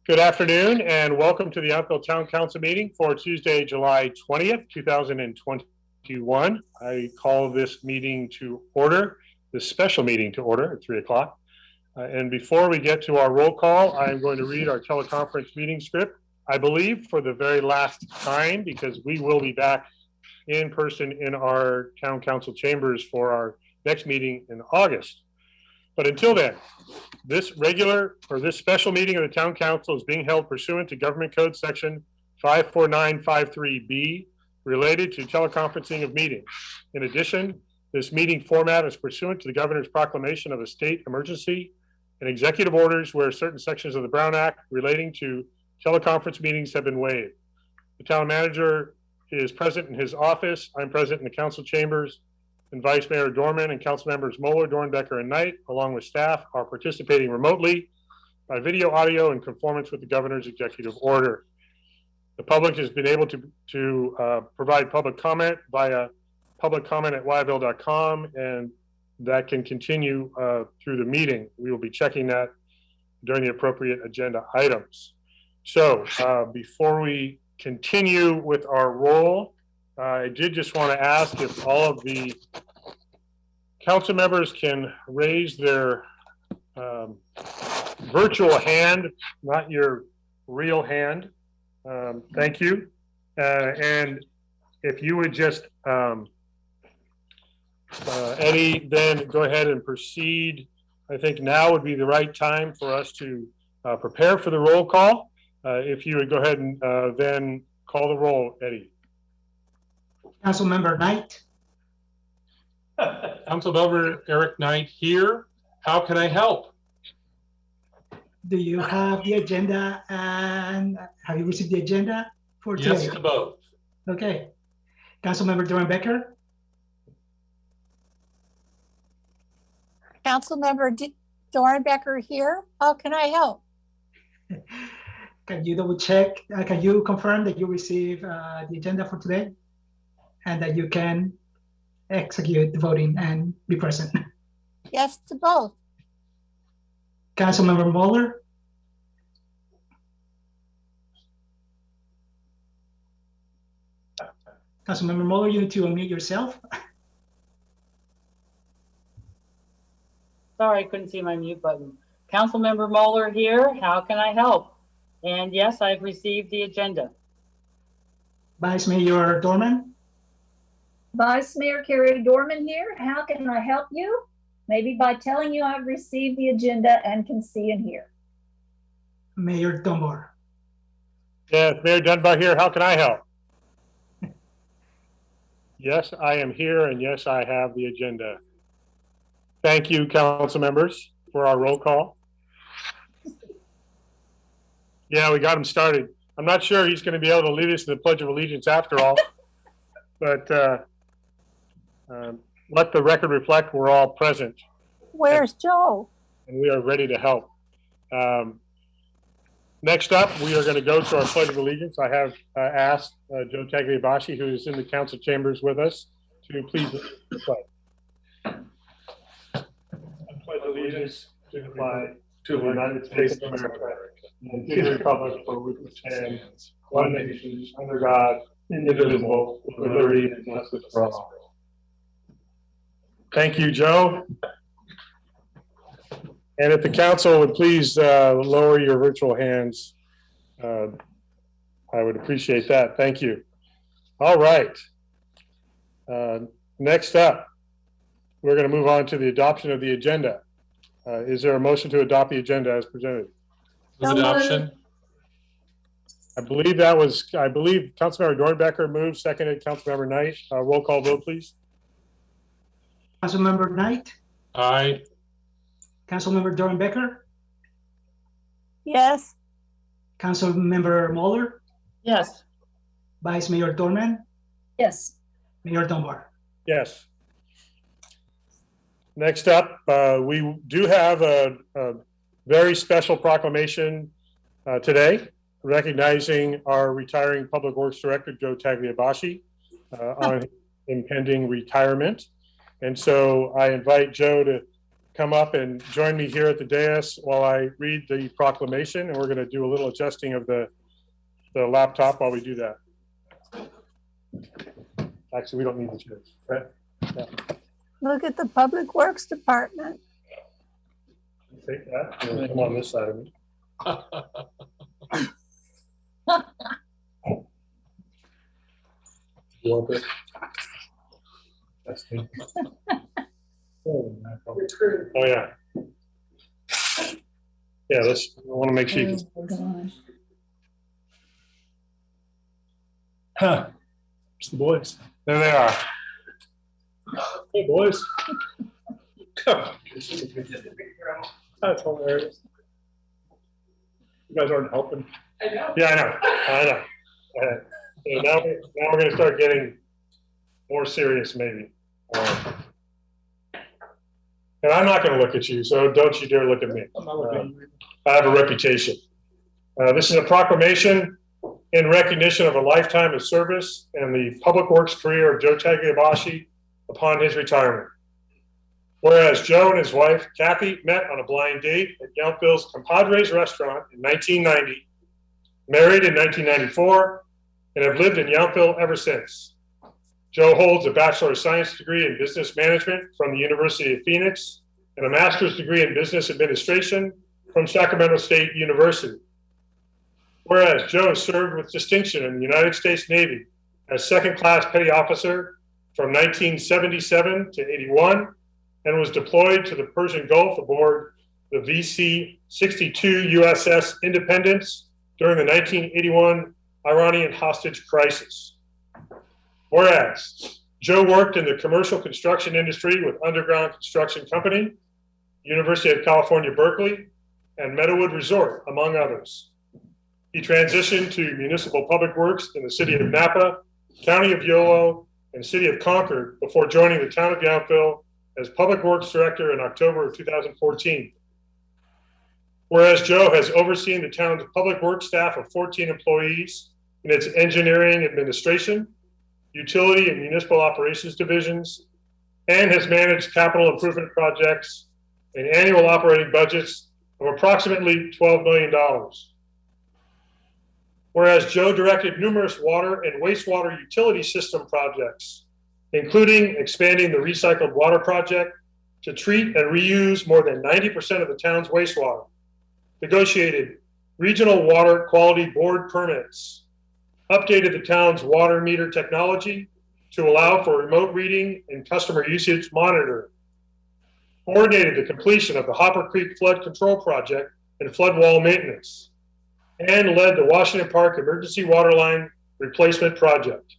Good afternoon and welcome to the Yachtville Town Council meeting for Tuesday, July 20th, 2021. I call this meeting to order, this special meeting to order at 3 o'clock. And before we get to our roll call, I'm going to read our teleconference meeting script, I believe for the very last time, because we will be back in person in our town council chambers for our next meeting in August. But until then, this special meeting of the town council is being held pursuant to Government Code Section 54953B related to teleconferencing of meetings. In addition, this meeting format is pursuant to the governor's proclamation of a state emergency and executive orders where certain sections of the Brown Act relating to teleconference meetings have been waived. The town manager is present in his office. I'm present in the council chambers, and Vice Mayor Dorman and council members Moeller, Dornbecker, and Knight, along with staff, are participating remotely by video, audio, in conformance with the governor's executive order. The public has been able to provide public comment via public comment at yachtville.com, and that can continue through the meeting. We will be checking that during the appropriate agenda items. So before we continue with our roll, I did just want to ask if all of the council members can raise their virtual hand, not your real hand. Thank you. And if you would just, Eddie, then go ahead and proceed. I think now would be the right time for us to prepare for the roll call. If you would go ahead and then call the roll, Eddie. Councilmember Knight. Councilmember Eric Knight here. How can I help? Do you have the agenda and have you received the agenda for today? Yes to both. Okay. Councilmember Dornbecker. Councilmember Dornbecker here. How can I help? Can you double check? Can you confirm that you received the agenda for today and that you can execute the voting and be present? Yes to both. Councilmember Moeller. Councilmember Moeller, you need to unmute yourself. Sorry, I couldn't see my mute button. Councilmember Moeller here. How can I help? And yes, I've received the agenda. Vice Mayor Dorman. Vice Mayor Carrie Dorman here. How can I help you? Maybe by telling you I've received the agenda and can see and hear. Mayor Dunbar. Yes, Mayor Dunbar here. How can I help? Yes, I am here, and yes, I have the agenda. Thank you, council members, for our roll call. Yeah, we got him started. I'm not sure he's going to be able to lead us to the Pledge of Allegiance after all, but let the record reflect we're all present. Where's Joe? And we are ready to help. Next up, we are going to go to our Pledge of Allegiance. I have asked Joe Tagliabashi, who is in the council chambers with us, to please lead the pledge. I pledge allegiance to the flag to the United States of America and to the republic for which it stands, one nation, under God, indivisible, with liberty and justice for all. Thank you, Joe. And if the council would please lower your virtual hands, I would appreciate that. Thank you. All right. Next up, we're going to move on to the adoption of the agenda. Is there a motion to adopt the agenda as presented? Adoption. I believe Councilmember Dornbecker moved, seconded Councilmember Knight. Roll call vote, please. Councilmember Knight. Aye. Councilmember Dornbecker. Yes. Councilmember Moeller. Yes. Vice Mayor Dorman. Yes. Mayor Dunbar. Yes. Next up, we do have a very special proclamation today, recognizing our retiring Public Works Director, Joe Tagliabashi, on impending retirement. And so I invite Joe to come up and join me here at the dais while I read the proclamation, and we're going to do a little adjusting of the laptop while we do that. Actually, we don't need the chairs, right? Yeah. Look at the Public Works Department. Take that. Come on this side of me. You want this? That's me. Oh yeah. Yeah, I want to make sure you can. Oh, gosh. Huh. It's the boys. There they are. Hey, boys. That's hilarious. You guys aren't helping. I know. Yeah, I know. So now we're going to start getting more serious, maybe. And I'm not going to look at you, so don't you dare look at me. I have a reputation. This is a proclamation in recognition of a lifetime of service and the public works career of Joe Tagliabashi upon his retirement. Whereas Joe and his wife, Kathy, met on a blind date at Yachtville's Compadres restaurant in 1990, married in 1994, and have lived in Yachtville ever since. Joe holds a Bachelor of Science degree in Business Management from the University of Phoenix and a Master's degree in Business Administration from Sacramento State University. Whereas Joe served with distinction in the United States Navy as second-class petty officer from 1977 to 81 and was deployed to the Persian Gulf aboard the VC-62 USS Independence during the 1981 Iranian hostage crisis. Whereas Joe worked in the commercial construction industry with Underground Construction Company, University of California, Berkeley, and Meadowood Resort, among others. He transitioned to municipal public works in the city of Napa, county of Yolo, and city of Concord before joining the town of Yachtville as public works director in October of 2014. Whereas Joe has overseen the town's public works staff of 14 employees in its engineering administration, utility and municipal operations divisions, and has managed capital improvement projects and annual operating budgets of approximately $12 million. Whereas Joe directed numerous water and wastewater utility system projects, including expanding the recycled water project to treat and reuse more than 90% of the town's wastewater, negotiated regional water quality board permits, updated the town's water meter technology to allow for remote reading and customer usage monitoring, coordinated the completion of the Hopper Creek Flood Control Project and flood wall maintenance, and led the Washington Park Emergency Water Line Replacement Project.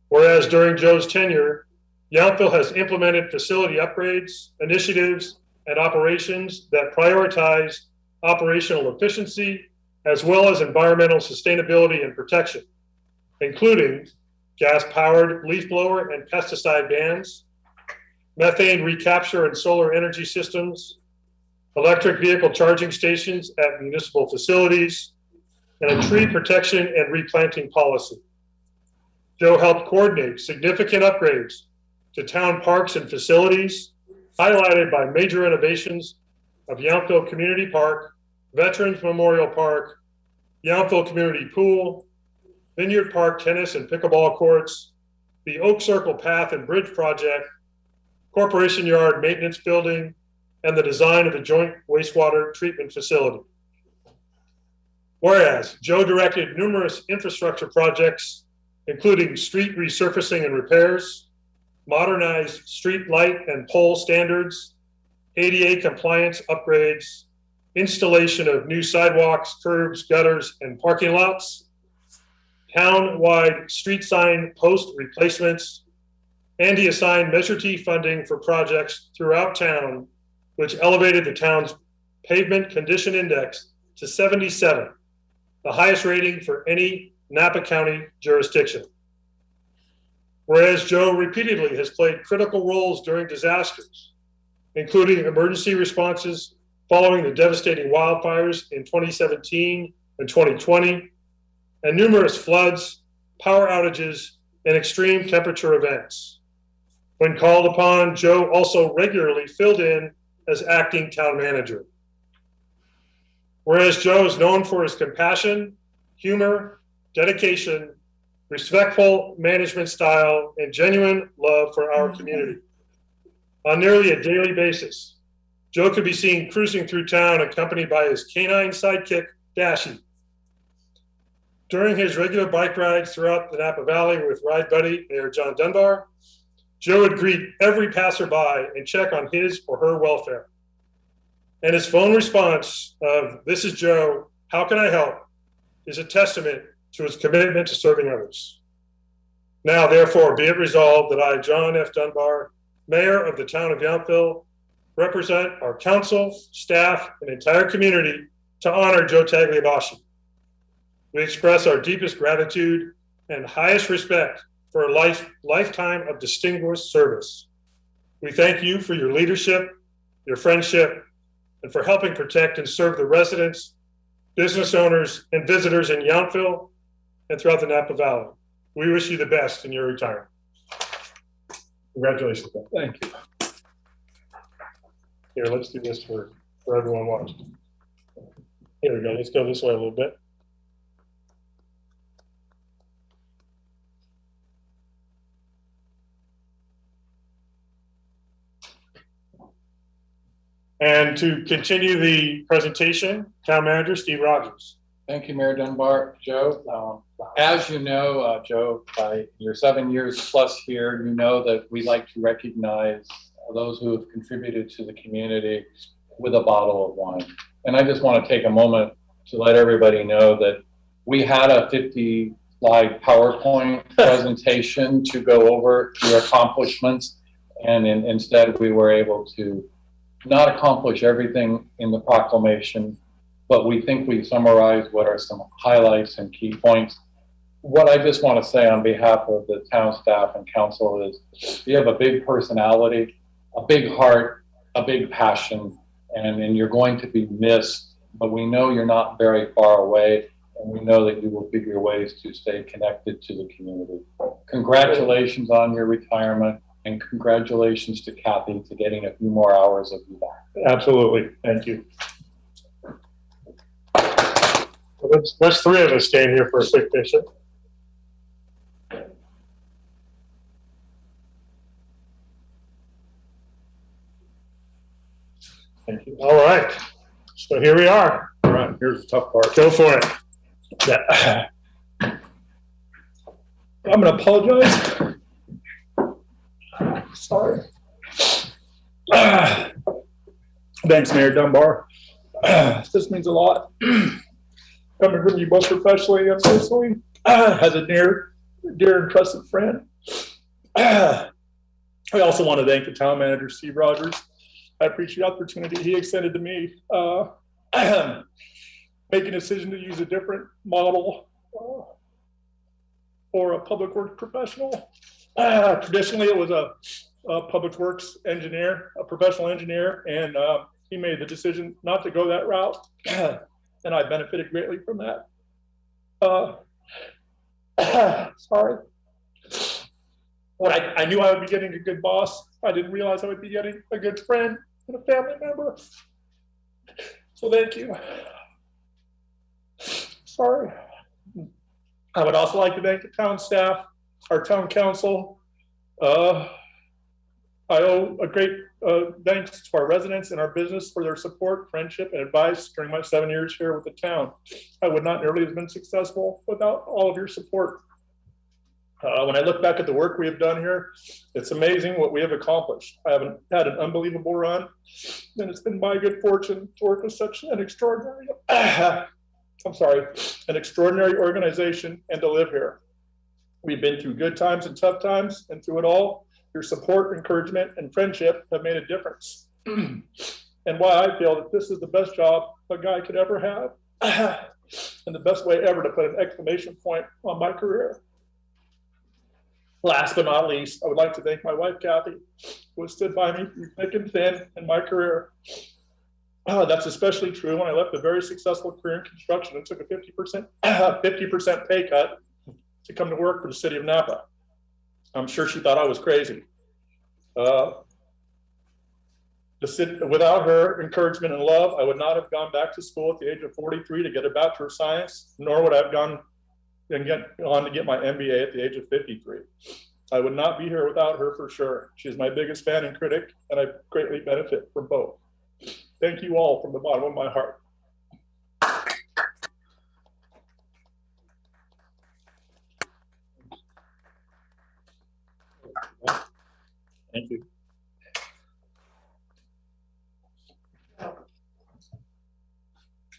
Whereas during Joe's tenure, Yachtville has implemented facility upgrades, initiatives, and operations that prioritize operational efficiency as well as environmental sustainability and protection, including gas-powered leaf blower and pesticide bans, methane recapture and solar energy systems, electric vehicle charging stations at municipal facilities, and a tree protection and replanting policy. Joe helped coordinate significant upgrades to town parks and facilities, highlighted by major renovations of Yachtville Community Park, Veterans Memorial Park, Yachtville Community Pool, Vineyard Park Tennis and Pickleball Courts, the Oak Circle Path and Bridge Project, Corporation Yard Maintenance Building, and the design of the Joint Wastewater Treatment Facility. Whereas Joe directed numerous infrastructure projects, including street resurfacing and repairs, modernized street light and pole standards, ADA compliance upgrades, installation of new sidewalks, curbs, gutters, and parking lots, town-wide street sign post replacements, and he assigned Measure T funding for projects throughout town, which elevated the town's pavement condition index to 77, the highest rating for any Napa County jurisdiction. Whereas Joe repeatedly has played critical roles during disasters, including emergency responses following the devastating wildfires in 2017 and 2020, and numerous floods, power outages, and extreme temperature events. When called upon, Joe also regularly filled in as acting town manager. Whereas Joe is known for his compassion, humor, dedication, respectful management style, and genuine love for our community. On nearly a daily basis, Joe could be seen cruising through town accompanied by his canine sidekick, Dashy. During his regular bike rides throughout the Napa Valley with ride buddy, Mayor John Dunbar, Joe would greet every passerby and check on his or her welfare. And his phone response of, "This is Joe, how can I help?" is a testament to his commitment to serving others. Now, therefore, be it resolved that I, John F. Dunbar, Mayor of the town of Yachtville, represent our council, staff, and entire community to honor Joe Tagliabashi. We express our deepest gratitude and highest respect for a lifetime of distinguished service. We thank you for your leadership, your friendship, and for helping protect and serve the residents, business owners, and visitors in Yachtville and throughout the Napa Valley. We wish you the best in your retirement. Congratulations. Thank you. Here, let's do this for everyone watching. Here we go. Let's go this way a little bit. And to continue the presentation, Town Manager Steve Rogers. Thank you, Mayor Dunbar. Joe, as you know, Joe, by your 7 years plus here, you know that we like to recognize those who have contributed to the community with a bottle of wine. And I just want to take a moment to let everybody know that we had a 50-slide PowerPoint presentation to go over your accomplishments, and instead we were able to not accomplish everything in the proclamation, but we think we summarized what are some highlights and key points. What I just want to say on behalf of the town staff and council is you have a big personality, a big heart, a big passion, and you're going to be missed, but we know you're not very far away, and we know that you will figure ways to stay connected to the community. Congratulations on your retirement. And congratulations to Kathy to getting a few more hours of you back. Absolutely. Thank you. Let's three of us stand here for a quick picture. Thank you. All right. So here we are. All right, here's the tough part. Go for it. Yeah. I'm going to apologize. Sorry. Thanks, Mayor Dunbar. This means a lot. Coming from you both professionally and personally, as a dear and trusted friend. I also want to thank the town manager, Steve Rogers. I appreciate the opportunity he extended to me. Making a decision to use a different model for a public works professional. Traditionally, it was a public works engineer, a professional engineer, and he made the decision not to go that route, and I benefited greatly from that. Sorry. I knew I would be getting a good boss. I didn't realize I would be getting a good friend and a family member. So thank you. Sorry. I would also like to thank the town staff, our town council. I owe a great thanks to our residents and our business for their support, friendship, and advice during my 7 years here with the town. I would not nearly have been successful without all of your support. When I look back at the work we have done here, it's amazing what we have accomplished. I have had an unbelievable run, and it's been my good fortune to work with such an extraordinary, an extraordinary organization and to live here. We've been through good times and tough times, and through it all, your support, encouragement, and friendship have made a difference. And why I feel that this is the best job a guy could ever have, and the best way ever to put an exclamation point on my career. Last but not least, I would like to thank my wife, Kathy, who has stood by me through thick and thin in my career. That's especially true when I left a very successful career in construction and took a 50% pay cut to come to work for the city of Napa. I'm sure she thought I was crazy. Without her encouragement and love, I would not have gone back to school at the age of 43 to get a Bachelor of Science, nor would I have gone to get my MBA at the age of 53. I would not be here without her for sure. She's my biggest fan and critic, and I greatly benefit from both. Thank you all from the bottom of my heart. Thank you.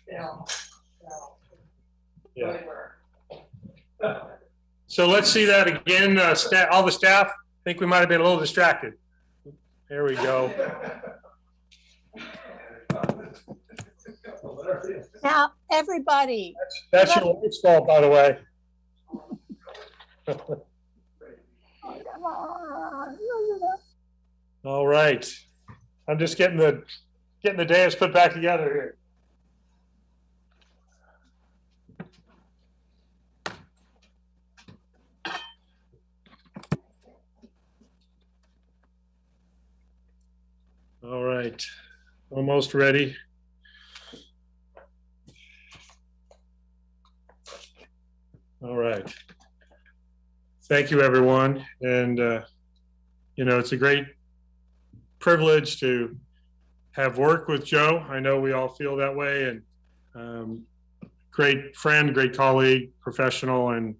Yeah. So let's see that again. All the staff, I think we might have been a little distracted. There we go. Now, everybody, That's your wife's fault, by the way. come on. All right. I'm just getting the dais put back together here. All right, almost ready. All right. Thank you, everyone. And, you know, it's a great privilege to have worked with Joe. I know we all feel that way. And great friend, great colleague, professional, and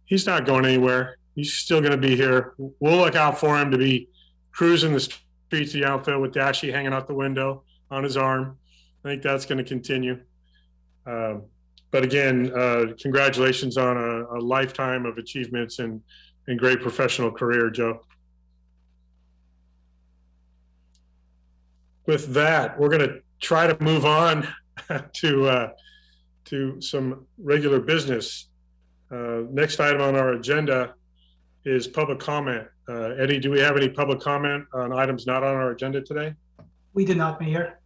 he's not going anywhere. He's still going to be here. We'll look out for him to be cruising the streets of Yachtville with Dashy hanging out the window on his arm. I think that's going to continue. But again, congratulations on a lifetime of achievements and great professional career, Joe. With that, we're going to try to move on to some regular business. Next item on our agenda is public comment. Eddie, do we have any public comment on items not on our agenda today? We did not, Mayor.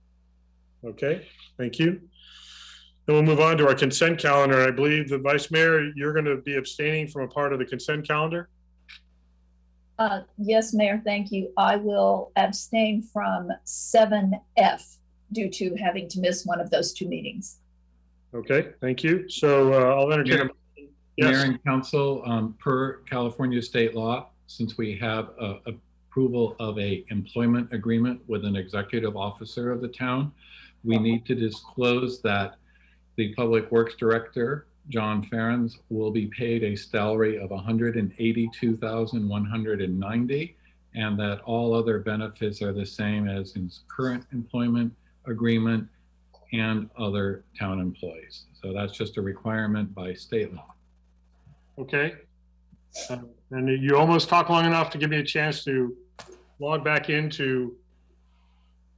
Okay, thank you. Then we'll move on to our consent calendar. I believe the Vice Mayor, you're going to be abstaining from a part of the consent calendar? Yes, Mayor, thank you. I will abstain from 7F due to having to miss one of those two meetings. Okay, thank you. So I'll entertain a motion. Yes. Mayor and Council, per California state law, since we have approval of a employment agreement with an executive officer of the town, we need to disclose that the Public Works Director, John Ferens, will be paid a salary of $182,190, and that all other benefits are the same as his current employment agreement and other town employees. So that's just a requirement by state law. Okay. And you almost talked long enough to give me a chance to log back into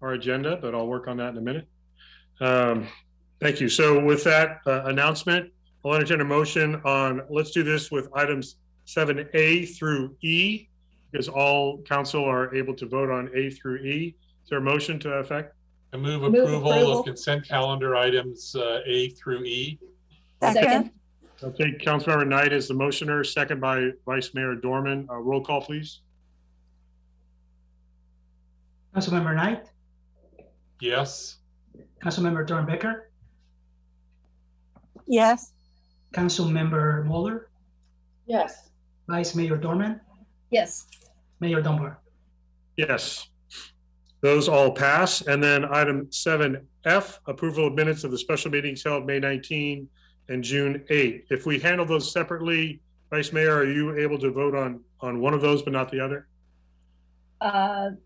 our agenda, but I'll work on that in a minute. Thank you. So with that announcement, I'll entertain a motion on, let's do this with items 7A through E, because all council are able to vote on A through E. Is there a motion to that effect? I move approval of consent calendar items A through E. Second. Okay, Councilmember Knight is the motioner, second by Vice Mayor Dorman. Roll call, please. Councilmember Knight, Yes. Councilmember Dornbecker, Yes, Councilmember Moeller, Yes. Vice Mayor Dorman, Yes. Mayor Dunbar. Yes. Those all pass. And then item 7F, approval of minutes of the special meetings held May 19 and June 8. If we handle those separately, Vice Mayor, are you able to vote on one of those but not the other?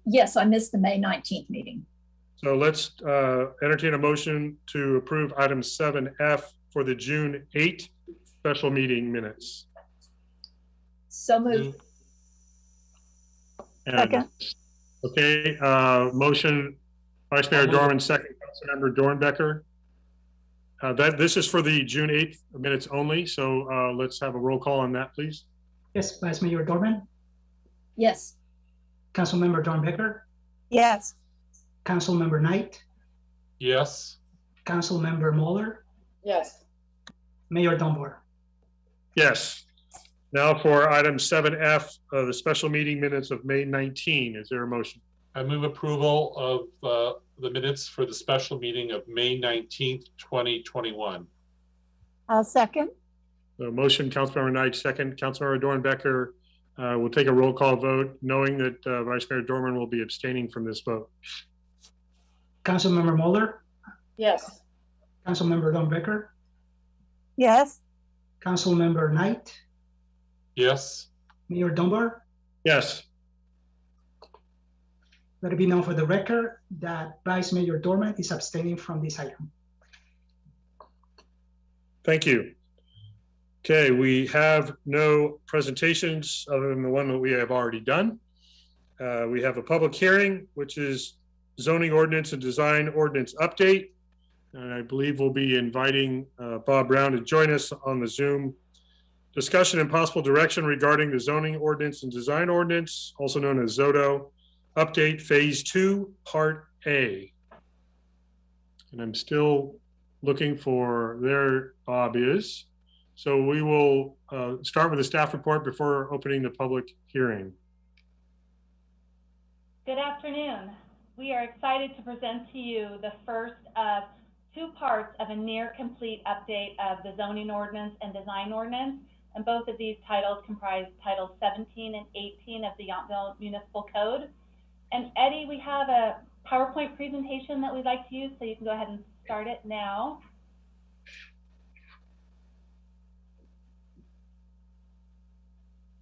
Yes, I missed the May 19th meeting. So let's entertain a motion to approve item 7F for the June 8 special meeting minutes. So moved. And- second, Okay, motion, Vice Mayor Dorman, second, Councilmember Dornbecker. This is for the June 8th minutes only, so let's have a roll call on that, please. Yes, Vice Mayor Dorman, Yes. Councilmember Dornbecker, yes, Councilmember Knight, Yes. Councilmember Moeller, Yes. Mayor Dunbar. Yes. Now for item 7F, the special meeting minutes of May 19. Is there a motion? I move approval of the minutes for the special meeting of May 19th, 2021. I'll second. The motion, Councilmember Knight, second. Councilmember Dornbecker will take a roll call vote, knowing that Vice Mayor Dorman will be abstaining from this vote. Councilmember Mueller, Yes. Councilmember Dornbecker, Yes. Councilmember Knight, Yes. Mayor Dunbar. Yes. Let it be known for the record that Vice Mayor Dorman is abstaining from this item. Thank you. Okay, we have no presentations other than the one that we have already done. We have a public hearing, which is zoning ordinance and design ordinance update. And I believe we'll be inviting Bob Brown to join us on the Zoom. Discussion and possible direction regarding the zoning ordinance and design ordinance, also known as ZODO, update phase 2, part A. And I'm still looking for there Bob is. So we will start with the staff report before opening the public hearing. Good afternoon. We are excited to present to you the first of 2 parts of a near complete update of the zoning ordinance and design ordinance. And both of these titles comprise Titles 17 and 18 of the Yachtville Municipal Code. And Eddie, we have a PowerPoint presentation that we'd like to use, so you can go ahead and start it now.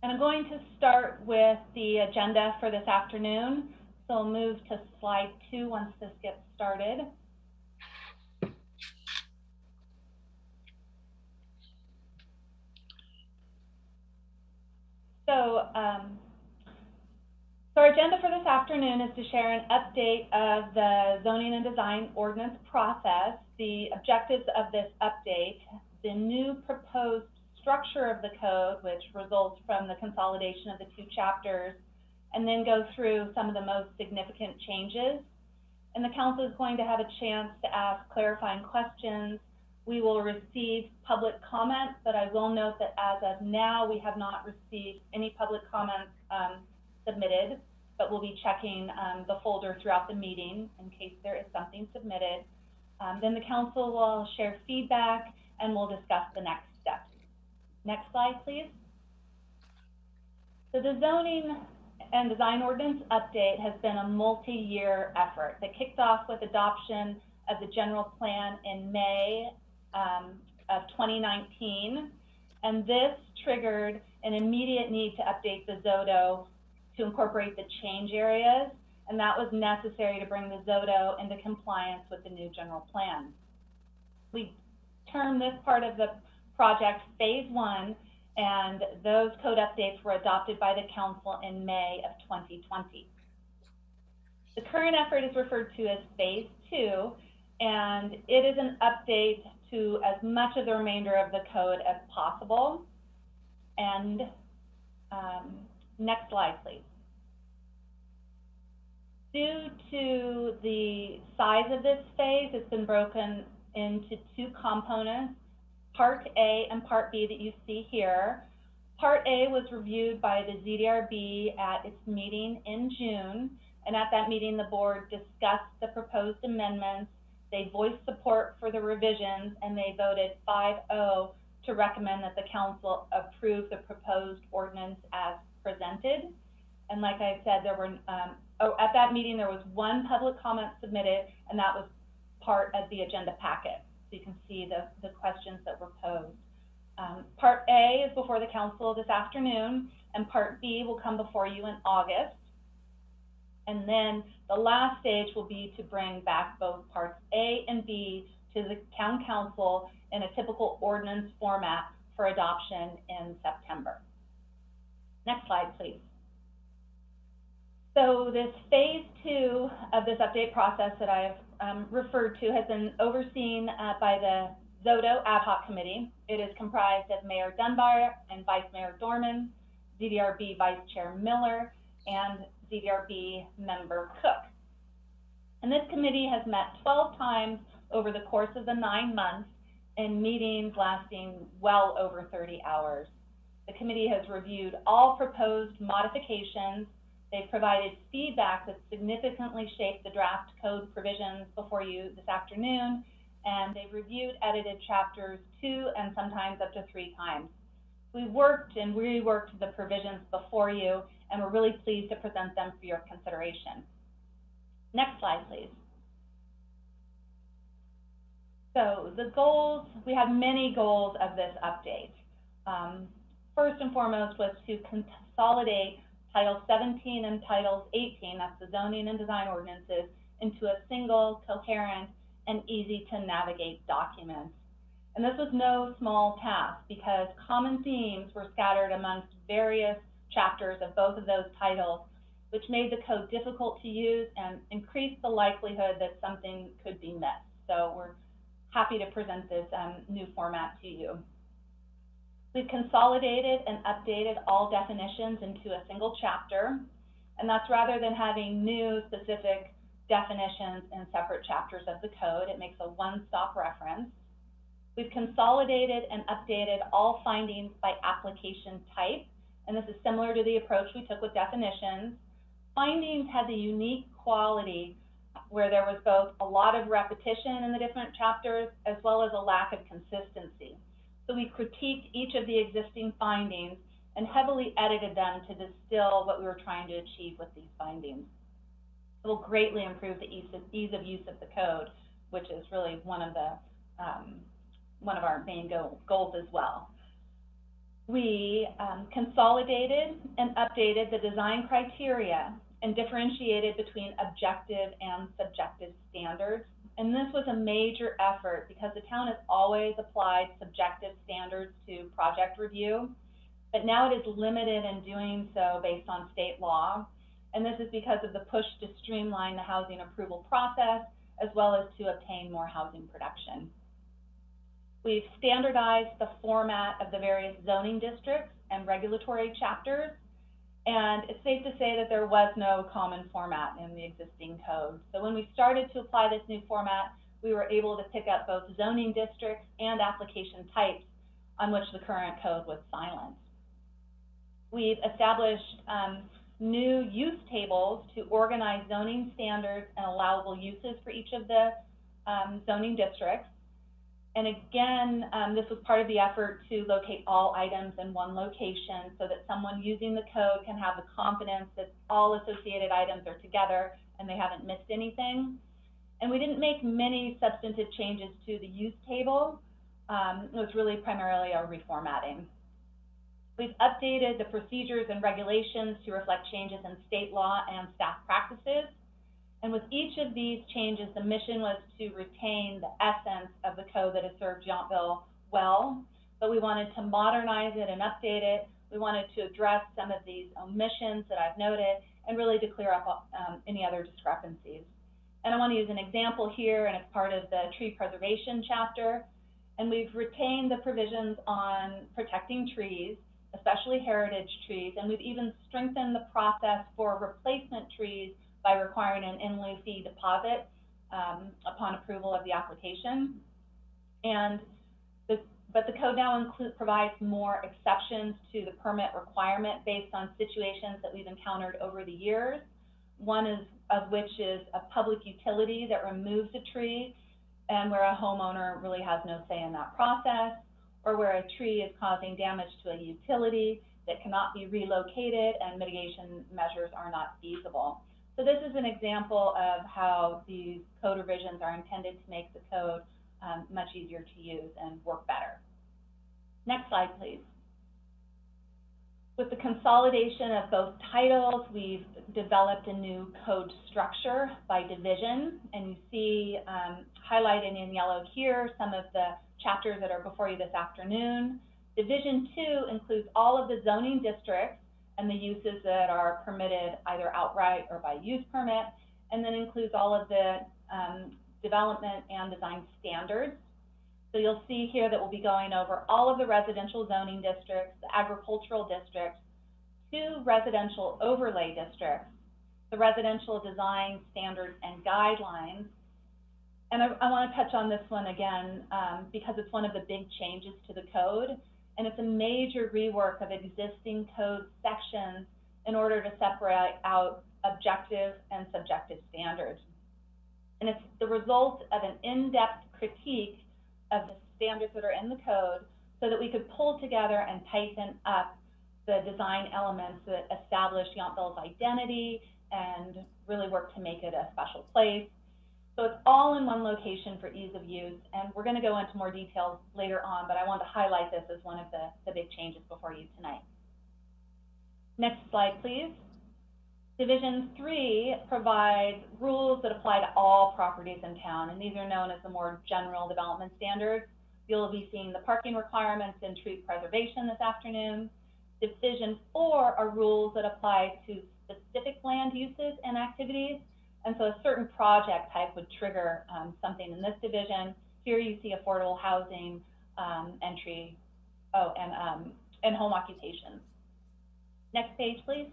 And I'm going to start with the agenda for this afternoon. So I'll move to slide 2 once this gets started. So our agenda for this afternoon is to share an update of the zoning and design ordinance process, the objectives of this update, the new proposed structure of the code, which results from the consolidation of the 2 chapters, and then go through some of the most significant changes. And the council is going to have a chance to ask clarifying questions. We will receive public comments, but I will note that as of now, we have not received any public comments submitted, but we'll be checking the folder throughout the meeting in case there is something submitted. Then the council will share feedback and we'll discuss the next steps. Next slide, please. So the zoning and design ordinance update has been a multi-year effort that kicked off with adoption of the general plan in May of 2019. And this triggered an immediate need to update the ZODO to incorporate the change areas. And that was necessary to bring the ZODO into compliance with the new general plan. We termed this part of the project phase 1, and those code updates were adopted by the council in May of 2020. The current effort is referred to as phase 2, and it is an update to as much of the remainder of the code as possible. And next slide, please. Due to the size of this phase, it's been broken into 2 components, Part A and Part B that you see here. Part A was reviewed by the ZDRB at its meeting in June, and at that meeting the board discussed the proposed amendments. They voiced support for the revisions, and they voted 5-0 to recommend that the council approve the proposed ordinance as presented. And like I said, there were at that meeting there was 1 public comment submitted, and that was part of the agenda packet. So you can see the questions that were posed. Part A is before the council this afternoon, and Part B will come before you in August. And then the last stage will be to bring back both Parts A and B to the town council in a typical ordinance format for adoption in September. Next slide, please. So this phase 2 of this update process that I have referred to has been overseen by the ZODO Ad Hoc Committee. It is comprised of Mayor Dunbar and Vice Mayor Dorman, ZDRB Vice Chair Miller, and ZDRB Member Cook. And this committee has met 12 times over the course of the 9 months in meetings lasting well over 30 hours. The committee has reviewed all proposed modifications. They've provided feedback that significantly shaped the draft code provisions before you this afternoon, and they've reviewed edited chapters 2 and sometimes up to 3 times. We worked and reworked the provisions before you, and we're really pleased to present them for your consideration. Next slide, please. So the goals, we have many goals of this update. First and foremost was to consolidate Title 17 and Title 18, that's the zoning and design ordinances, into a single, coherent, and easy to navigate document. And this was no small task because common themes were scattered amongst various chapters of both of those titles, which made the code difficult to use and increased the likelihood that something could be missed. So we're happy to present this new format to you. We've consolidated and updated all definitions into a single chapter, and that's rather than having new specific definitions in separate chapters of the code. It makes a one-stop reference. We've consolidated and updated all findings by application type, and this is similar to the approach we took with definitions. Findings had the unique quality where there was both a lot of repetition in the different chapters as well as a lack of consistency. So we critiqued each of the existing findings and heavily edited them to distill what we were trying to achieve with these findings. It will greatly improve the ease of use of the code, which is really one of our main goals as well. We consolidated and updated the design criteria and differentiated between objective and subjective standards. And this was a major effort because the town has always applied subjective standards to project review, but now it is limited in doing so based on state law. And this is because of the push to streamline the housing approval process, as well as to obtain more housing production. We've standardized the format of the various zoning districts and regulatory chapters, and it's safe to say that there was no common format in the existing code. So when we started to apply this new format, we were able to pick up both zoning districts and application types on which the current code was silent. We've established new use tables to organize zoning standards and allowable uses for each of the zoning districts. And again, this was part of the effort to locate all items in one location so that someone using the code can have the confidence that all associated items are together and they haven't missed anything. And we didn't make many substantive changes to the use table. It was really primarily a reformatting. We've updated the procedures and regulations to reflect changes in state law and staff practices. And with each of these changes, the mission was to retain the essence of the code that has served Yachtville well, but we wanted to modernize it and update it. We wanted to address some of these omissions that I've noted and really to clear up any other discrepancies. And I want to use an example here, and it's part of the tree preservation chapter. And we've retained the provisions on protecting trees, especially heritage trees, and we've even strengthened the process for replacement trees by requiring an in lieu fee deposit upon approval of the application. But the code now provides more exceptions to the permit requirement based on situations that we've encountered over the years. One of which is a public utility that removes a tree and where a homeowner really has no say in that process, or where a tree is causing damage to a utility that cannot be relocated and mitigation measures are not feasible. So this is an example of how these code revisions are intended to make the code much easier to use and work better. Next slide, please. With the consolidation of both titles, we've developed a new code structure by division, and you see highlighted in yellow here some of the chapters that are before you this afternoon. Division 2 includes all of the zoning districts and the uses that are permitted either outright or by use permit, and then includes all of the development and design standards. So you'll see here that we'll be going over all of the residential zoning districts, the agricultural districts, 2 residential overlay districts, the residential design standards and guidelines. And I want to touch on this one again because it's one of the big changes to the code. and it's a major rework of existing code sections in order to separate out objective and subjective standards. And it's the result of an in-depth critique of the standards that are in the code so that we could pull together and tighten up the design elements that establish Yachtville's identity and really work to make it a special place. So it's all in one location for ease of use, and we're going to go into more details later on, but I want to highlight this as one of the big changes before you tonight. Next slide, please. Division 3 provides rules that apply to all properties in town, and these are known as the more general development standards. You'll be seeing the parking requirements and tree preservation this afternoon. Division 4 are rules that apply to specific land uses and activities, and so a certain project type would trigger something in this division. Here you see affordable housing, entry, and home occupations. Next page, please.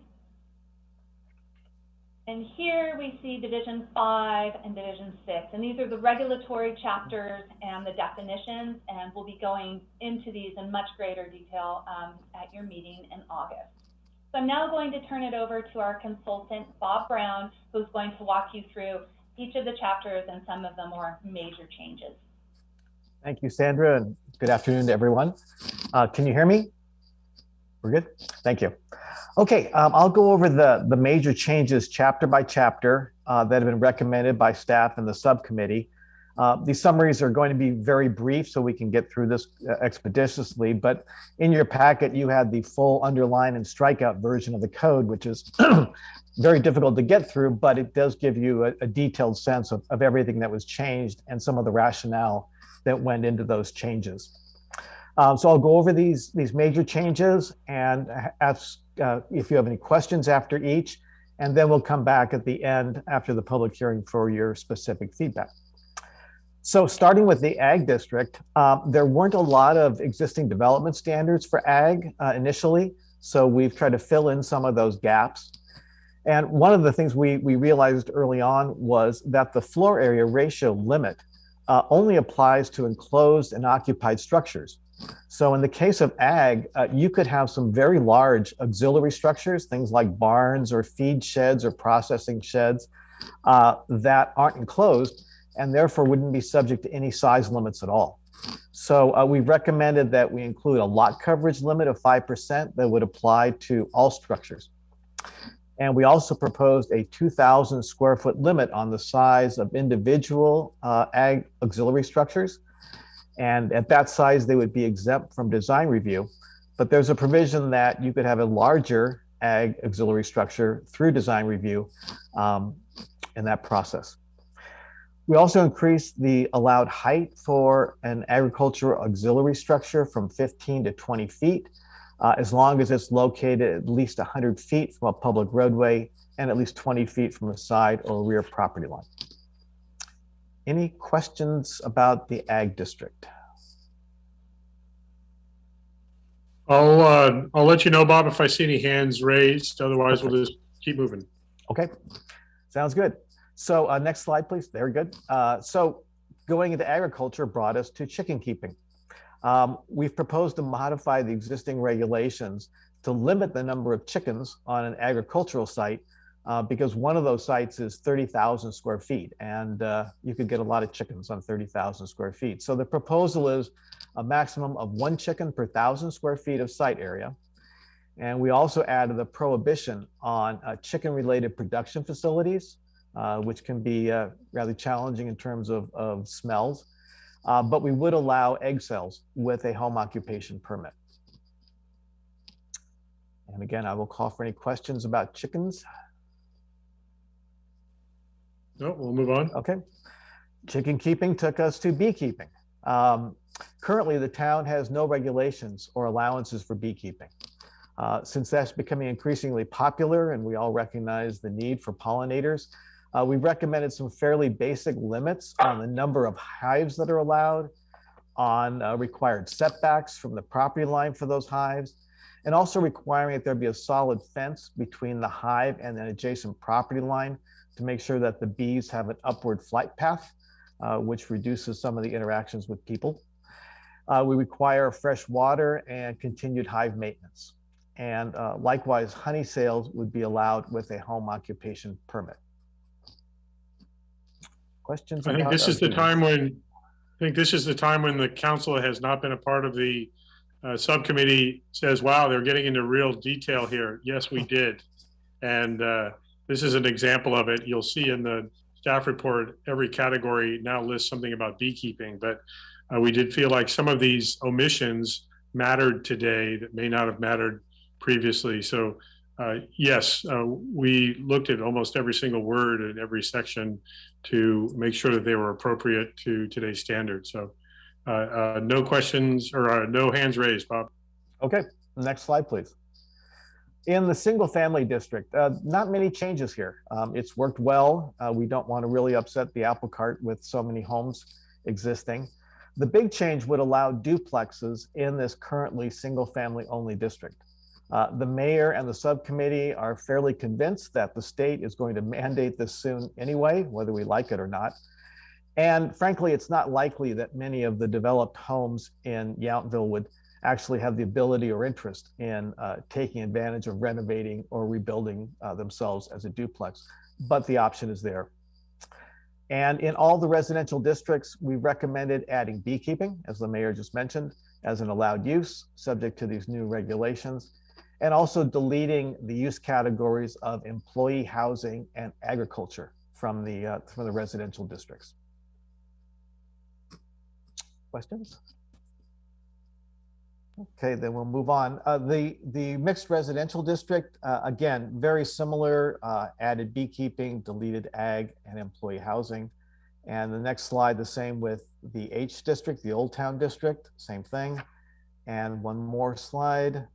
And here we see Division 5 and Division 6, and these are the regulatory chapters and the definitions, and we'll be going into these in much greater detail at your meeting in August. So I'm now going to turn it over to our consultant, Bob Brown, who's going to walk you through each of the chapters and some of the more major changes. Thank you, Sandra, and good afternoon to everyone. Can you hear me? We're good? Thank you. Okay, I'll go over the major changes chapter by chapter that have been recommended by staff and the subcommittee. These summaries are going to be very brief so we can get through this expeditiously, but in your packet you had the full underline and strikeout version of the code, which is very difficult to get through, but it does give you a detailed sense of everything that was changed and some of the rationale that went into those changes. So I'll go over these major changes and ask if you have any questions after each, and then we'll come back at the end after the public hearing for your specific feedback. So starting with the ag district, there weren't a lot of existing development standards for ag initially, so we've tried to fill in some of those gaps. And one of the things we realized early on was that the floor area ratio limit only applies to enclosed and occupied structures. So in the case of ag, you could have some very large auxiliary structures, things like barns or feed sheds or processing sheds that aren't enclosed and therefore wouldn't be subject to any size limits at all. So we recommended that we include a lot coverage limit of 5% that would apply to all structures. And we also proposed a 2,000 square foot limit on the size of individual ag auxiliary structures. And at that size, they would be exempt from design review. But there's a provision that you could have a larger ag auxiliary structure through design review in that process. We also increased the allowed height for an agricultural auxiliary structure from 15 to 20 feet, as long as it's located at least 100 feet from a public roadway and at least 20 feet from a side or rear property line. Any questions about the ag district? I'll let you know, Bob, if I see any hands raised. Otherwise, we'll just keep moving. Okay, sounds good. So next slide, please. Very good. So going into agriculture brought us to chicken keeping. We've proposed to modify the existing regulations to limit the number of chickens on an agricultural site because one of those sites is 30,000 square feet, and you could get a lot of chickens on 30,000 square feet. So the proposal is a maximum of 1 chicken per 1,000 square feet of site area. And we also added a prohibition on chicken-related production facilities, which can be rather challenging in terms of smells. But we would allow egg cells with a home occupation permit. And again, I will call for any questions about chickens. No, we'll move on. Okay. Chicken keeping took us to beekeeping. Currently, the town has no regulations or allowances for beekeeping. Since that's becoming increasingly popular and we all recognize the need for pollinators, we recommended some fairly basic limits on the number of hives that are allowed, on required setbacks from the property line for those hives, and also requiring that there be a solid fence between the hive and an adjacent property line to make sure that the bees have an upward flight path, which reduces some of the interactions with people. We require fresh water and continued hive maintenance. And likewise, honey sales would be allowed with a home occupation permit. Questions? I think about this our is the agreement? time when, I think this is the time when the council has not been a part of the subcommittee says, wow, they're getting into real detail here. Yes, we did. And this is an example of it. You'll see in the staff report, every category now lists something about beekeeping, but we did feel like some of these omissions mattered today that may not have mattered previously. So yes, we looked at almost every single word in every section to make sure that they were appropriate to today's standards. So no questions or no hands raised, Bob. Okay, next slide, please. In the single family district, not many changes here. It's worked well. We don't want to really upset the apple cart with so many homes existing. The big change would allow duplexes in this currently single family only district. The mayor and the subcommittee are fairly convinced that the state is going to mandate this soon anyway, whether we like it or not. And frankly, it's not likely that many of the developed homes in Yachtville would actually have the ability or interest in taking advantage of renovating or rebuilding themselves as a duplex, but the option is there. And in all the residential districts, we recommended adding beekeeping, as the mayor just mentioned, as an allowed use, subject to these new regulations, and also deleting the use categories of employee housing and agriculture from the residential districts. Questions? Okay, then we'll move on. The mixed residential district, again, very similar, added beekeeping, deleted ag and employee housing. And the next slide, the same with the H district, the Old Town district, same thing. And one more slide,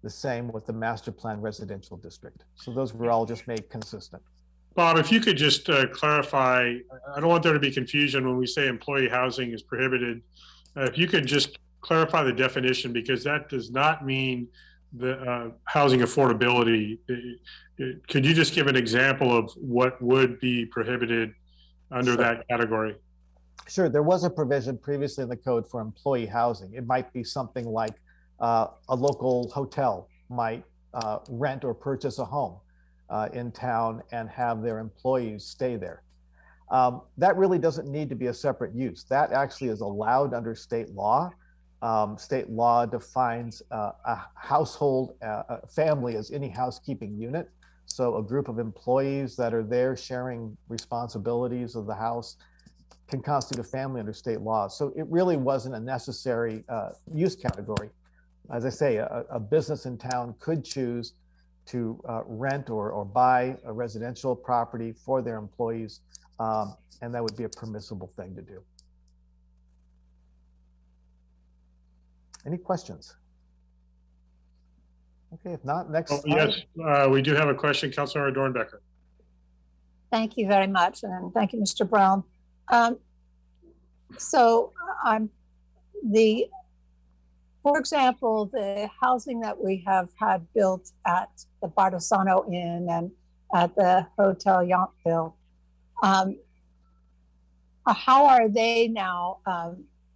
the same with the master plan residential district. So those were all just made consistent. Bob, if you could just clarify, I don't want there to be confusion when we say employee housing is prohibited. If you could just clarify the definition, because that does not mean the housing affordability. Could you just give an example of what would be prohibited under that category? Sure, there was a provision previously in the code for employee housing. It might be something like a local hotel might rent or purchase a home in town and have their employees stay there. That really doesn't need to be a separate use. That actually is allowed under state law. State law defines a household, a family as any housekeeping unit. So a group of employees that are there sharing responsibilities of the house can constitute a family under state law. So it really wasn't a necessary use category. As I say, a business in town could choose to rent or buy a residential property for their employees, and that would be a permissible thing to do. Any questions? Okay, if not, next slide. Yes, we do have a question, Councilmember Dornbecker. Thank you very much, and thank you, Mr. Brown. For example, the housing that we have had built at the Bardesano Inn and at the Hotel Yachtville, how are they now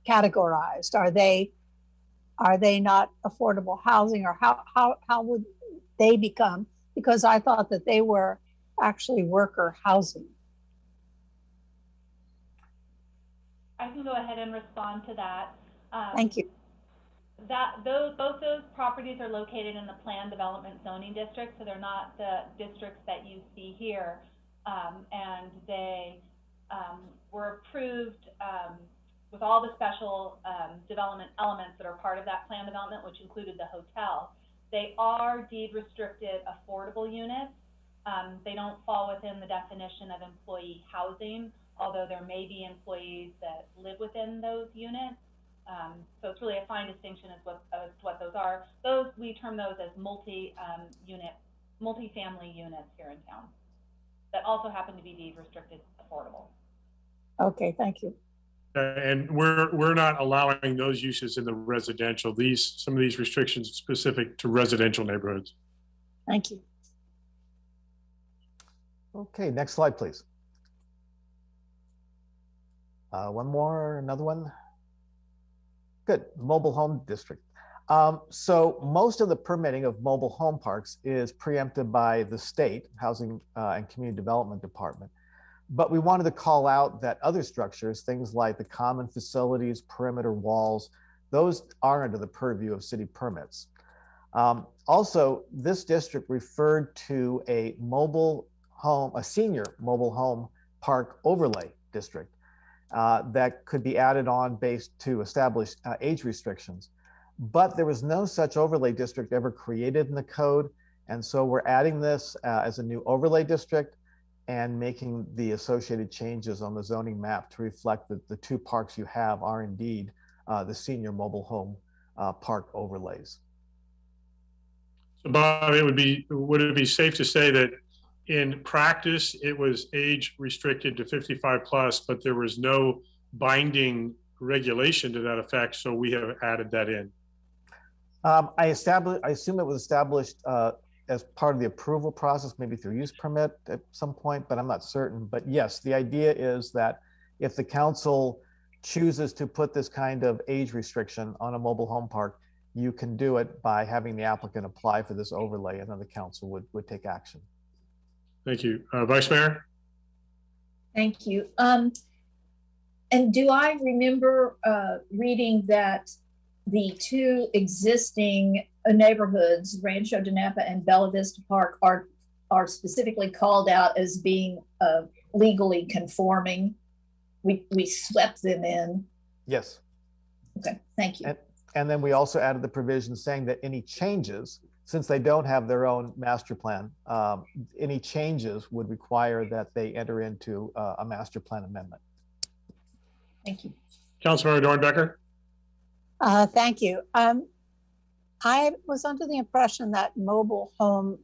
categorized? Are they not affordable housing, or how would they become? Because I thought that they were actually worker housing. I can go ahead and respond to that. Thank you. Both those properties are located in the planned development zoning district, so they're not the districts that you see here, and they were approved with all the special development elements that are part of that plan development, which included the hotel. They are deed restricted affordable units. They don't fall within the definition of employee housing, although there may be employees that live within those units. So it's really a fine distinction as what those are. Those, we term those as multi-family units here in town that also happen to be deed restricted affordable. Okay, thank you. And we're not allowing those uses in the residential. Some of these restrictions are specific to residential neighborhoods. Thank you. Okay, next slide, please. One more, another one. Good, mobile home district. So most of the permitting of mobile home parks is preempted by the state Housing and Community Development Department. But we wanted to call out that other structures, things like the common facilities, perimeter walls, those are under the purview of city permits. Also, this district referred to a mobile home, a senior mobile home park overlay district that could be added on based to establish age restrictions. But there was no such overlay district ever created in the code. And so we're adding this as a new overlay district and making the associated changes on the zoning map to reflect that the two parks you have are indeed the senior mobile home park overlays. So Bob, would it be safe to say that in practice, it was age restricted to 55 plus, but there was no binding regulation to that effect, so we have added that in? I assume it was established as part of the approval process, maybe through use permit at some point, but I'm not certain. But yes, the idea is that if the council chooses to put this kind of age restriction on a mobile home park, you can do it by having the applicant apply for this overlay, and then the council would take action. Thank you. Vice Mayor? Thank you. And do I remember reading that the two existing neighborhoods, Rancho de Napa and Bella Vista Park, are specifically called out as being legally conforming? We swept them in. Yes. Okay, thank you. And then we also added the provision saying that any changes, since they don't have their own master plan, any changes would require that they enter into a master plan amendment. Thank you. Councilmember Dornbecker? Thank you. I was under the impression that mobile home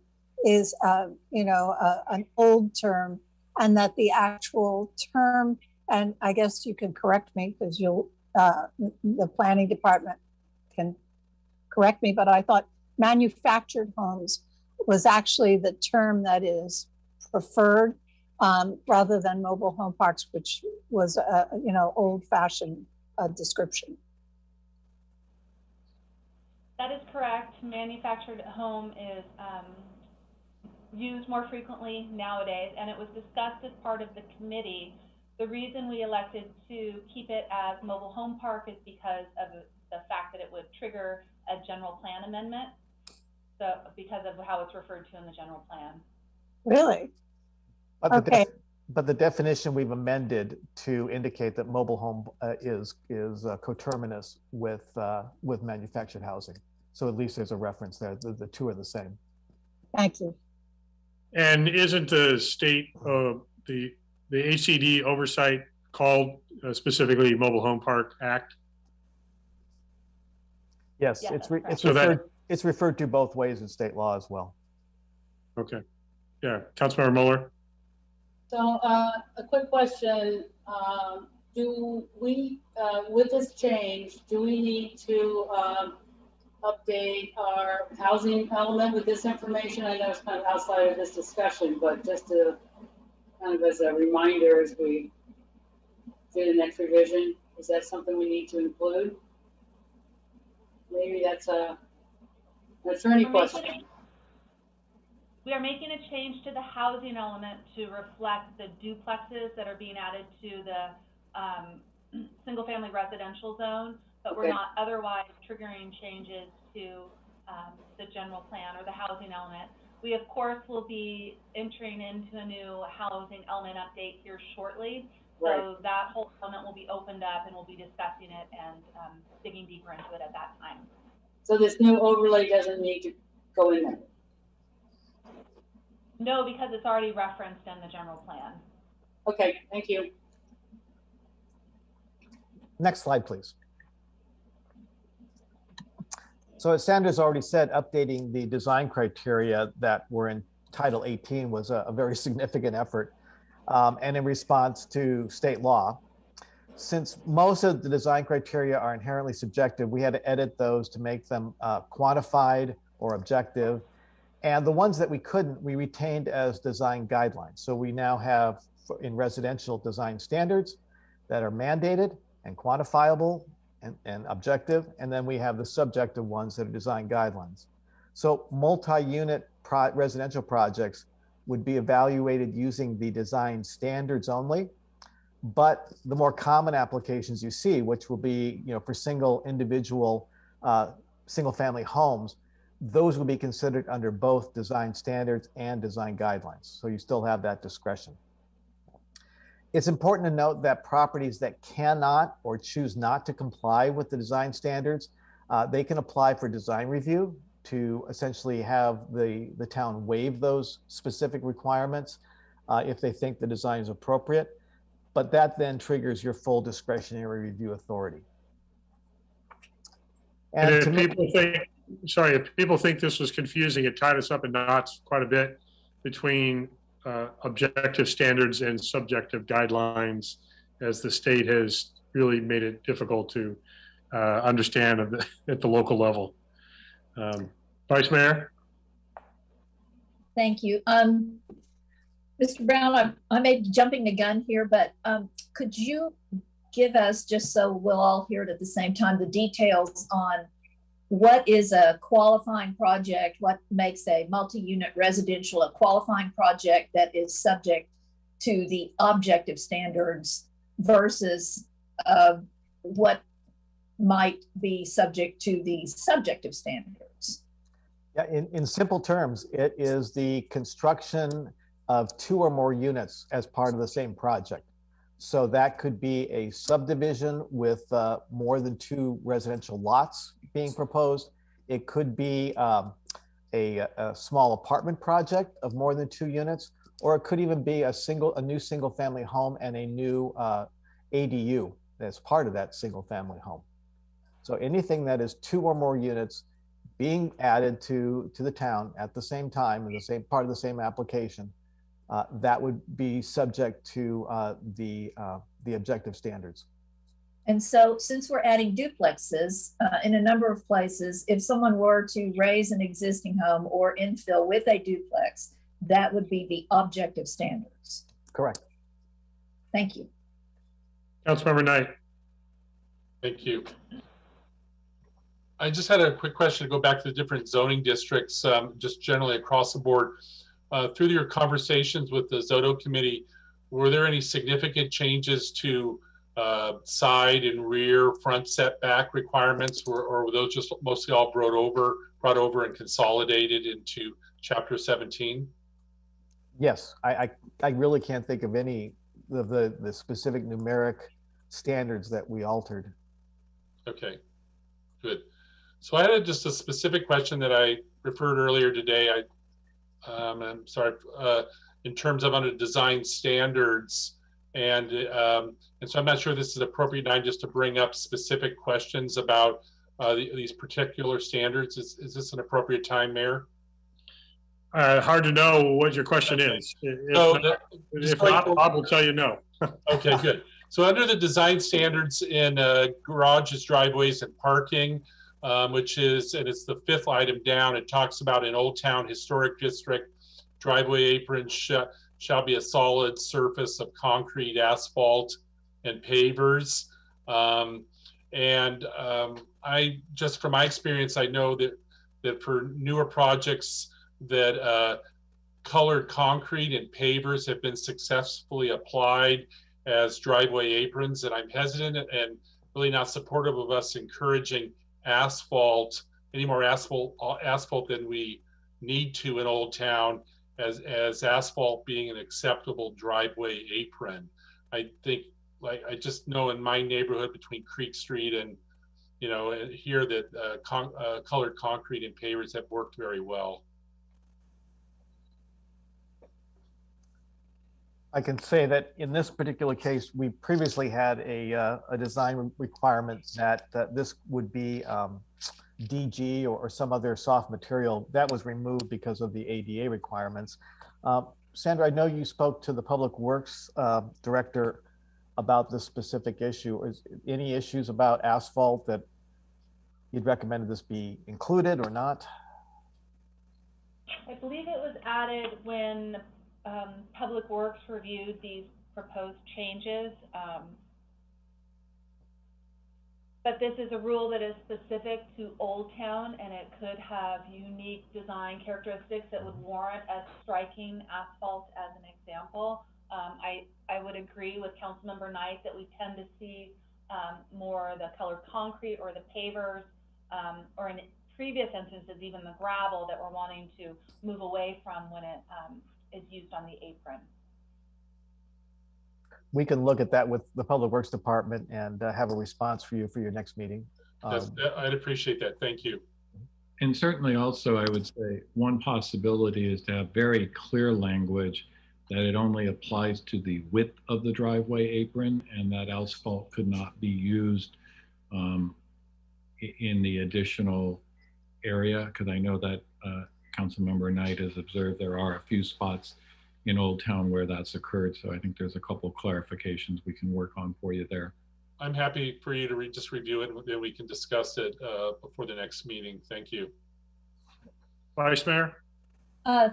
is, an old term, and that the actual term, and I guess you can correct me because the planning department can correct me, but I thought manufactured homes was actually the term that is preferred rather than mobile home parks, which was a old-fashioned description. That is correct. Manufactured home is used more frequently nowadays, and it was discussed as part of the committee. The reason we elected to keep it as mobile home park is because of the fact that it would trigger a general plan amendment. So because of how it's referred to in the general plan. Really? But okay. But the definition we've amended to indicate that mobile home is coterminous with manufactured housing. So at least there's a reference there. The two are the same. Thank you. And isn't the state, the ACD oversight called specifically Mobile Home Park Act? Yes, Yeah, it's referred to both ways in state law as well. Okay. Yeah, Councilmember Mueller? So a quick question, do we, with this change, do we need to update our housing element with this information? I know it's kind of outside of this discussion, but just to kind of as a reminder as we do the next revision, is that something we need to include? Maybe that's an attorney question. We are making a change to the housing element to reflect the duplexes that are being added to the single-family residential zone, but we're not otherwise triggering changes to the general plan or the housing element. We, of course, will be entering into a new housing element update here shortly. Right. So that whole element will be opened up and we'll be discussing it and digging deeper into it at that time. So this new overlay doesn't need to go in there? No, because it's already referenced in the general plan. Okay, thank you. Next slide, please. So as Sandra's already said, updating the design criteria that were in Title 18 was a very significant effort. And in response to state law, since most of the design criteria are inherently subjective, we had to edit those to make them quantified or objective. And the ones that we couldn't, we retained as design guidelines. So we now have in residential design standards that are mandated and quantifiable and objective, and then we have the subjective ones that are design guidelines. So multi-unit residential projects would be evaluated using the design standards only, but the more common applications you see, which will be, for single individual single family homes, those will be considered under both design standards and design guidelines. So you still have that discretion. It's important to note that properties that cannot or choose not to comply with the design standards, they can apply for design review to essentially have the town waive those specific requirements if they think the design is appropriate. But that then triggers your full discretionary review authority. And if people think this was confusing, it tied us up in knots quite a bit between objective standards and subjective guidelines, as the state has really made it difficult to understand at the local level. Vice Mayor? Thank you. Mr. Brown, I may be jumping the gun here, but could you give us, just so we'll all hear it at the same time, the details on what is a qualifying project, what makes a multi-unit residential a qualifying project that is subject to the objective standards versus what might be subject to the subjective standards? Yeah, in simple terms, it is the construction of 2 or more units as part of the same project. So that could be a subdivision with more than 2 residential lots being proposed. It could be a small apartment project of more than 2 units, or it could even be a new single family home and a new ADU that's part of that single family home. So anything that is 2 or more units being added to the town at the same time in the same part of the same application, that would be subject to the objective standards. And so since we're adding duplexes in a number of places, if someone were to raise an existing home or infill with a duplex, that would be the objective standards. Correct. Thank you. Councilmember Knight. Thank you. I just had a quick question to go back to the different zoning districts, just generally across the board. Through your conversations with the Zoto committee, were there any significant changes to side and rear front setback requirements, or were those just mostly all brought over and consolidated into Chapter 17? Yes, I really can't think of any of the specific numeric standards that we altered. Okay, good. So I had just a specific question that I referred earlier today. I'm sorry, in terms of under design standards, and so I'm not sure this is appropriate time just to bring up specific questions about these particular standards. Is this an appropriate time, Mayor? Hard to know what your question is. If not, Bob will tell you no. Okay, good. So under the design standards in garages, driveways, and parking, which is, and it's the 5th item down, it talks about in Old Town Historic District, driveway aprons shall be a solid surface of concrete, asphalt, and pavers. I just from my experience, I know that for newer projects that colored concrete and pavers have been successfully applied as driveway aprons, and I'm hesitant and really not supportive of us encouraging any more asphalt than we need to in Old Town as asphalt being an acceptable driveway apron. I think, like, I just know in my neighborhood between Creek Street and here that colored concrete and pavers have worked very well. I can say that in this particular case, we previously had a design requirement that this would be DG or some other soft material. That was removed because of the ADA requirements. Sandra, I know you spoke to the Public Works Director about this specific issue. Is any issues about asphalt that you'd recommended this be included or not? I believe it was added when Public Works reviewed these proposed changes. but this is a rule that is specific to Old Town, and it could have unique design characteristics that would warrant us striking asphalt as an example. I would agree with Councilmember Knight that we tend to see more the colored concrete or the pavers, or in previous instances, even the gravel that we're wanting to move away from when it is used on the apron. We can look at that with the Public Works Department and have a response for you for your next meeting. I'd appreciate that. Thank you. And certainly also, I would say one possibility is to have very clear language that it only applies to the width of the driveway apron, and that asphalt could not be used in the additional area, because I know that Councilmember Knight has observed there are a few spots in Old Town where that's occurred. So I think there's a couple clarifications we can work on for you there. I'm happy for you to just review it, and then we can discuss it before the next meeting. Thank you. Vice Mayor?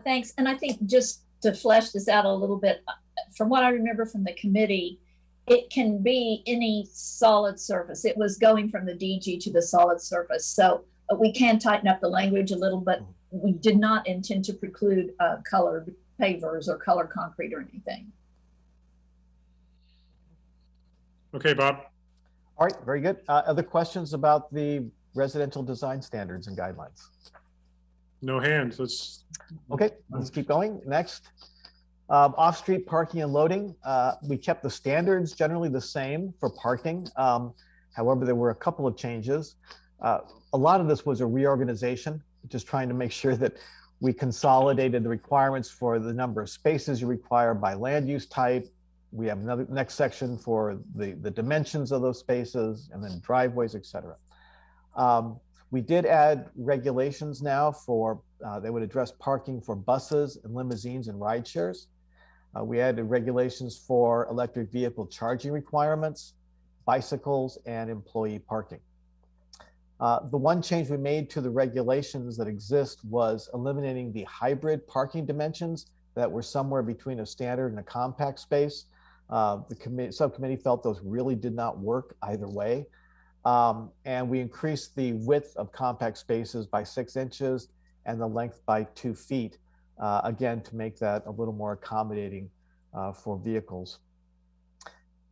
Thanks. And I think just to flesh this out a little bit, from what I remember from the committee, it can be any solid surface. It was going from the DG to the solid surface. So we can tighten up the language a little, but we did not intend to preclude colored pavers or colored concrete or anything. Okay, Bob. All right, very good. Other questions about the residential design standards and guidelines? No hands. Let's. Okay, let's keep going. Next, off-street parking and loading. We kept the standards generally the same for parking. However, there were a couple of changes. A lot of this was a reorganization, just trying to make sure that we consolidated the requirements for the number of spaces you require by land use type. We have another next section for the dimensions of those spaces, and then driveways, etc. We did add regulations now for, they would address parking for buses and limousines and ride shares. We added regulations for electric vehicle charging requirements, bicycles, and employee parking. The one change we made to the regulations that exist was eliminating the hybrid parking dimensions that were somewhere between a standard and a compact space. The subcommittee felt those really did not work either way. And we increased the width of compact spaces by 6 inches and the length by 2 feet, again, to make that a little more accommodating for vehicles.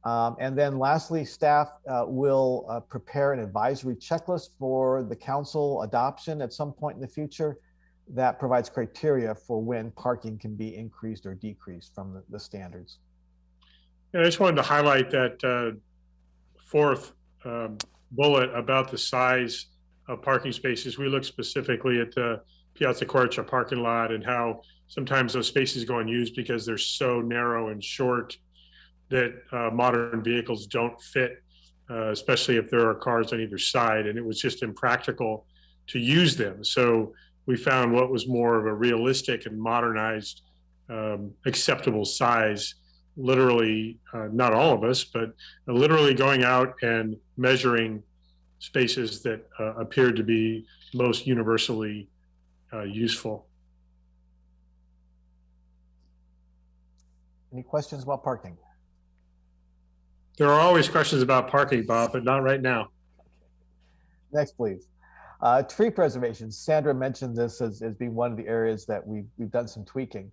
And then lastly, staff will prepare an advisory checklist for the council adoption at some point in the future that provides criteria for when parking can be increased or decreased from the standards. And I just wanted to highlight that fourth bullet about the size of parking spaces. We looked specifically at the Piazza Quercia parking lot and how sometimes those spaces go unused because they're so narrow and short that modern vehicles don't fit, especially if there are cars on either side, and it was just impractical to use them. So we found what was more of a realistic and modernized acceptable size, literally, not all of us, but literally going out and measuring spaces that appeared to be most universally useful. Any questions about parking? There are always questions about parking, Bob, but not right now. Next, please. Tree preservation. Sandra mentioned this as being one of the areas that we've done some tweaking.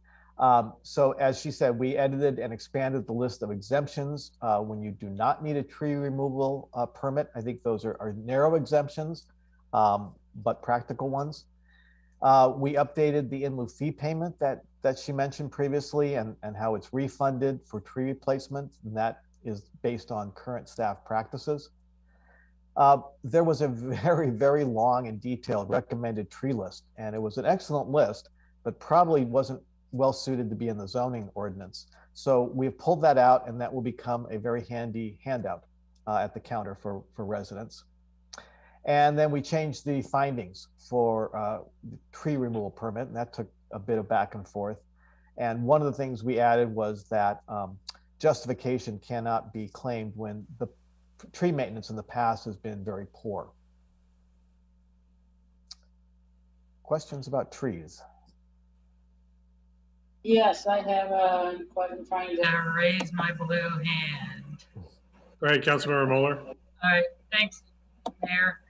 So as she said, we edited and expanded the list of exemptions when you do not need a tree removal permit. I think those are narrow exemptions, but practical ones. We updated the in lieu fee payment that she mentioned previously and how it's refunded for tree replacement, and that is based on current staff practices. There was a very, very long and detailed recommended tree list, and it was an excellent list, but probably wasn't well suited to be in the zoning ordinance. So we've pulled that out, and that will become a very handy handout at the counter for residents. And then we changed the findings for tree removal permit, and that took a bit of back and forth. And one of the things we added was that justification cannot be claimed when the tree maintenance in the past has been very poor. Questions about trees? Yes, I have quite trying to I raise my blue hand. Go ahead, Councilmember Mueller. All right, thanks. Mayor.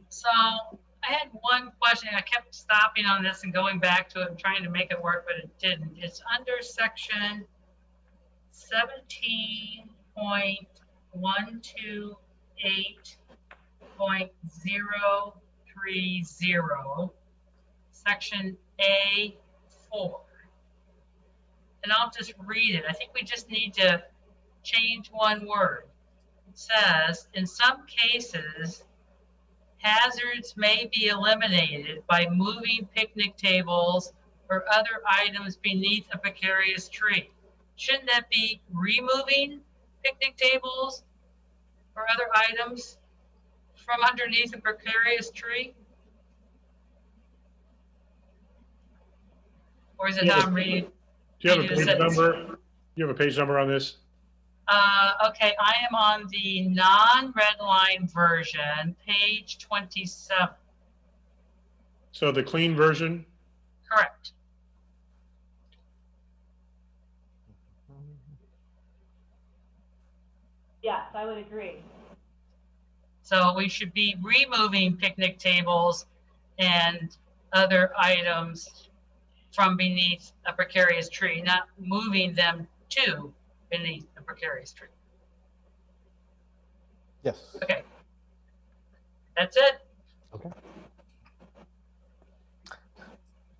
So I had one question. I kept stopping on this and going back to it and trying to make it work, but it didn't. It's under section 17.128.030, section A4. And I'll just read it. I think we just need to change one word. It says, in some cases, hazards may be eliminated by moving picnic tables or other items beneath a precarious tree. Shouldn't that be removing picnic tables or other items from underneath a precarious tree? Or is it Yeah. not reading? Do you have a page number? Do you have a page number on this? Okay, I am on the non-red line version, page 27. So the clean version? Correct. Yes, I would agree. So we should be removing picnic tables and other items from beneath a precarious tree, not moving them to beneath a precarious tree. Yes. Okay. That's it. Okay.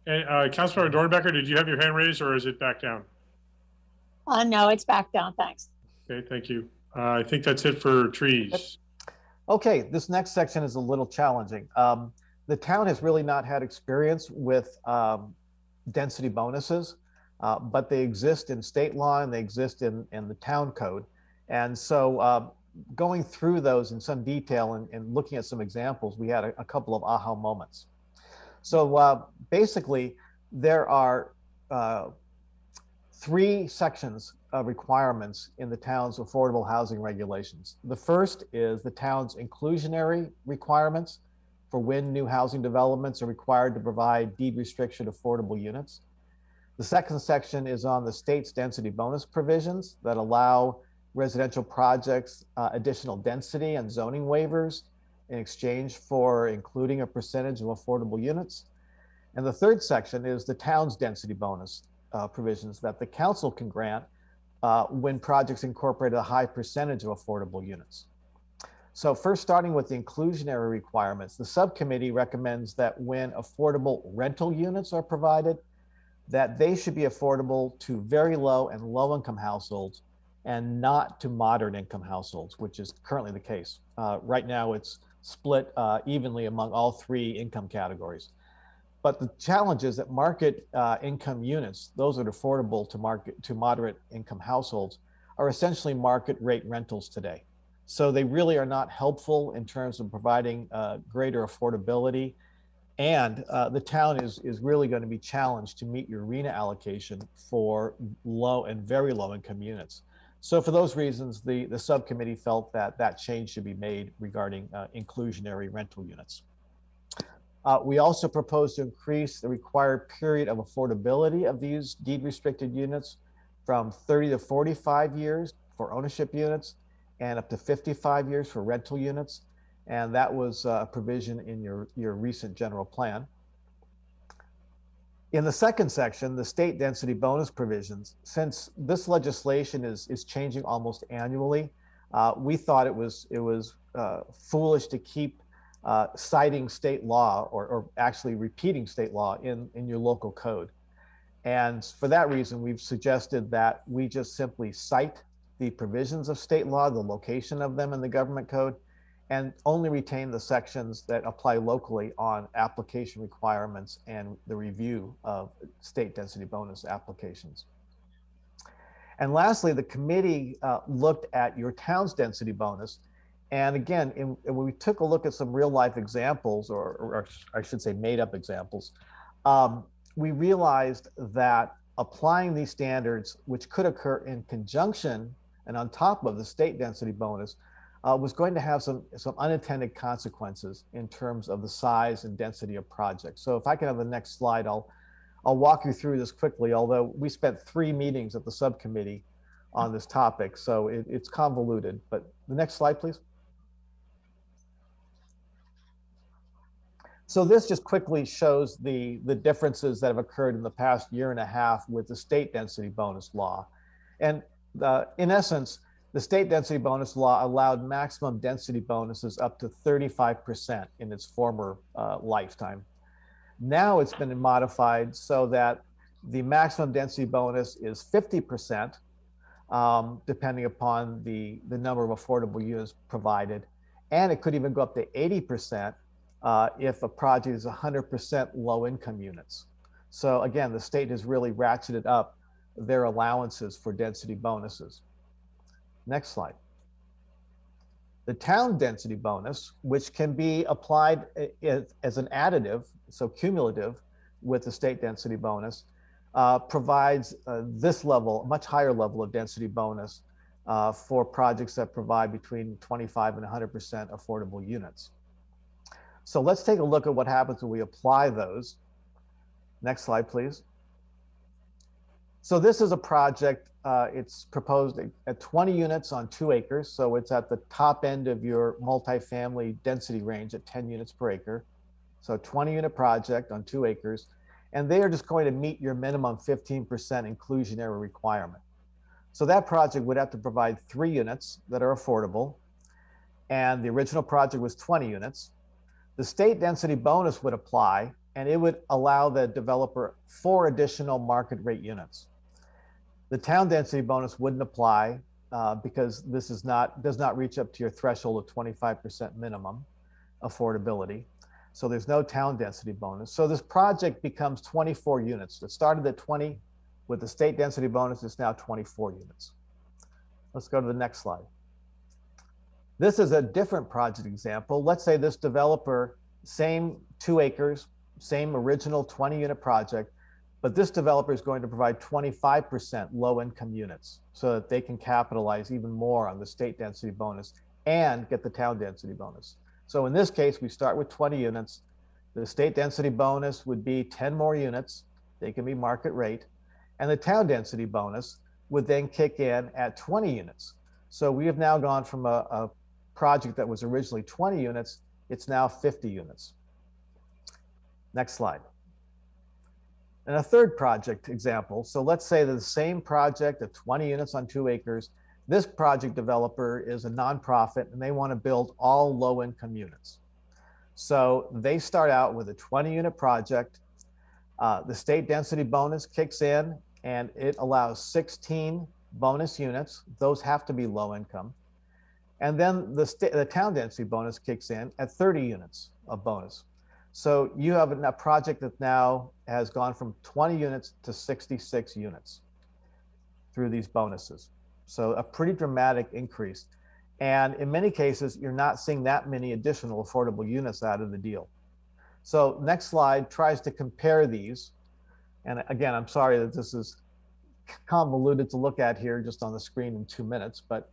And Councilmember Dornbecker, did you have your hand raised or is it back down? No, it's back down, thanks. Okay, thank you. I think that's it for trees. Okay, this next section is a little challenging. The town has really not had experience with density bonuses, but they exist in state law and they exist in the town code. And so going through those in some detail and looking at some examples, we had a couple of aha moments. So basically, there are 3 sections of requirements in the town's affordable housing regulations. The first is the town's inclusionary requirements for when new housing developments are required to provide deed restriction affordable units. The second section is on the state's density bonus provisions that allow residential projects additional density and zoning waivers in exchange for including a percentage of affordable units. And the third section is the town's density bonus provisions that the council can grant when projects incorporate a high percentage of affordable units. So first, starting with the inclusionary requirements, the subcommittee recommends that when affordable rental units are provided, that they should be affordable to very low and low income households and not to moderate income households, which is currently the case. Right now, it's split evenly among all 3 income categories. But the challenge is that market income units, those that are affordable to moderate income households, are essentially market rate rentals today. So they really are not helpful in terms of providing greater affordability. And the town is really going to be challenged to meet your RENA allocation for low and very low income units. So for those reasons, the subcommittee felt that that change should be made regarding inclusionary rental units. We also propose to increase the required period of affordability of these deed restricted units from 30 to 45 years for ownership units and up to 55 years for rental units. And that was a provision in your recent general plan. In the second section, the state density bonus provisions, since this legislation is changing almost annually, we thought it was foolish to keep citing state law or actually repeating state law in your local code. And for that reason, we've suggested that we just simply cite the provisions of state law, the location of them in the government code, and only retain the sections that apply locally on application requirements and the review of state density bonus applications. And lastly, the committee looked at your town's density bonus. And again, when we took a look at some real life examples, or I should say made up examples, we realized that applying these standards, which could occur in conjunction and on top of the state density bonus, was going to have some unintended consequences in terms of the size and density of projects. So if I can have the next slide, I'll walk you through this quickly, although we spent 3 meetings at the subcommittee on this topic, so it's convoluted. But the next slide, please. So this just quickly shows the differences that have occurred in the past year and a half with the state density bonus law. And in essence, the state density bonus law allowed maximum density bonuses up to 35% in its former lifetime. Now it's been modified so that the maximum density bonus is 50%, depending upon the number of affordable units provided. And it could even go up to 80% if a project is 100% low income units. So again, the state has really ratcheted up their allowances for density bonuses. Next slide. The town density bonus, which can be applied as an additive, so cumulative with the state density bonus, provides this level, a much higher level of density bonus for projects that provide between 25 and 100% affordable units. So let's take a look at what happens when we apply those. Next slide, please. So this is a project, it's proposed at 20 units on 2 acres. So it's at the top end of your multifamily density range at 10 units per acre. So 20 unit project on 2 acres. And they are just going to meet your minimum 15% inclusionary requirement. So that project would have to provide 3 units that are affordable. And the original project was 20 units. The state density bonus would apply, and it would allow the developer 4 additional market rate units. The town density bonus wouldn't apply because this does not reach up to your threshold of 25% minimum affordability. So there's no town density bonus. So this project becomes 24 units. It started at 20 with the state density bonus. It's now 24 units. Let's go to the next slide. This is a different project example. Let's say this developer, same 2 acres, same original 20 unit project, but this developer is going to provide 25% low income units so that they can capitalize even more on the state density bonus and get the town density bonus. So in this case, we start with 20 units. The state density bonus would be 10 more units. They can be market rate. And the town density bonus would then kick in at 20 units. So we have now gone from a project that was originally 20 units, it's now 50 units. Next slide. And a third project example. So let's say the same project of 20 units on 2 acres. This project developer is a nonprofit and they want to build all low income units. So they start out with a 20 unit project. The state density bonus kicks in and it allows 16 bonus units. Those have to be low income. And then the town density bonus kicks in at 30 units of bonus. So you have a project that now has gone from 20 units to 66 units through these bonuses. So a pretty dramatic increase. And in many cases, you're not seeing that many additional affordable units out of the deal. So next slide tries to compare these. And again, I'm sorry that this is convoluted to look at here just on the screen in 2 minutes, but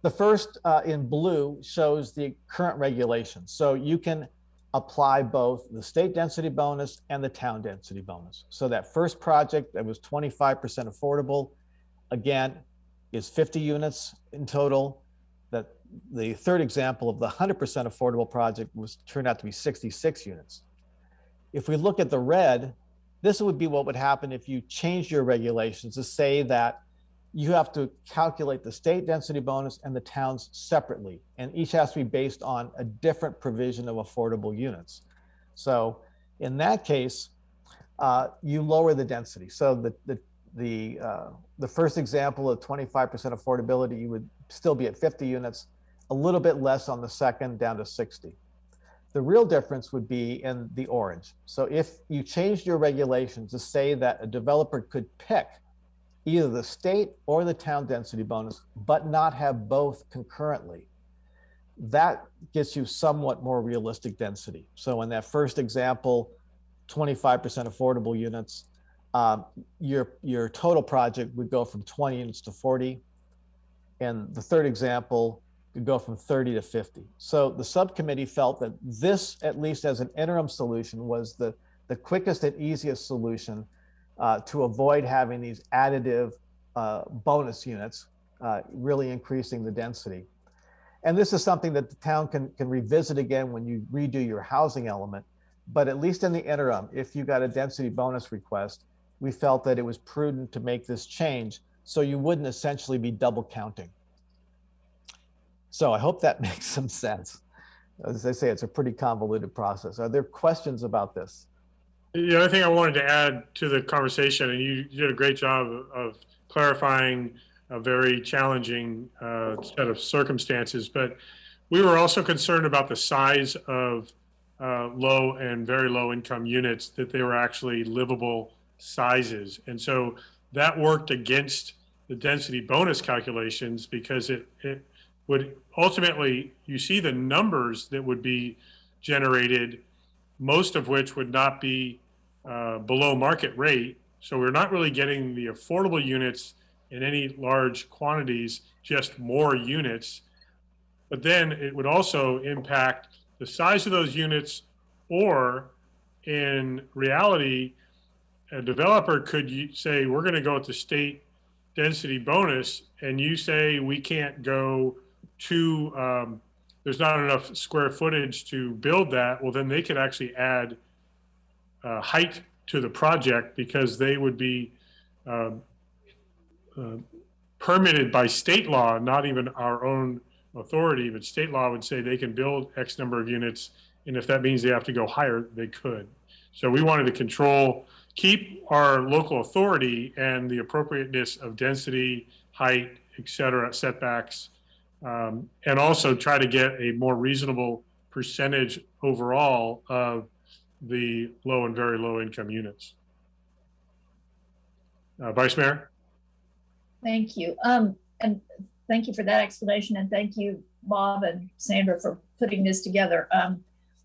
the first in blue shows the current regulations. So you can apply both the state density bonus and the town density bonus. So that first project that was 25% affordable, again, is 50 units in total. That the third example of the 100% affordable project turned out to be 66 units. If we look at the red, this would be what would happen if you changed your regulations to say that you have to calculate the state density bonus and the towns separately, and each has to be based on a different provision of affordable units. So in that case, you lower the density. So the first example of 25% affordability, you would still be at 50 units, a little bit less on the second, down to 60. The real difference would be in the orange. So if you changed your regulations to say that a developer could pick either the state or the town density bonus, but not have both concurrently, that gets you somewhat more realistic density. So in that first example, 25% affordable units, your total project would go from 20 units to 40. And the third example could go from 30 to 50. So the subcommittee felt that this, at least as an interim solution, was the quickest and easiest solution to avoid having these additive bonus units, really increasing the density. And this is something that the town can revisit again when you redo your housing element. But at least in the interim, if you got a density bonus request, we felt that it was prudent to make this change so you wouldn't essentially be double counting. So I hope that makes some sense. As I say, it's a pretty convoluted process. Are there questions about this? The other thing I wanted to add to the conversation, and you did a great job of clarifying a very challenging set of circumstances, but we were also concerned about the size of low and very low income units, that they were actually livable sizes. And so that worked against the density bonus calculations, because it would ultimately, you see the numbers that would be generated, most of which would not be below market rate. So we're not really getting the affordable units in any large quantities, just more units. But then it would also impact the size of those units, or in reality, a developer could say, we're going to go with the state density bonus, and you say we can't go to, there's not enough square footage to build that. Well, then they could actually add height to the project, because they would be permitted by state law, not even our own authority, but state law would say they can build X number of units, and if that means they have to go higher, they could. So we wanted to control, keep our local authority and the appropriateness of density, height, et cetera, setbacks, and also try to get a more reasonable percentage overall of the low and very low income units. Vice Mayor? Thank you. And thank you for that explanation. And thank you, Bob and Sandra, for putting this together.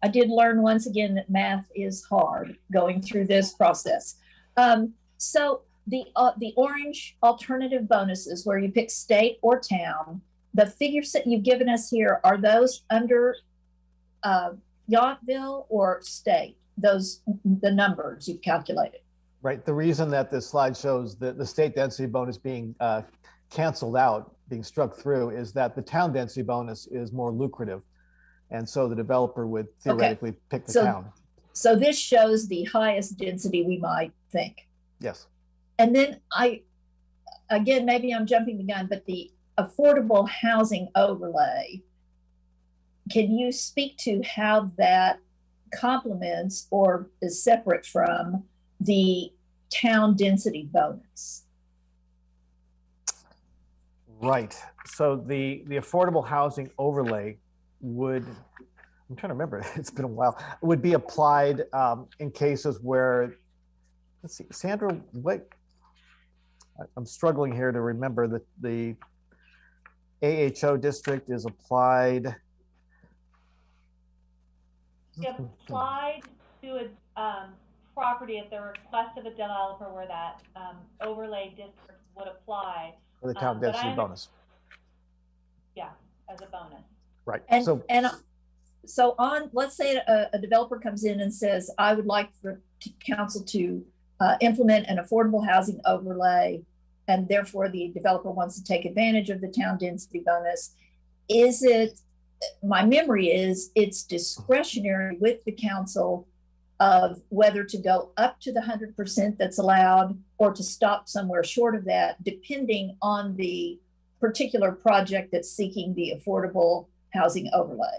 I did learn once again that math is hard going through this process. So the orange alternative bonuses, where you pick state or town, the figures that you've given us here, are those under Yachtville or state? Those, the numbers you've calculated. Right. The reason that this slide shows the state density bonus being canceled out, being struck through, is that the town density bonus is more lucrative. And so the developer would theoretically pick the town. So this shows the highest density we might think. Yes. And then again, maybe I'm jumping the gun, but the affordable housing overlay, can you speak to how that complements or is separate from the town density bonus? Right. So the affordable housing overlay would, I'm trying to remember, it's been a while, would be applied in cases where, let's see, Sandra, what, I'm struggling here to remember that the AHO district is applied. It applied to a property at the request of a developer where that overlay district would apply. For the town density bonus. Yeah, as a bonus. Right. And so on, let's say a developer comes in and says, I would like for council to implement an affordable housing overlay, and therefore the developer wants to take advantage of the town density bonus. Is it, my memory is, it's discretionary with the council of whether to go up to the 100% that's allowed or to stop somewhere short of that, depending on the particular project that's seeking the affordable housing overlay.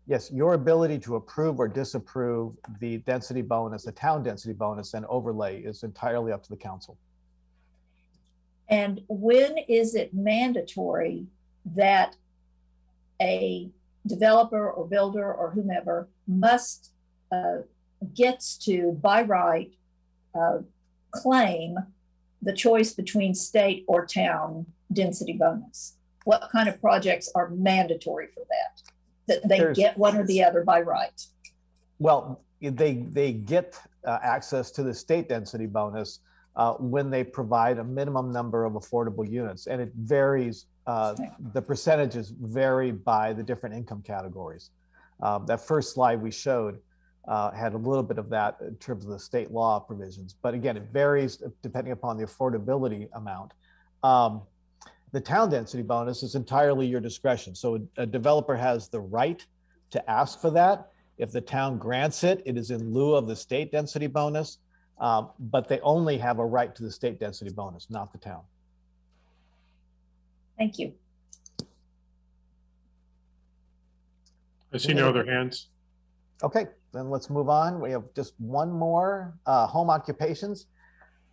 Yes, your ability to approve or disapprove the density bonus, the town density bonus and overlay, is entirely up to the council. And when is it mandatory that a developer or builder or whomever must gets to, by right, claim the choice between state or town density bonus? What kind of projects are mandatory for that? That they get one or the other by right? Well, they get access to the state density bonus when they provide a minimum number of affordable units, and it varies. The percentages vary by the different income categories. That first slide we showed had a little bit of that in terms of the state law provisions, but again, it varies depending upon the affordability amount. The town density bonus is entirely your discretion. So a developer has the right to ask for that. If the town grants it, it is in lieu of the state density bonus, but they only have a right to the state density bonus, not the town. Thank you. I see no other hands. Okay, then let's move on. We have just one more, home occupations.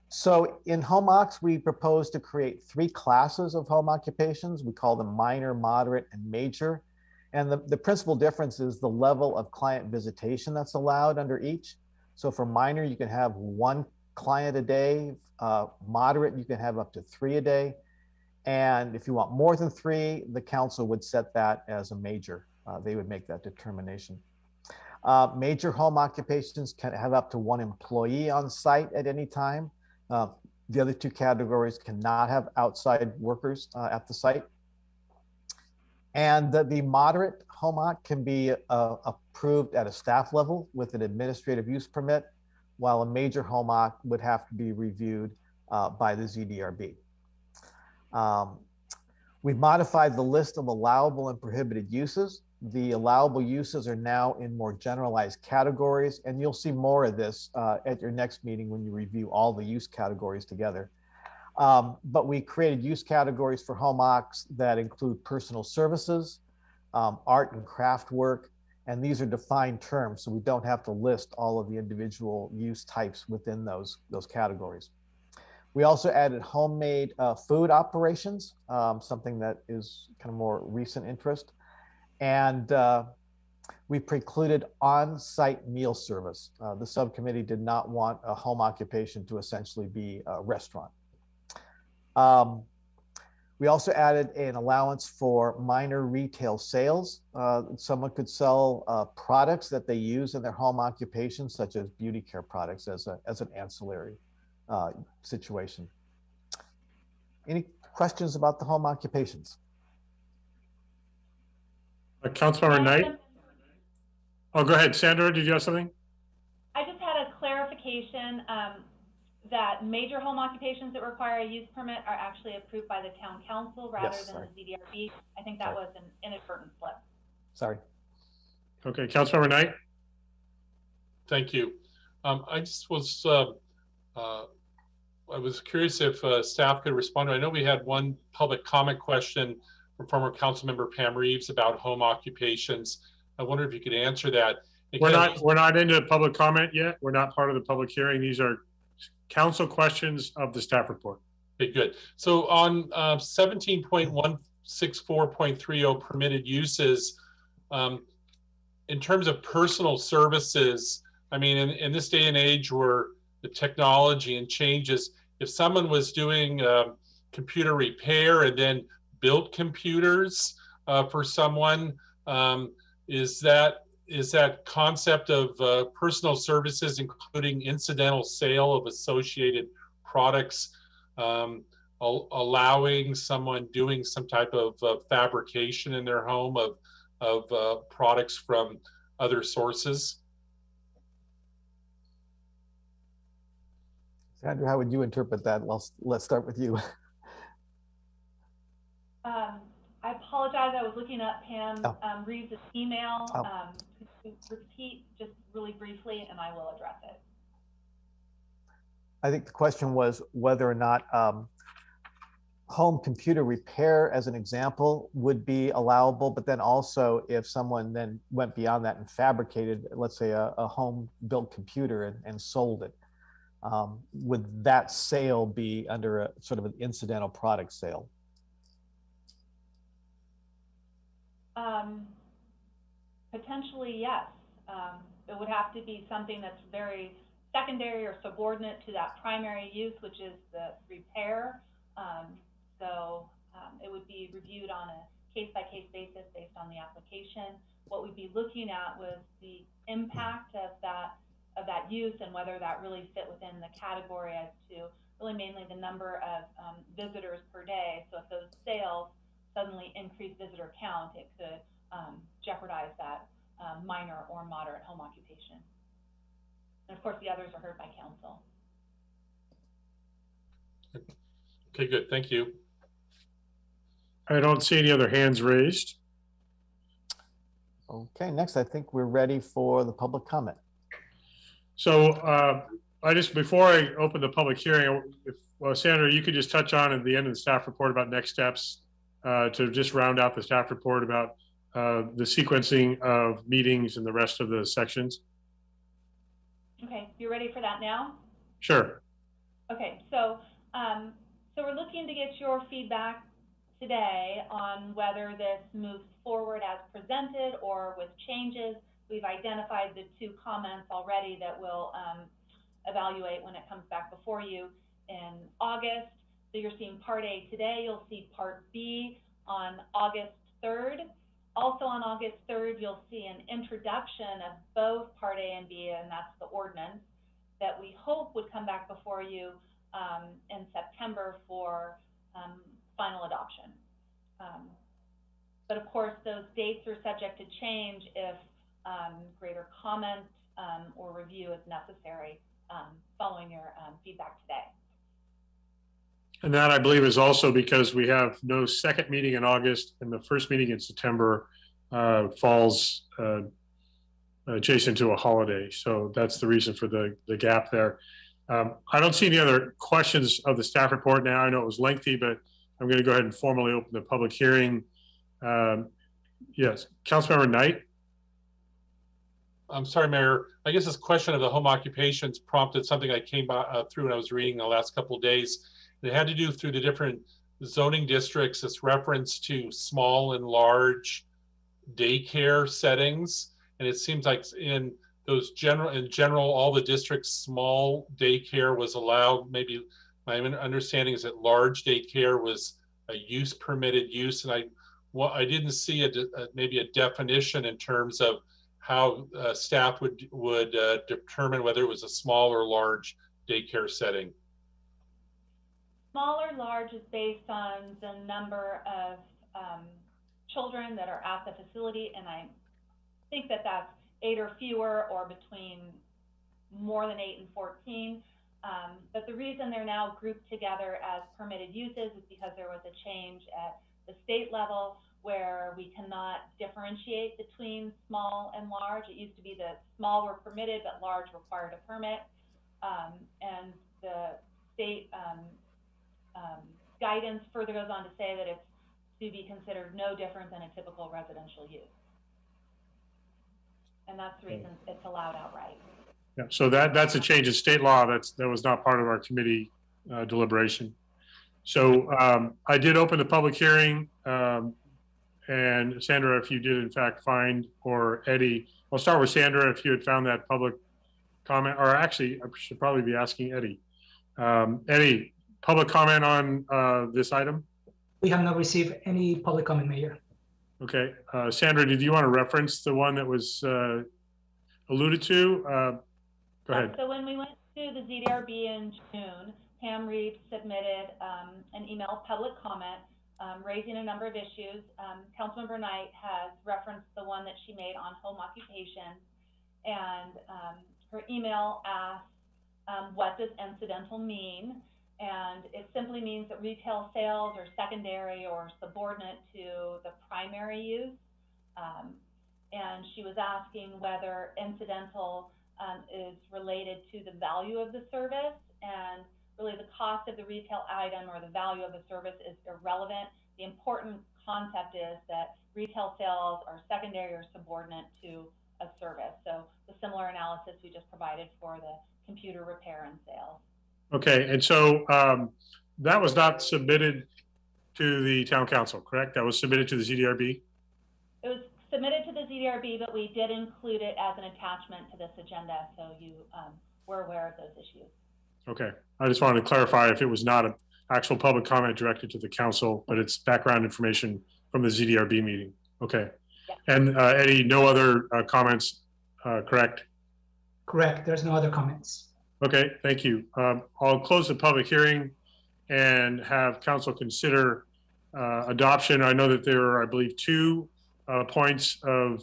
So in home ocs, we propose to create 3 classes of home occupations. We call them minor, moderate, and major. And the principal difference is the level of client visitation that's allowed under each. So for minor, you can have 1 client a day. Moderate, you can have up to 3 a day. And if you want more than 3, the council would set that as a major. They would make that determination. Major home occupations can have up to 1 employee on site at any time. The other 2 categories cannot have outside workers at the site. And the moderate home occ can be approved at a staff level with an administrative use permit, while a major home occ would have to be reviewed by the ZDRB. We've modified the list of allowable and prohibited uses. The allowable uses are now in more generalized categories, and you'll see more of this at your next meeting when you review all the use categories together. But we created use categories for home occs that include personal services, art and craft work, and these are defined terms, so we don't have to list all of the individual use types within those categories. We also added homemade food operations, something that is kind of more recent interest. And we precluded on-site meal service. The subcommittee did not want a home occupation to essentially be a restaurant. We also added an allowance for minor retail sales. Someone could sell products that they use in their home occupation, such as beauty care products as an ancillary situation. Any questions about the home occupations? Councilmember Knight? Oh, go ahead. Sandra, did you have something? I just had a clarification that major home occupations that require a use permit are actually approved by the town council rather than the ZDRB. I think that was an inadvertent slip. Sorry. Okay, Councilmember Knight? Thank you. I just was, I was curious if staff could respond. I know we had one public comment question from former Councilmember Pam Reeves about home occupations. I wonder if you could answer that. We're not into public comment yet. We're not part of the public hearing. These are council questions of the staff report. Okay, good. So on 17.164.30 permitted uses, in terms of personal services, I mean, in this day and age where the technology and changes, if someone was doing computer repair and then built computers for someone, is that concept of personal services, including incidental sale of associated products, allowing someone doing some type of fabrication in their home of products from other sources? Sandra, how would you interpret that? Let's start with you. I apologize. I was looking up Pam Reeves' email. Could you repeat just really briefly, and I will address it. I think the question was whether or not home computer repair, as an example, would be allowable, but then also if someone then went beyond that and fabricated, let's say, a home-built computer and sold it, would that sale be under a sort of an incidental product sale? Potentially, yes. It would have to be something that's very secondary or subordinate to that primary use, which is the repair. It would be reviewed on a case-by-case basis based on the application. What we'd be looking at was the impact of that use and whether that really fit within the category as to really mainly the number of visitors per day. So if those sales suddenly increase visitor count, it could jeopardize that minor or moderate home occupation. And of course, the others are heard by council. Okay, good. Thank you. I don't see any other hands raised. Okay, next, I think we're ready for the public comment. So before I open the public hearing, Sandra, you could just touch on at the end of the staff report about next steps to just round out the staff report about the sequencing of meetings and the rest of the sections. Okay, you ready for that now? Sure. Okay, so we're looking to get your feedback today on whether this moves forward as presented or with changes. We've identified the 2 comments already that we'll evaluate when it comes back before you in August. So you're seeing Part A today. You'll see Part B on August 3rd. Also on August 3rd, you'll see an introduction of both Part A and B, and that's the ordinance that we hope would come back before you in September for final adoption. But of course, those dates are subject to change if greater comment or review is necessary following your feedback today. And that, I believe, is also because we have no second meeting in August, and the first meeting in September falls adjacent to a holiday. So that's the reason for the gap there. I don't see any other questions of the staff report now. I know it was lengthy, but I'm going to go ahead and formally open the public hearing. Yes, Councilmember Knight. I'm sorry, Mayor. I guess this question of the home occupations prompted something I came through when I was reading the last couple of days. It had to do through the different zoning districts. This reference to small and large daycare settings, and it seems like in general, all the districts, small daycare was allowed. Maybe my understanding is that large daycare was a use permitted use, and I didn't see maybe a definition in terms of how staff would determine whether it was a small or large daycare setting. Small or large is based on the number of children that are at the facility, and I think that that's 8 or fewer, or between more than 8 and 14. But the reason they're now grouped together as permitted uses is because there was a change at the state level where we cannot differentiate between small and large. It used to be that small were permitted, but large required a permit. And the state guidance further goes on to say that it's to be considered no different than a typical residential use. And that's the reason it's allowed outright. Yeah, so that's a change in state law that was not part of our committee deliberation. So I did open the public hearing, and Sandra, if you did in fact find, or Eddie, I'll start with Sandra, if you had found that public comment, or actually I should probably be asking Eddie. Eddie, public comment on this item? We have not received any public comment, Mayor. Okay, Sandra, did you want to reference the one that was alluded to? Go ahead. So when we went to the ZDRB in June, Pam Reeves submitted an email public comment raising a number of issues. Councilmember Knight has referenced the one that she made on home occupation, and her email asks, what does incidental mean? And it simply means that retail sales are secondary or subordinate to the primary use. And she was asking whether incidental is related to the value of the service, and really the cost of the retail item or the value of the service is irrelevant. The important concept is that retail sales are secondary or subordinate to a service. So the similar analysis we just provided for the computer repair and sales. Okay, and so that was not submitted to the town council, correct? That was submitted to the ZDRB? It was submitted to the ZDRB, but we did include it as an attachment to this agenda, so you were aware of those issues. Okay, I just wanted to clarify if it was not an actual public comment directed to the council, but it's background information from the ZDRB meeting. Okay, yeah. And Eddie, no other comments, correct? Correct, there's no other comments. Okay, thank you. I'll close the public hearing and have council consider adoption. I know that there are, I believe, 2 points of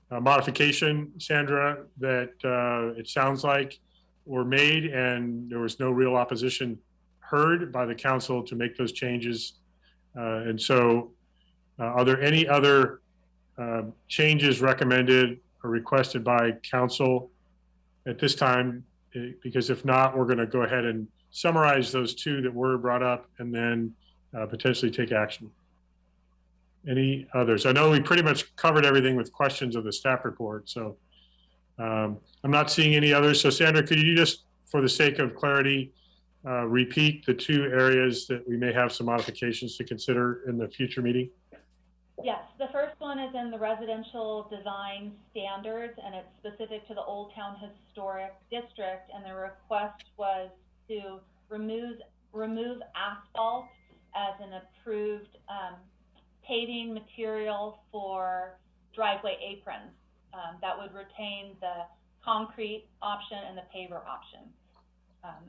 modification, Sandra, that it sounds like were made, and there was no real opposition heard by the council to make those changes. And so are there any other changes recommended or requested by council at this time? Because if not, we're going to go ahead and summarize those two that were brought up and then potentially take action. Any others? I know we pretty much covered everything with questions of the staff report, so I'm not seeing any others. So Sandra, could you just, for the sake of clarity, repeat the two areas that we may have some modifications to consider in the future meeting? Yes, the first one is in the residential design standards, and it's specific to the Old Town Historic District, and the request was to remove asphalt as an approved paving material for driveway aprons. That would retain the concrete option and the paver option.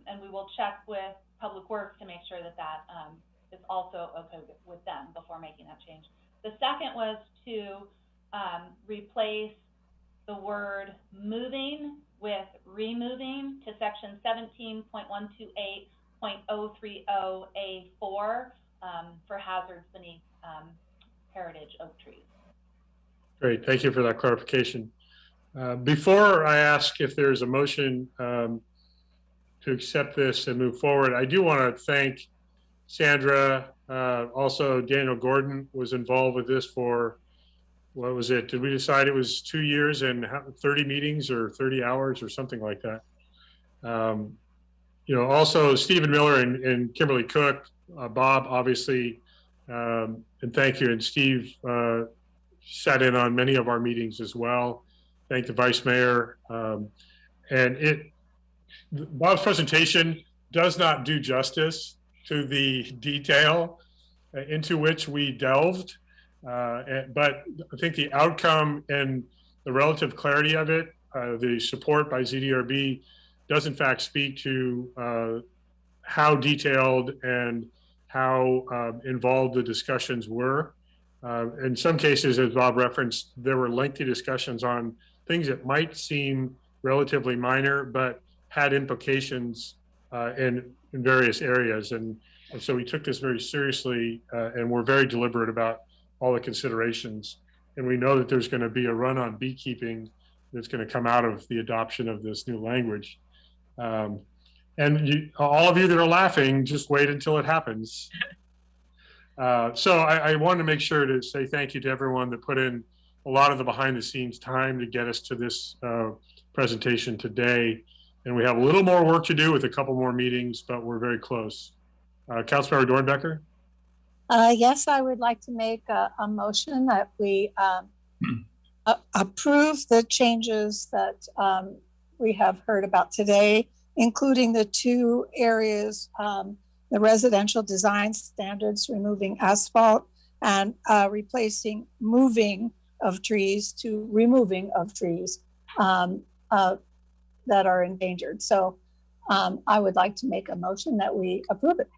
And we will check with Public Works to make sure that that is also okay with them before making that change. The second was to replace the word moving with removing to section 17.128.030A4 for hazards beneath heritage oak trees. Great, thank you for that clarification. Before I ask if there's a motion to accept this and move forward, I do want to thank Sandra. Also, Daniel Gordon was involved with this for, what was it? Did we decide it was 2 years and 30 meetings or 30 hours or something like that? You know, also Stephen Miller and Kimberly Cook, Bob, obviously, and thank you. And Steve sat in on many of our meetings as well. Thank the Vice Mayor. Bob's presentation does not do justice to the detail into which we delved, but I think the outcome and the relative clarity of it, the support by ZDRB, does in fact speak to how detailed and how involved the discussions were. In some cases, as Bob referenced, there were lengthy discussions on things that might seem relatively minor, but had implications in various areas. And so we took this very seriously, and we're very deliberate about all the considerations. And we know that there's going to be a run on beekeeping that's going to come out of the adoption of this new language. And all of you that are laughing, just wait until it happens. So I wanted to make sure to say thank you to everyone that put in a lot of the behind the scenes time to get us to this presentation today. And we have a little more work to do with a couple more meetings, but we're very close. Councilmember Dornbecker? Yes, I would like to make a motion that we approve the changes that we have heard about today, including the two areas, the residential design standards, removing asphalt, and replacing moving of trees to removing of trees that are endangered. So I would like to make a motion that we approve it.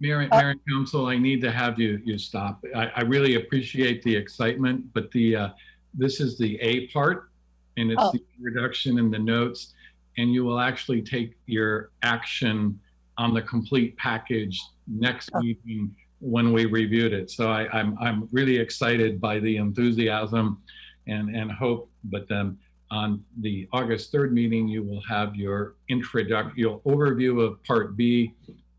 Mayor and Council, I need to have you stop. I really appreciate the excitement, but this is the A part, and it's the reduction in the notes, and you will actually take your action on the complete package next meeting when we reviewed it. So I'm really excited by the enthusiasm and hope, but then on the August 3rd meeting, you will have your overview of Part B,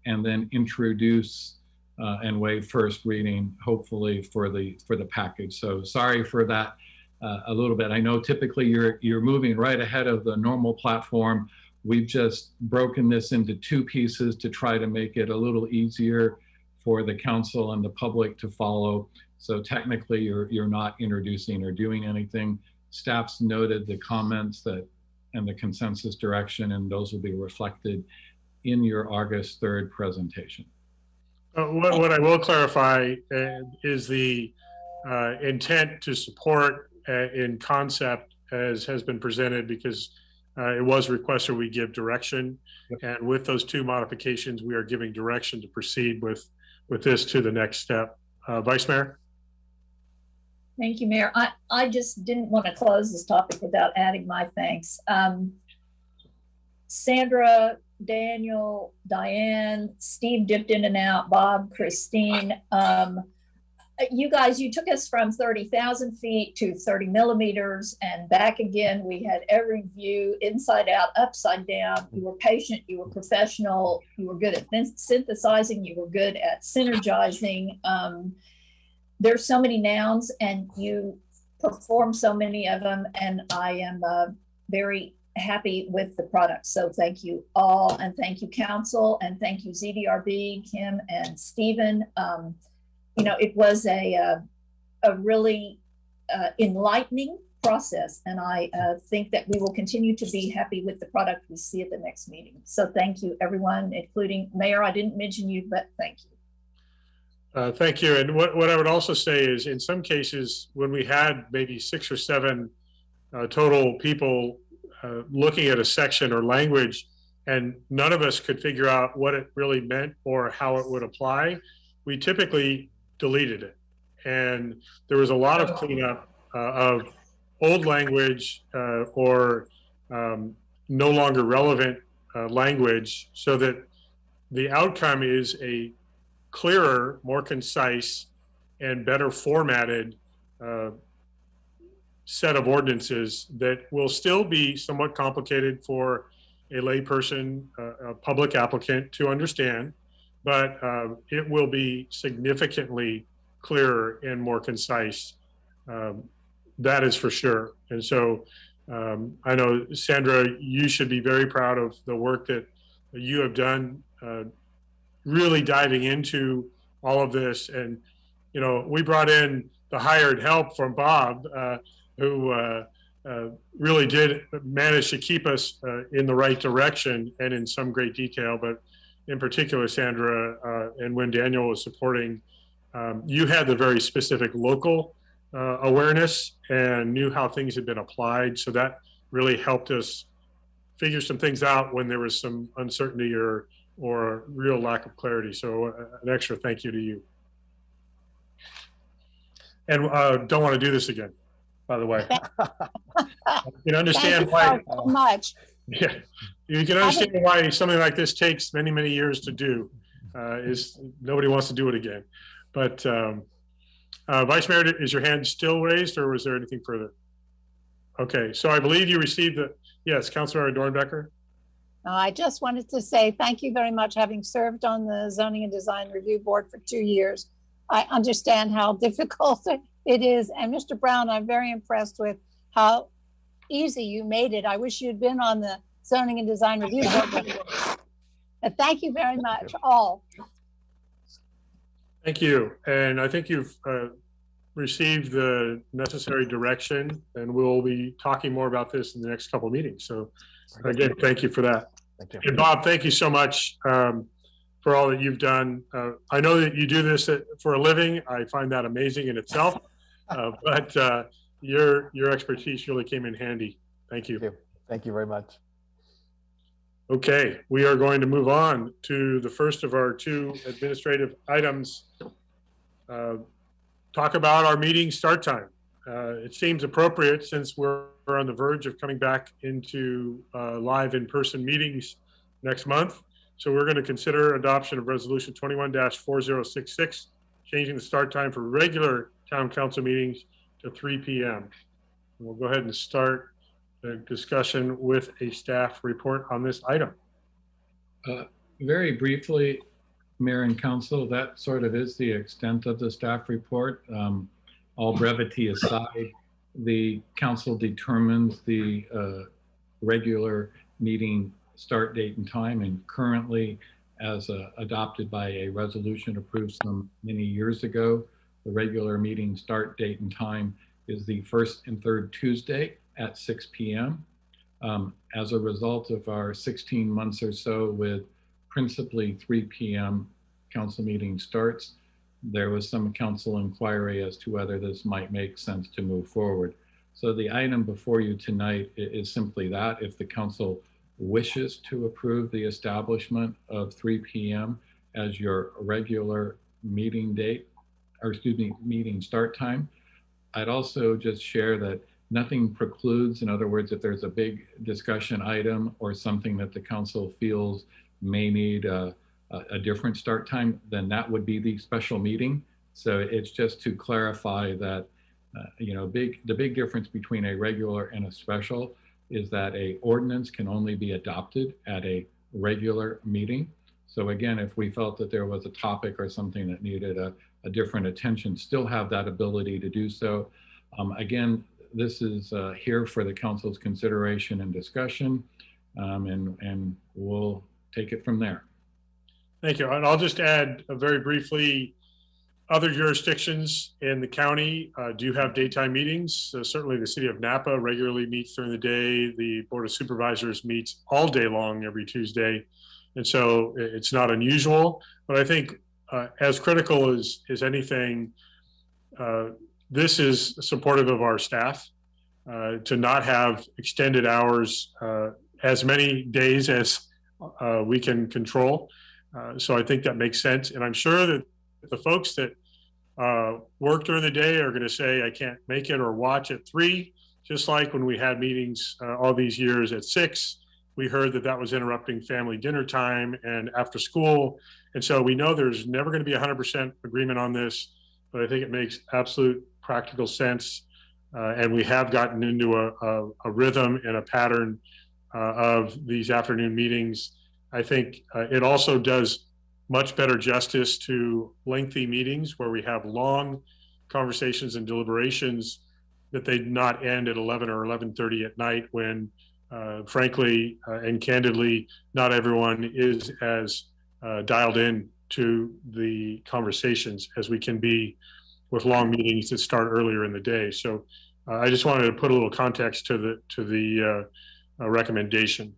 and then introduce and waive first reading, hopefully for the package. So sorry for that a little bit. I know typically you're moving right ahead of the normal platform. We've just broken this into two pieces to try to make it a little easier for the council and the public to follow. So technically you're not introducing or doing anything. Staff's noted the comments and the consensus direction, and those will be reflected in your August 3rd presentation. What I will clarify is the intent to support in concept as has been presented, because it was requested we give direction. Yep. And with those two modifications, we are giving direction to proceed with this to the next step. Vice Mayor? Thank you, Mayor. I just didn't want to close this topic without adding my thanks. Sandra, Daniel, Diane, Steve dipped in and out, Bob, Christine. you guys, you took us from 30,000 feet to 30 millimeters and back again. We had every view inside out, upside down. You were patient, you were professional, you were good at synthesizing, you were good at synergizing. There's so many nouns and you perform so many of them, and I am very happy with the product. So thank you all, and thank you council, and thank you ZDRB, Kim and Stephen. You know, it was a really enlightening process, and I think that we will continue to be happy with the product we see at the next meeting. So thank you, everyone, including Mayor. I didn't mention you, but thank you. Thank you. And what I would also say is, in some cases, when we had maybe 6 or 7 total people looking at a section or language, and none of us could figure out what it really meant or how it would apply, we typically deleted it. And there was a lot of cleanup of old language or no longer relevant language, so that the outcome is a clearer, more concise, and better formatted set of ordinances that will still be somewhat complicated for a layperson, a public applicant to understand, but it will be significantly clearer and more concise. That is for sure. And so I know, Sandra, you should be very proud of the work that you have done, really diving into all of this. And, you know, we brought in the hired help from Bob, who really did manage to keep us in the right direction and in some great detail. But in particular, Sandra, and when Daniel was supporting, you had the very specific local awareness and knew how things had been applied. So that really helped us figure some things out when there was some uncertainty or real lack of clarity. So an extra thank you to you. And don't want to do this again, by the way. You can understand why. So much. Yeah, you can understand why something like this takes many, many years to do. Is nobody wants to do it again. But Vice Mayor, is your hand still raised, or was there anything further? Okay, so I believe you received the, yes, Councilor Dornbecker. I just wanted to say thank you very much. Having served on the Zoning and Design Review Board for 2 years, I understand how difficult it is. And Mr. Brown, I'm very impressed with how easy you made it. I wish you'd been on the Zoning and Design Review Board. And thank you very much, all. Thank you. And I think you've received the necessary direction, and we'll be talking more about this in the next couple of meetings. So again, thank you for that. Thank you. And Bob, thank you so much for all that you've done. I know that you do this for a living. I find that amazing in itself, but your expertise really came in handy. Thank you. Thank you very much. Okay, we are going to move on to the first of our 2 administrative items. Talk about our meeting start time. It seems appropriate since we're on the verge of coming back into live in-person meetings next month. So we're going to consider adoption of Resolution 21-4066, changing the start time for regular town council meetings to 3 p.m. We'll go ahead and start the discussion with a staff report on this item. Very briefly, Mayor and Council, that sort of is the extent of the staff report. All brevity aside, the council determines the regular meeting start date and time, and currently, as adopted by a resolution approved some many years ago, the regular meeting start date and time is the first and third Tuesday at 6 p.m. As a result of our 16 months or so with principally 3 p.m. council meeting starts, there was some council inquiry as to whether this might make sense to move forward. So the item before you tonight is simply that. If the council wishes to approve the establishment of 3 p.m. as your regular meeting date, or excuse me, meeting start time, I'd also just share that nothing precludes, in other words, if there's a big discussion item or something that the council feels may need a different start time, then that would be the special meeting. So it's just to clarify that, you know, the big difference between a regular and a special is that a ordinance can only be adopted at a regular meeting. So again, if we felt that there was a topic or something that needed a different attention, still have that ability to do so. Again, this is here for the council's consideration and discussion, and we'll take it from there. Thank you. And I'll just add very briefly, other jurisdictions in the county do have daytime meetings. Certainly the city of Napa regularly meets during the day. The Board of Supervisors meets all day long every Tuesday. And so it's not unusual, but I think as critical as anything, this is supportive of our staff to not have extended hours as many days as we can control. So I think that makes sense. And I'm sure that the folks that work during the day are going to say, I can't make it or watch at 3, just like when we had meetings all these years at 6. We heard that that was interrupting family dinner time and after school. And so we know there's never going to be 100% agreement on this, but I think it makes absolute practical sense. And we have gotten into a rhythm and a pattern of these afternoon meetings. I think it also does much better justice to lengthy meetings where we have long conversations and deliberations, that they not end at 11 or 11:30 at night when frankly and candidly, not everyone is as dialed in to the conversations as we can be with long meetings that start earlier in the day. So I just wanted to put a little context to the recommendation.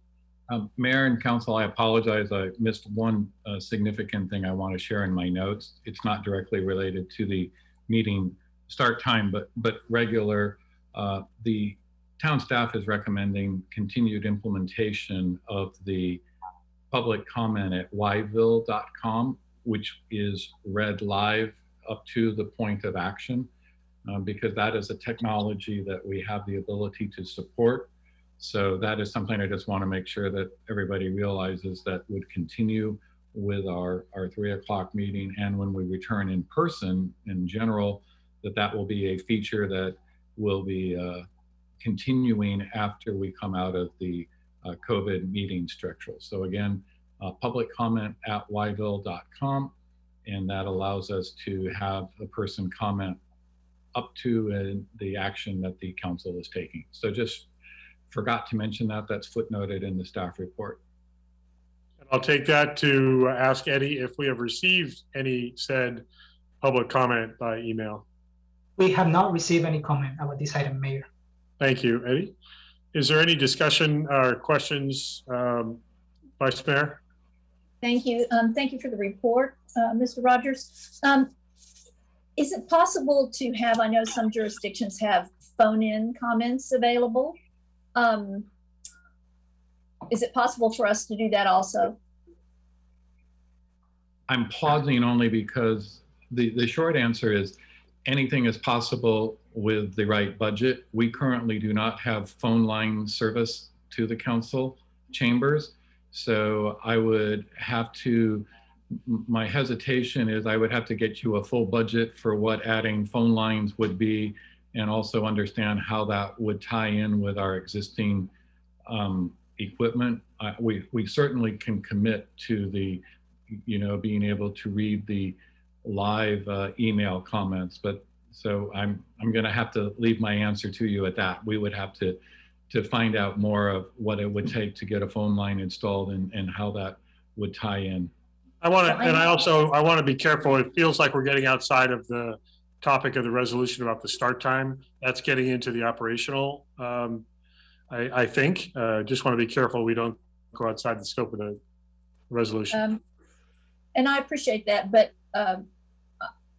Mayor and Council, I apologize. I missed one significant thing I want to share in my notes. It's not directly related to the meeting start time, but regular. The town staff is recommending continued implementation of the public comment at yachtville.com, which is read live up to the point of action, because that is a technology that we have the ability to support. So that is something I just want to make sure that everybody realizes that would continue with our 3 o'clock meeting, and when we return in person in general, that will be a feature that will be continuing after we come out of the COVID meeting structure. So again, public comment at yachtville.com, and that allows us to have a person comment up to the action that the council is taking. So just forgot to mention that. That's footnoted in the staff report. I'll take that to ask Eddie if we have received any said public comment by email. We have not received any comment about this item, Mayor. Thank you, Eddie. Is there any discussion or questions, Vice Mayor? Thank you. Thank you for the report, Mr. Rogers. Is it possible to have, I know some jurisdictions have phone-in comments available. Is it possible for us to do that also? I'm pausing only because the short answer is anything is possible with the right budget. We currently do not have phone line service to the council chambers. So I would have to, my hesitation is I would have to get you a full budget for what adding phone lines would be, and also understand how that would tie in with our existing equipment. We certainly can commit to the, being able to read the live email comments, but so I'm going to have to leave my answer to you at that. We would have to find out more of what it would take to get a phone line installed and how that would tie in. I want to be careful. It feels like we're getting outside of the topic of the resolution about the start time. That's getting into the operational. I think just want to be careful we don't go outside the scope of the resolution. And I appreciate that, but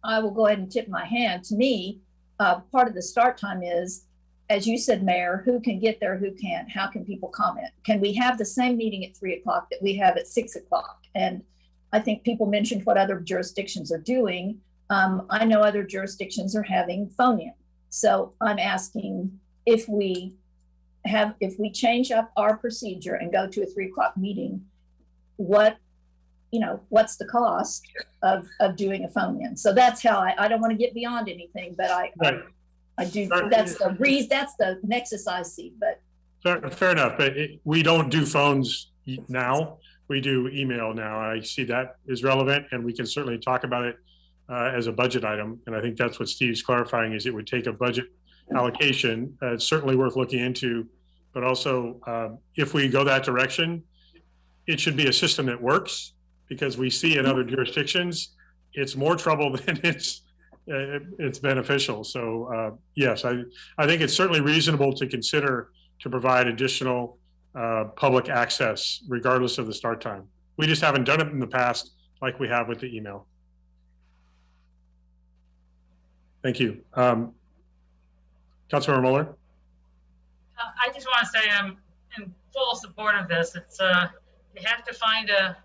I will go ahead and tip my hand. To me, part of the start time is, as you said, Mayor, who can get there, who can't? How can people comment? Can we have the same meeting at 3 o'clock that we have at 6 o'clock? And I think people mentioned what other jurisdictions are doing. I know other jurisdictions are having phone-in. So I'm asking if we change up our procedure and go to a 3 o'clock meeting, what what's the cost of doing a phone in? So that's how I don't want to get beyond anything, but I do, that's the nexus I see, but. Fair enough, but we don't do phones now. We do email now. I see that is relevant, and we can certainly talk about it as a budget item. And I think that's what Steve's clarifying, is it would take a budget allocation. It's certainly worth looking into, but also if we go that direction, it should be a system that works, because we see in other jurisdictions, it's more trouble than it's beneficial. So yes, I think it's certainly reasonable to consider to provide additional public access regardless of the start time. We just haven't done it in the past like we have with the email. Thank you. Councilmember Mueller? I just want to say I'm in full support of this. It's you have to find a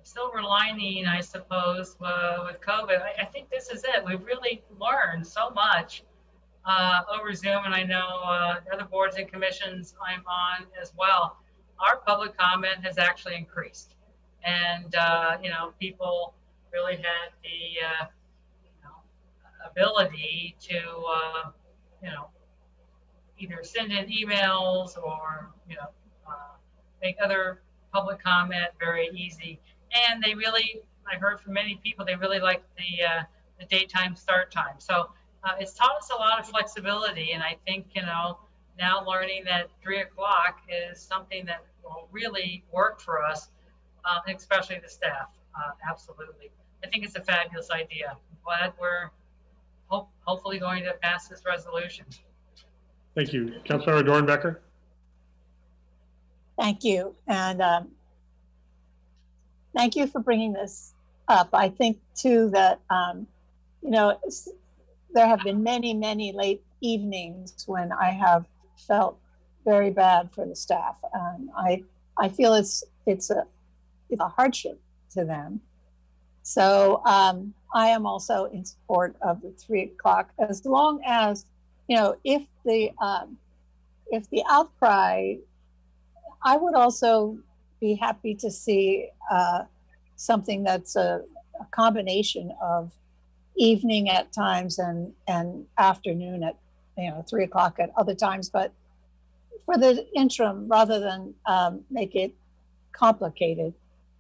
silver lining, I suppose, with COVID. I think this is it. We've really learned so much over Zoom, and I know other boards and commissions I'm on as well. Our public comment has actually increased, and people really had the ability to either send in emails or make other public comment very easy. And they really, I heard from many people, they really like the daytime start time. So it's taught us a lot of flexibility, and I think now learning that 3 o'clock is something that will really work for us, especially the staff. Absolutely, I think it's a fabulous idea. I'm glad we're hopefully going to pass this resolution. Thank you, Councilmember Dornbecker. Thank you, and thank you for bringing this up. I think too that there have been many late evenings when I have felt very bad for the staff. I feel it's a hardship to them. So I am also in support of the 3 o'clock, as long as if the outcry, I would also be happy to see something that's a combination of evening at times and afternoon at 3 o'clock at other times, but for the interim, rather than make it complicated,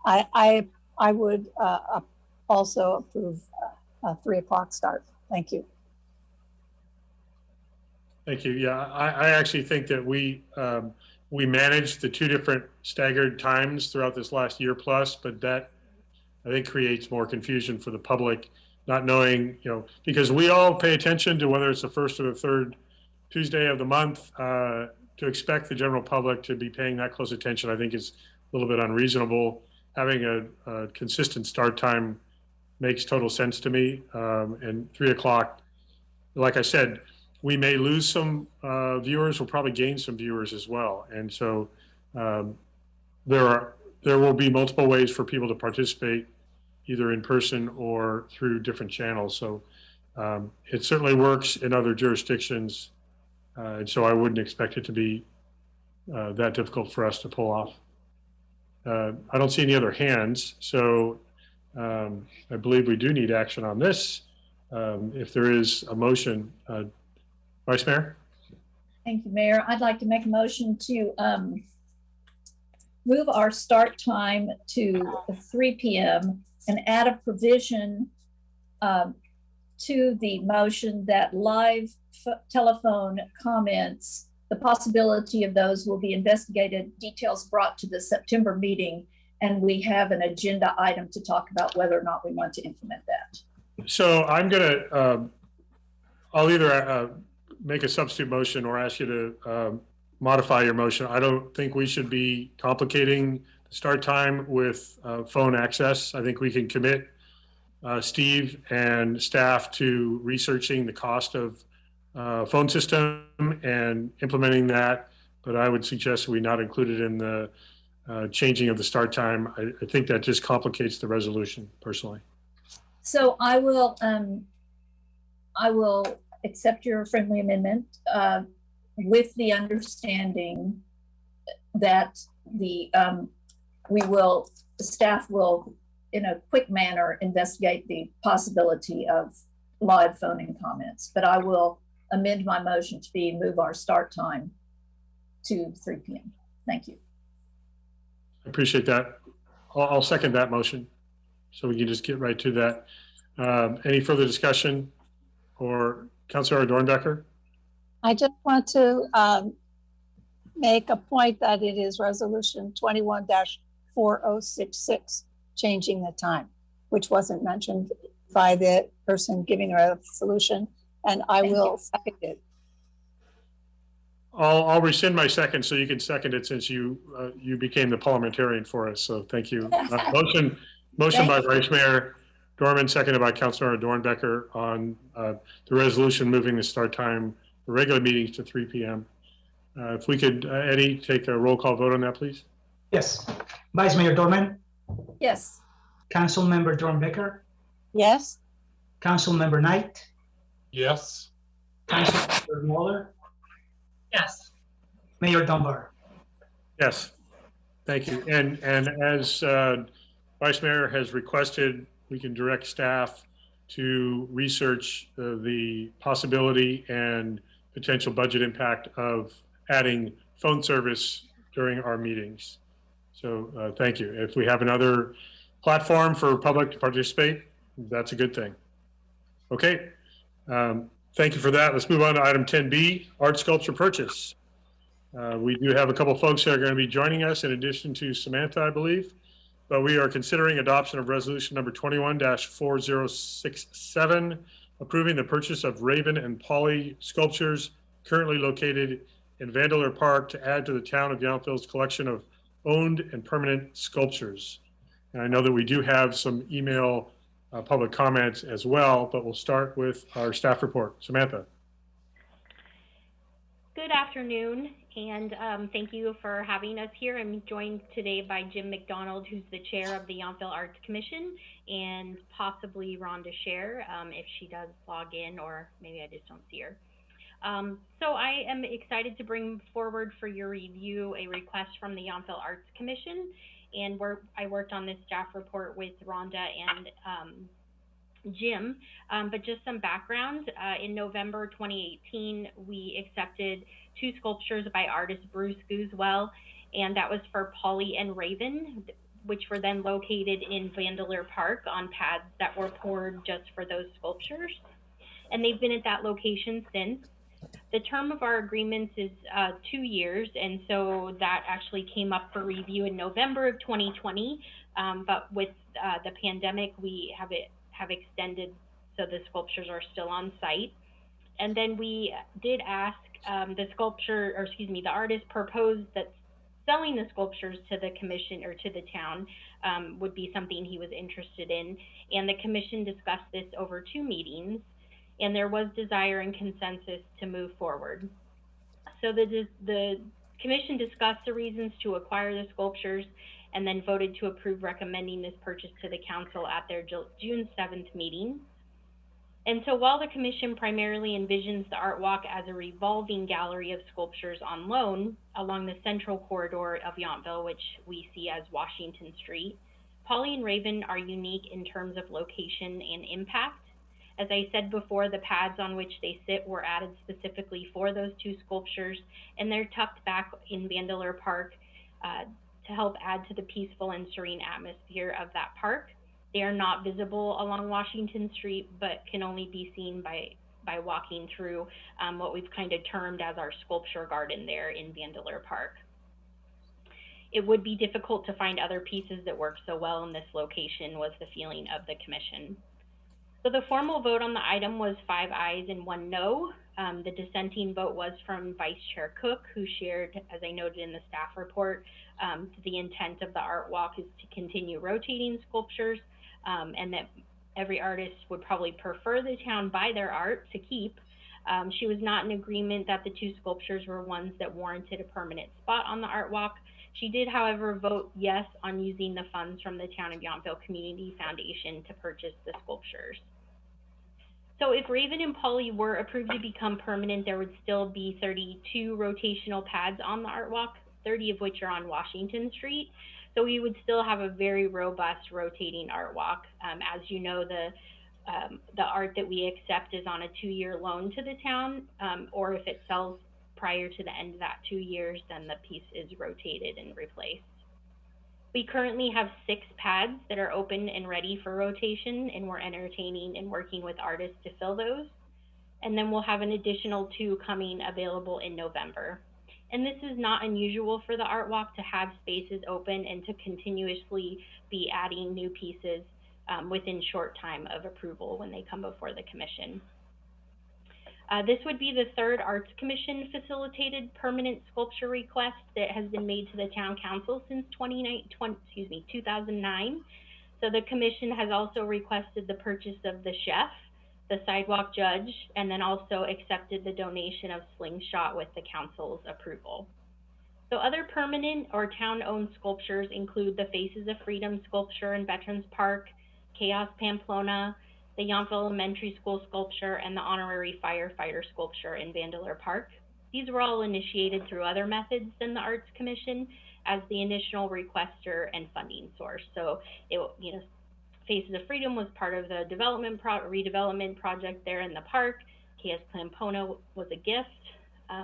I would also approve a 3 o'clock start. Thank you. Thank you. Yeah, I actually think that we managed the 2 different staggered times throughout this last year plus, but that I think creates more confusion for the public, not knowing, because we all pay attention to whether it's the first or the third Tuesday of the month. To expect the general public to be paying that close attention, I think is a little bit unreasonable. Having a consistent start time makes total sense to me. And 3 o'clock, like I said, we may lose some viewers, we'll probably gain some viewers as well. And so there will be multiple ways for people to participate, either in person or through different channels. So it certainly works in other jurisdictions. And so I wouldn't expect it to be that difficult for us to pull off. I don't see any other hands. So I believe we do need action on this. If there is a motion, Vice Mayor? Thank you, Mayor. I'd like to make a motion to move our start time to 3 p.m. and add a provision to the motion that live telephone comments, the possibility of those will be investigated, details brought to the September meeting, and we have an agenda item to talk about whether or not we want to implement that. So I'm gonna, I'll either make a substitute motion or ask you to modify your motion. I don't think we should be complicating the start time with phone access. I think we can commit Steve and staff to researching the cost of phone system and implementing that, but I would suggest we not include it in the changing of the start time. I think that just complicates the resolution personally. So I will accept your friendly amendment with the understanding that the staff will in a quick manner, investigate the possibility of live phone-in comments. But I will amend my motion to be move our start time to 3 p.m. Thank you. I appreciate that. I'll second that motion, so we can just get right to that. Any further discussion, or Councilor Dornbecker? I just want to make a point that it is resolution 21-4066, changing the time, which wasn't mentioned by the person giving a solution, and I will second it. I'll rescind my second so you can second it, since you became the parliamentarian for us. So thank you. Motion by Vice Mayor Dorman, seconded by Councilor Dornbecker on the resolution moving the start time for regular meetings to 3 p.m. If we could, Eddie, take a roll call vote on that, please. Yes. Vice Mayor Dorman, Yes. Council Member Dornbecker, Yes? Council Member Knight, Yes. Council Member Waller, Yes. Mayor Dunbar. Yes. Thank you. And as Vice Mayor has requested, we can direct staff to research the possibility and potential budget impact of adding phone service during our meetings. So thank you. If we have another platform for public to participate, that's a good thing. Okay. Thank you for that. Let's move on to item 10B, art sculpture purchase. We do have a couple of folks that are going to be joining us in addition to Samantha, I believe, but we are considering adoption of resolution number 21-4067, approving the purchase of Raven and Paulie sculptures currently located in Bandelier Park to add to the town of Yachtville's collection of owned and permanent sculptures. And I know that we do have some email public comments as well, but we'll start with our staff report. Samantha. Good afternoon, and thank you for having us here. I'm joined today by Jim McDonald, who's the chair of the Yachtville Arts Commission, and possibly Rhonda Scher, if she does log in, or maybe I just don't see her. So I am excited to bring forward for your review a request from the Yachtville Arts Commission, and I worked on this staff report with Rhonda and Jim, but just some background. In November 2018, we accepted 2 sculptures by artist Bruce Guesswell, and that was for Paulie and Raven, which were then located in Bandelier Park on pads that were poured just for those sculptures. And they've been at that location since. The term of our agreements is 2 years, and so that actually came up for review in November of 2020, but with the pandemic, we have extended, so the sculptures are still on site. And then we did ask the artist proposed that selling the sculptures to the commission or to the town would be something he was interested in, and the commission discussed this over 2 meetings, and there was desire and consensus to move forward. So the commission discussed the reasons to acquire the sculptures and then voted to approve recommending this purchase to the council at their June 7th meeting. And so while the commission primarily envisions the art walk as a revolving gallery of sculptures on loan along the central corridor of Yachtville, which we see as Washington Street, Paulie and Raven are unique in terms of location and impact. As I said before, the pads on which they sit were added specifically for those 2 sculptures, and they're tucked back in Bandelier Park to help add to the peaceful and serene atmosphere of that park. They are not visible along Washington Street, but can only be seen by walking through what we've kind of termed as our sculpture garden there in Bandelier Park. It would be difficult to find other pieces that work so well in this location, was the feeling of the commission. So the formal vote on the item was 5 ayes and 1 no. The dissenting vote was from Vice Chair Cook, who shared, as I noted in the staff report, the intent of the art walk is to continue rotating sculptures, and that every artist would probably prefer the town buy their art to keep. She was not in agreement that the 2 sculptures were ones that warranted a permanent spot on the art walk. She did, however, vote yes on using the funds from the Town of Yachtville Community Foundation to purchase the sculptures. So if Raven and Paulie were approved to become permanent, there would still be 32 rotational pads on the art walk, 30 of which are on Washington Street. So we would still have a very robust rotating art walk. As you know, the art that we accept is on a 2-year loan to the town, or if it sells prior to the end of that 2 years, then the piece is rotated and replaced. We currently have 6 pads that are open and ready for rotation, and we're entertaining and working with artists to fill those. And then we'll have an additional 2 coming available in November. And this is not unusual for the art walk to have spaces open and to continuously be adding new pieces within short time of approval when they come before the commission. This would be the 3rd Arts Commission facilitated permanent sculpture request that has been made to the town council since 2009. So the commission has also requested the purchase of the chef, the sidewalk judge, and then also accepted the donation of Slingshot with the council's approval. So other permanent or town-owned sculptures include the Faces of Freedom sculpture in Veterans Park, Chaos Pamplona, the Yachtville Elementary School sculpture, and the Honorary Firefighter sculpture in Bandelier Park. These were all initiated through other methods than the Arts Commission as the initial requester and funding source. So, Faces of Freedom was part of the redevelopment project there in the park. Chaos Pamplona was a gift.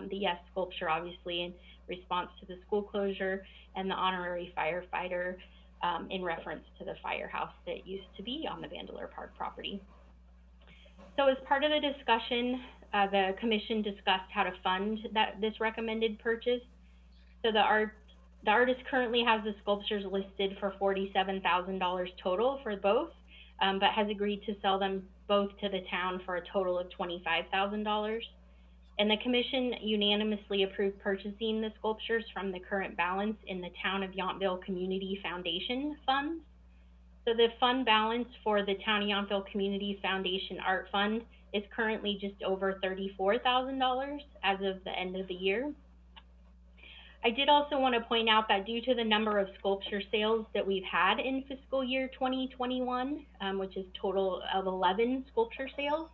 The Yes sculpture, obviously, in response to the school closure, and the Honorary Firefighter in reference to the firehouse that used to be on the Bandelier Park property. So as part of the discussion, the commission discussed how to fund this recommended purchase. So the artist currently has the sculptures listed for $47,000 total for both, but has agreed to sell them both to the town for a total of $25,000. And the commission unanimously approved purchasing the sculptures from the current balance in the Town of Yachtville Community Foundation funds. So the fund balance for the Town of Yachtville Community Foundation Art Fund is currently just over $34,000 as of the end of the year. I did also want to point out that due to the number of sculpture sales that we've had in fiscal year 2021, which is total of 11 sculpture sales,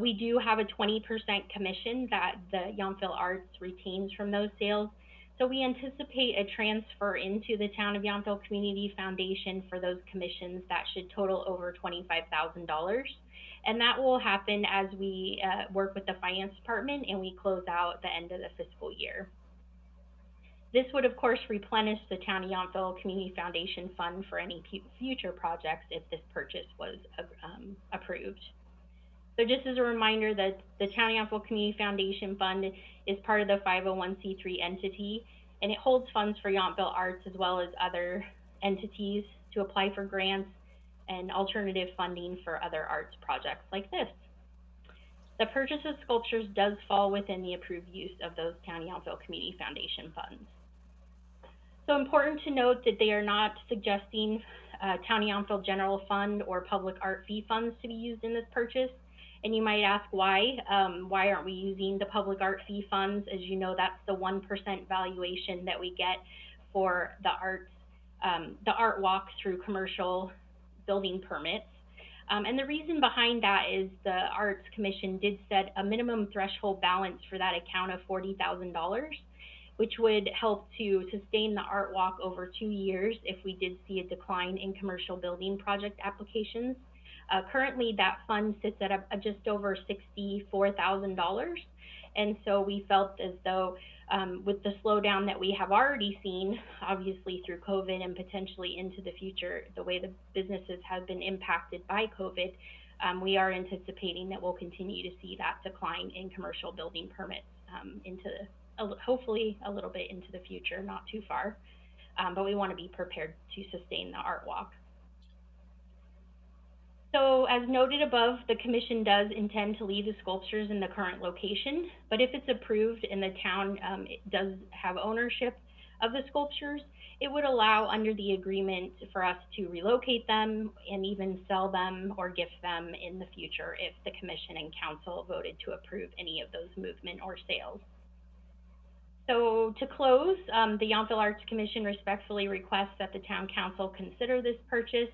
we do have a 20% commission that the Yachtville Arts retains from those sales. So we anticipate a transfer into the Town of Yachtville Community Foundation for those commissions that should total over $25,000. And that will happen as we work with the finance department and we close out the end of the fiscal year. This would, of course, replenish the Town of Yachtville Community Foundation fund for any future projects if this purchase was approved. So just as a reminder that the Town of Yachtville Community Foundation Fund is part of the 501c3 entity, and it holds funds for Yachtville Arts as well as other entities to apply for grants and alternative funding for other arts projects like this. The purchase of sculptures does fall within the approved use of those Town of Yachtville Community Foundation funds. So important to note that they are not suggesting Town of Yachtville General Fund or public art fee funds to be used in this purchase. And you might ask why aren't we using the public art fee funds? As you know, that's the 1% valuation that we get for the art walk through commercial building permits. And the reason behind that is the Arts Commission did set a minimum threshold balance for that account of $40,000, which would help to sustain the art walk over 2 years if we did see a decline in commercial building project applications. Currently, that fund sits at just over $64,000, and so we felt as though with the slowdown that we have already seen, obviously through COVID and potentially into the future, the way the businesses have been impacted by COVID, we are anticipating that we'll continue to see that decline in commercial building permits hopefully a little bit into the future, not too far, but we want to be prepared to sustain the art walk. So as noted above, the commission does intend to leave the sculptures in the current location, but if it's approved and the town does have ownership of the sculptures, it would allow under the agreement for us to relocate them and even sell them or gift them in the future if the commission and council voted to approve any of those movement or sales. So to close, the Yachtville Arts Commission respectfully requests that the town council consider this purchase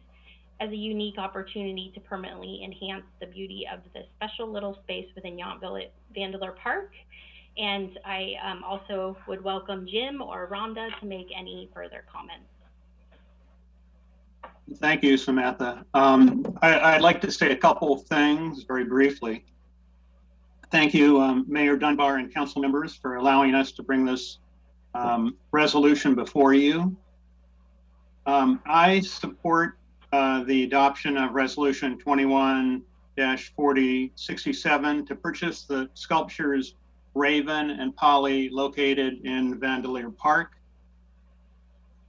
as a unique opportunity to permanently enhance the beauty of this special little space within Yachtville at Bandelier Park And I also would welcome Jim or Rhonda to make any further comments. Thank you, Samantha. I'd like to say a couple of things very briefly. Thank you, Mayor Dunbar and council members, for allowing us to bring this resolution before you. I support the adoption of Resolution 21-4067 to purchase the sculptures Raven and Paulie located in Bandelier Park.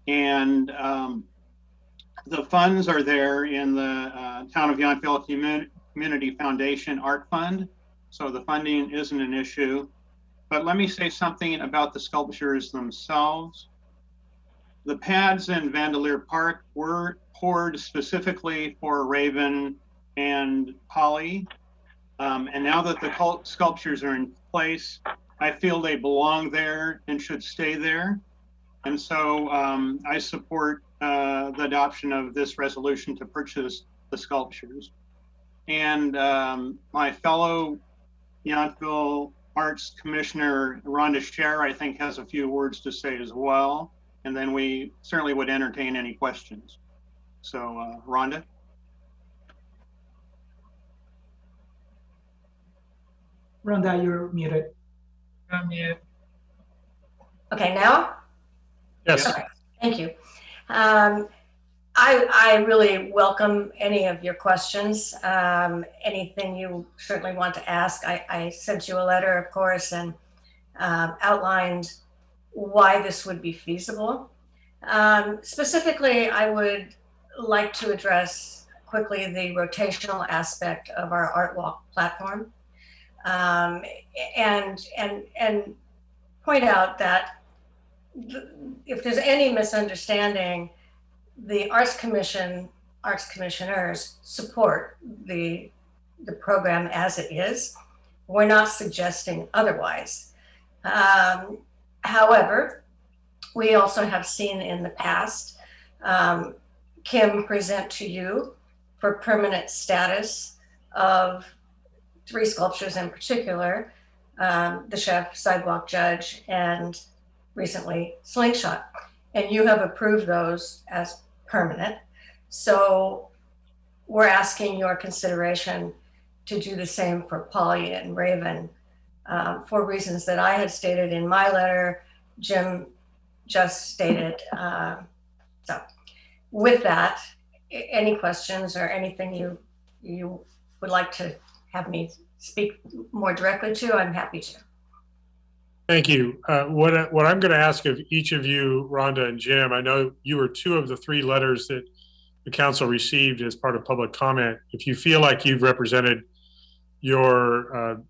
And the funds are there in the Town of Yachtville Community Foundation Art Fund. So the funding isn't an issue. But let me say something about the sculptures themselves. The pads in Bandelier Park were poured specifically for Raven and Paulie. And now that the sculptures are in place, I feel they belong there and should stay there. And so I support the adoption of this resolution to purchase the sculptures. And my fellow Yachtville Arts Commissioner, Rhonda Scher, I think has a few words to say as well. And then we certainly would entertain any questions. So Rhonda? Rhonda, you're muted. I'm mute. Okay, now? Yes. Okay, thank you. I really welcome any of your questions. Anything you certainly want to ask. I sent you a letter, of course, and outlined why this would be feasible. Specifically, I would like to address quickly the rotational aspect of our Art Walk platform. And point out that if there's any misunderstanding, the Arts Commissioners support the program as it is. We're not suggesting otherwise. However, we also have seen in the past Kim present to you for permanent status of 3 sculptures in particular, the Chef, Sidewalk Judge, and recently Slingshot. And you have approved those as permanent. So we're asking your consideration to do the same for Paulie and Raven for reasons that I had stated in my letter, Jim just stated. So with that, any questions or anything you would like to have me speak more directly to, I'm happy to. Thank you. What I'm going to ask of each of you, Rhonda and Jim, I know you were 2 of the 3 letters that the council received as part of public comment. If you feel like you've represented your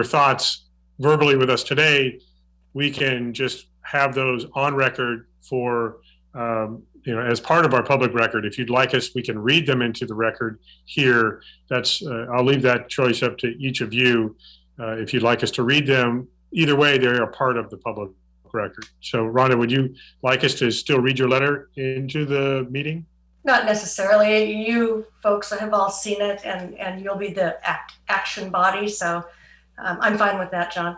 thoughts verbally with us today, we can just have those on record for as part of our public record. If you'd like us, we can read them into the record here. That's I'll leave that choice up to each of you. If you'd like us to read them, either way, they're a part of the public record. So Rhonda, would you like us to still read your letter into the meeting? Not necessarily. You folks have all seen it, and you'll be the action body. So I'm fine with that, John.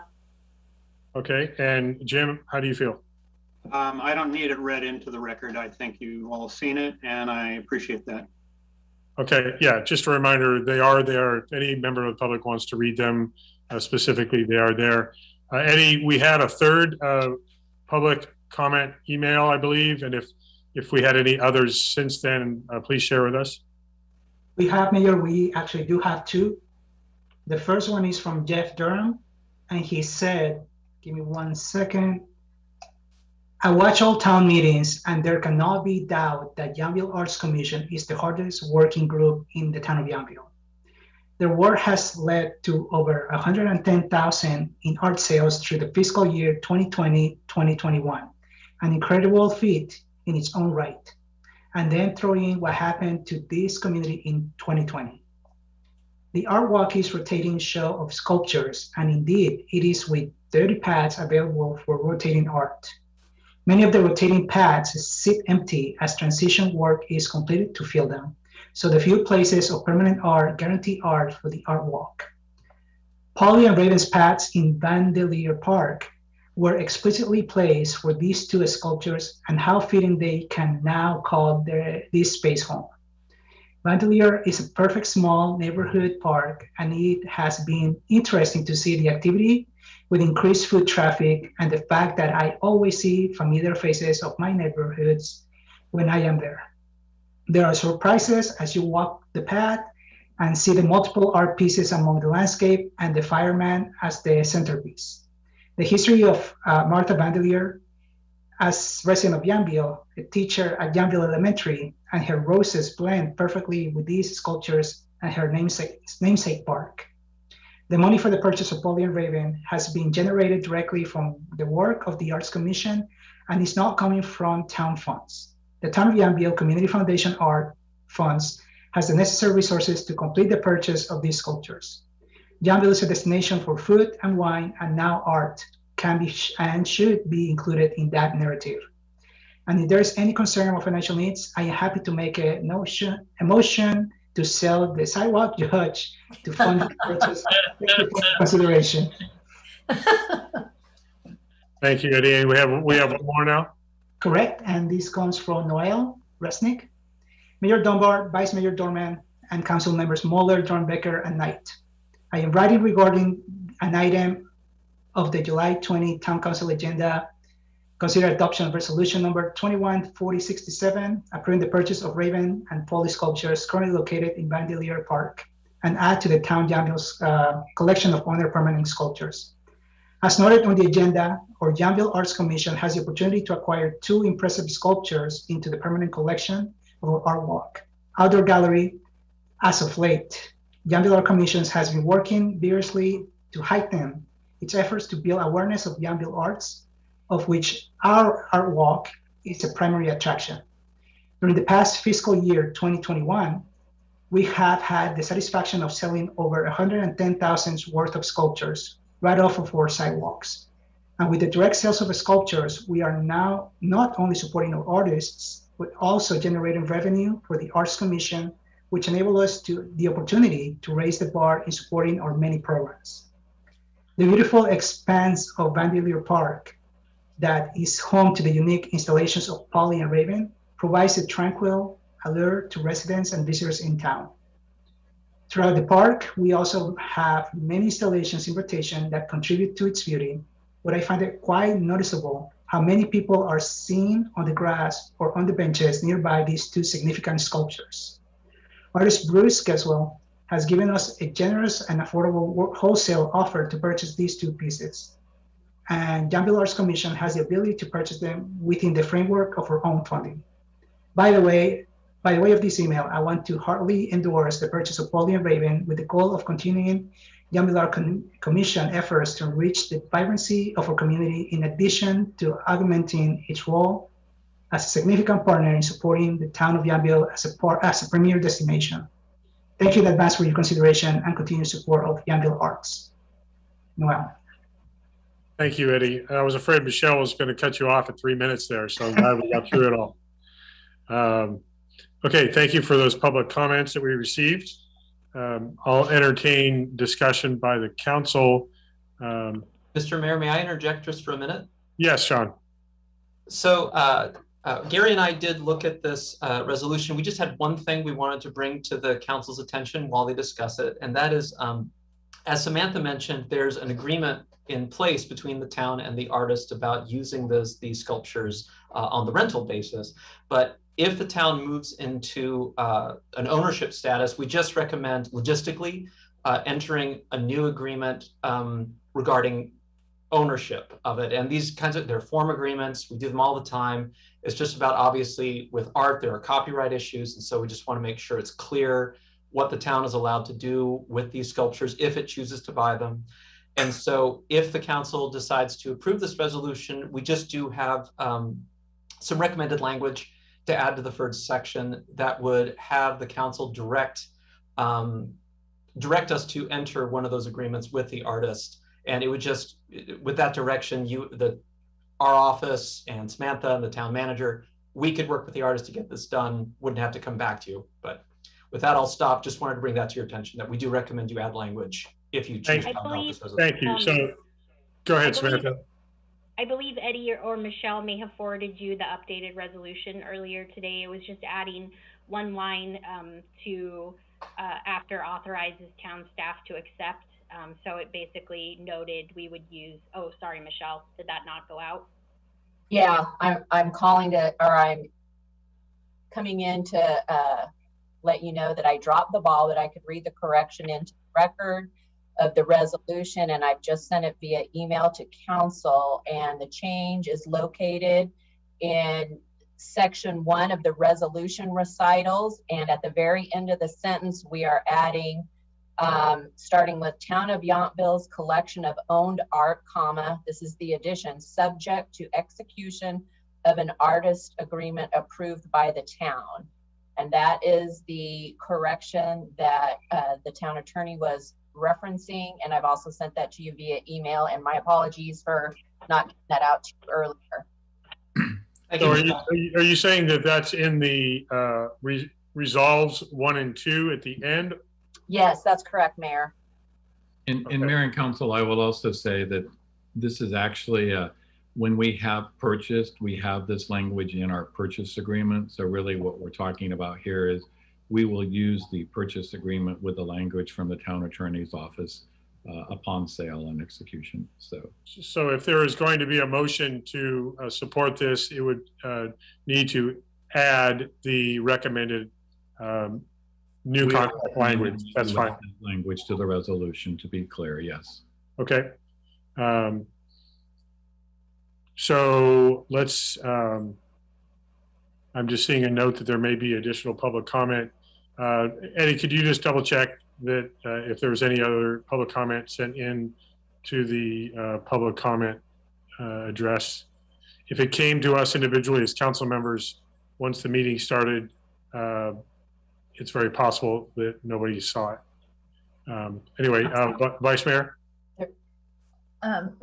Okay. And Jim, how do you feel? I don't need it read into the record. I think you all seen it, and I appreciate that. Okay. Yeah. Just a reminder, they are there. If any member of the public wants to read them specifically, they are there. Eddie, we had a 3rd public comment email, I believe. And if we had any others since then, please share with us. We have, Mayor, we actually do have 2. The first one is from Jeff Durham, and he said, give me 1 second. I watch all town meetings, and there cannot be doubt that Yachtville Arts Commission is the hardest working group in the town of Yachtville. Their work has led to over $110,000 in art sales through the fiscal year 2020-2021, an incredible feat in its own right. And then throw in what happened to this community in 2020. The Art Walk is a rotating show of sculptures, and indeed, it is with 30 pads available for rotating art. Many of the rotating pads sit empty as transition work is completed to fill them. So the few places of permanent art guarantee art for the Art Walk. Paulie and Raven's paths in Bandelier Park were explicitly placed for these two sculptures, and how fitting they can now call this space home. Bandelier is a perfect small neighborhood park, and it has been interesting to see the activity with increased foot traffic and the fact that I always see familiar faces of my neighborhoods when I am there. There are surprises as you walk the path and see the multiple art pieces among the landscape and the fireman as the centerpiece. The history of Martha Bandelier as resident of Yachtville, a teacher at Yachtville Elementary, and her roses blend perfectly with these sculptures and her namesake park. The money for the purchase of Paulie and Raven has been generated directly from the work of the Arts Commission and is not coming from town funds. The Town of Yachtville Community Foundation Art Funds has the necessary resources to complete the purchase of these sculptures. Yachtville is a destination for food and wine, and now art can be and should be included in that narrative. And if there is any concern about financial needs, I am happy to make a motion to sell the sidewalk judge to fund the purchase. Thank you for consideration. Thank you, Eddie. And we have one more now. Correct, and this comes from Noel Resnick, Mayor Dunbar, Vice Mayor Dorman, and Council Members Muller, Dornbecker, and Knight. I am writing regarding an item of the July 20 Town Council agenda. Consider adoption of resolution number 214067, approving the purchase of Raven and Paulie sculptures currently located in Bandelier Park, and add to the town Yachtville's collection of other permanent sculptures. As noted on the agenda, our Yachtville Arts Commission has the opportunity to acquire two impressive sculptures into the permanent collection of our art walk. Outdoor gallery, as of late, Yachtville Art Commission has been working vigorously to heighten its efforts to build awareness of Yachtville arts, of which our art walk is a primary attraction. During the past fiscal year 2021, we have had the satisfaction of selling over 110,000 worth of sculptures right off of our sidewalks. And with the direct sales of the sculptures, we are now not only supporting our artists, but also generating revenue for the Arts Commission, which enable us the opportunity to raise the bar in supporting our many programs. The beautiful expanse of Bandelier Park that is home to the unique installations of Paulie and Raven provides a tranquil allure to residents and visitors in town. Throughout the park, we also have many installations in rotation that contribute to its beauty, but I find it quite noticeable how many people are seen on the grass or on the benches nearby these two significant sculptures. Artist Bruce Guesswell has given us a generous and affordable wholesale offer to purchase these two pieces. And Yachtville Arts Commission has the ability to purchase them within the framework of our own funding. By the way of this email, I want to heartily endorse the purchase of Paulie and Raven with the goal of continuing Yachtville Art Commission efforts to reach the vibrancy of our community, in addition to augmenting its role as a significant partner in supporting the town of Yachtville as a premier destination. Thank you in advance for your consideration and continued support of Yachtville Arts. Noel. Thank you, Eddie. I was afraid Michelle was going to cut you off at 3 minutes there, so I'm glad we got through it all. Okay, thank you for those public comments that we received. I'll entertain discussion by the council. Mr. Mayor, may I interject just for a minute? Yes, Sean. So Gary and I did look at this resolution. We just had one thing we wanted to bring to the council's attention while they discuss it, and that is, as Samantha mentioned, there's an agreement in place between the town and the artist about using these sculptures on the rental basis. But if the town moves into an ownership status, we just recommend logistically entering a new agreement regarding ownership of it. And these kinds of, they're form agreements, we do them all the time. It's just about, obviously with art, there are copyright issues. And so we just want to make sure it's clear what the town is allowed to do with these sculptures if it chooses to buy them. And so if the council decides to approve this resolution, we just do have some recommended language to add to the first section that would have the council direct us to enter one of those agreements with the artist. And it would just, with that direction, our office and Samantha and the town manager, we could work with the artist to get this done, wouldn't have to come back to you. But with that, I'll stop. Just wanted to bring that to your attention, that we do recommend you add language if you choose Thank to adopt you. this resolution. Thank you. So, go ahead, I believe- Samantha. I believe Eddie or Michelle may have forwarded you the updated resolution earlier today. It was just adding one line to after authorizes town staff to accept. So it basically noted we would use, oh, sorry, Michelle, did that not go out? Yeah, I'm calling to, or I'm coming in to let you know that I dropped the ball, that I could read the correction into the record of the resolution, and I've just sent it via email to council, and the change is located in section 1 of the resolution recitals, and at the very end of the sentence we are adding starting with Town of Yachtville's collection of owned art, comma, this is the addition, subject to execution of an artist agreement approved by the town. And that is the correction that the town attorney was referencing, and I've also sent that to you via email, and my apologies for not getting that out to you earlier. So are you saying that that's in the resolves 1 and 2 at the end? Yes, that's correct, Mayor. In Mayor and Council, I will also say that this is actually when we have purchased, we have this language in our purchase agreement. So really what we're talking about here is we will use the purchase agreement with the language from the town attorney's office upon sale and execution. So if there is going to be a motion to support this, it would need to add the recommended new contract language. That's fine. Language to the resolution, to be clear, yes. Okay. So let's, I'm just seeing a note that there may be additional public comment. Eddie, could you just double check that if there was any other public comment sent in to the public comment address? If it came to us individually as council members, once the meeting started, it's very possible that nobody saw it. Anyway, Vice Mayor?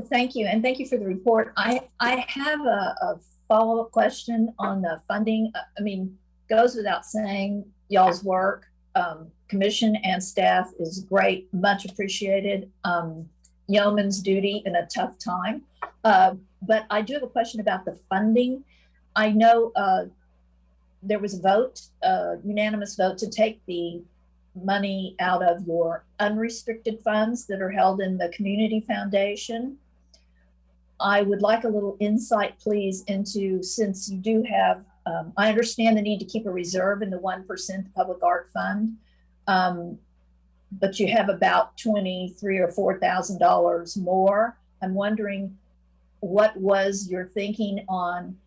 Thank you, and thank you for the report. I have a follow-up question on the funding. I mean, goes without saying, y'all's work, commission and staff is great, much appreciated. Yeoman's duty in a tough time. But I do have a question about the funding. I know there was a vote, unanimous vote to take the money out of your unrestricted funds that are held in the community foundation. I would like a little insight, please, into, since you do have, I understand the need to keep a reserve in the 1% public art fund, but you have about $23,000 or $4,000 more. I'm wondering what was your thinking on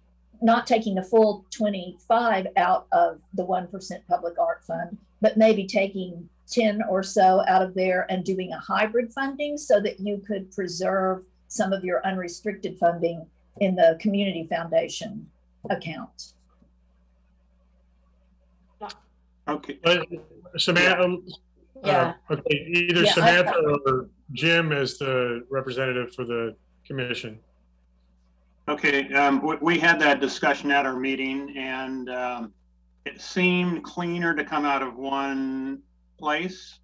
not taking the full 25 out of the 1% public art fund, but maybe taking 10 or so out of there and doing a hybrid funding so that you could preserve some of your unrestricted funding in the community foundation account. Okay. Samantha? Yeah. Okay, either Samantha or Jim as the representative for the commission. Okay, we had that discussion at our meeting, and it seemed cleaner to come out of one place,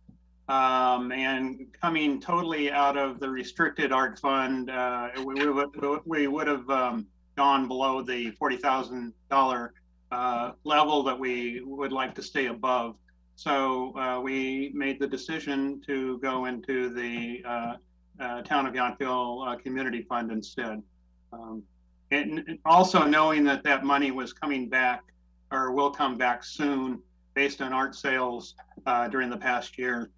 and coming totally out of the restricted art fund, we would have gone below the $40,000 level that we would like to stay above. So we made the decision to go into the Town of Yachtville Community Fund instead. And also knowing that that money was coming back, or will come back soon, based on art sales during the past year.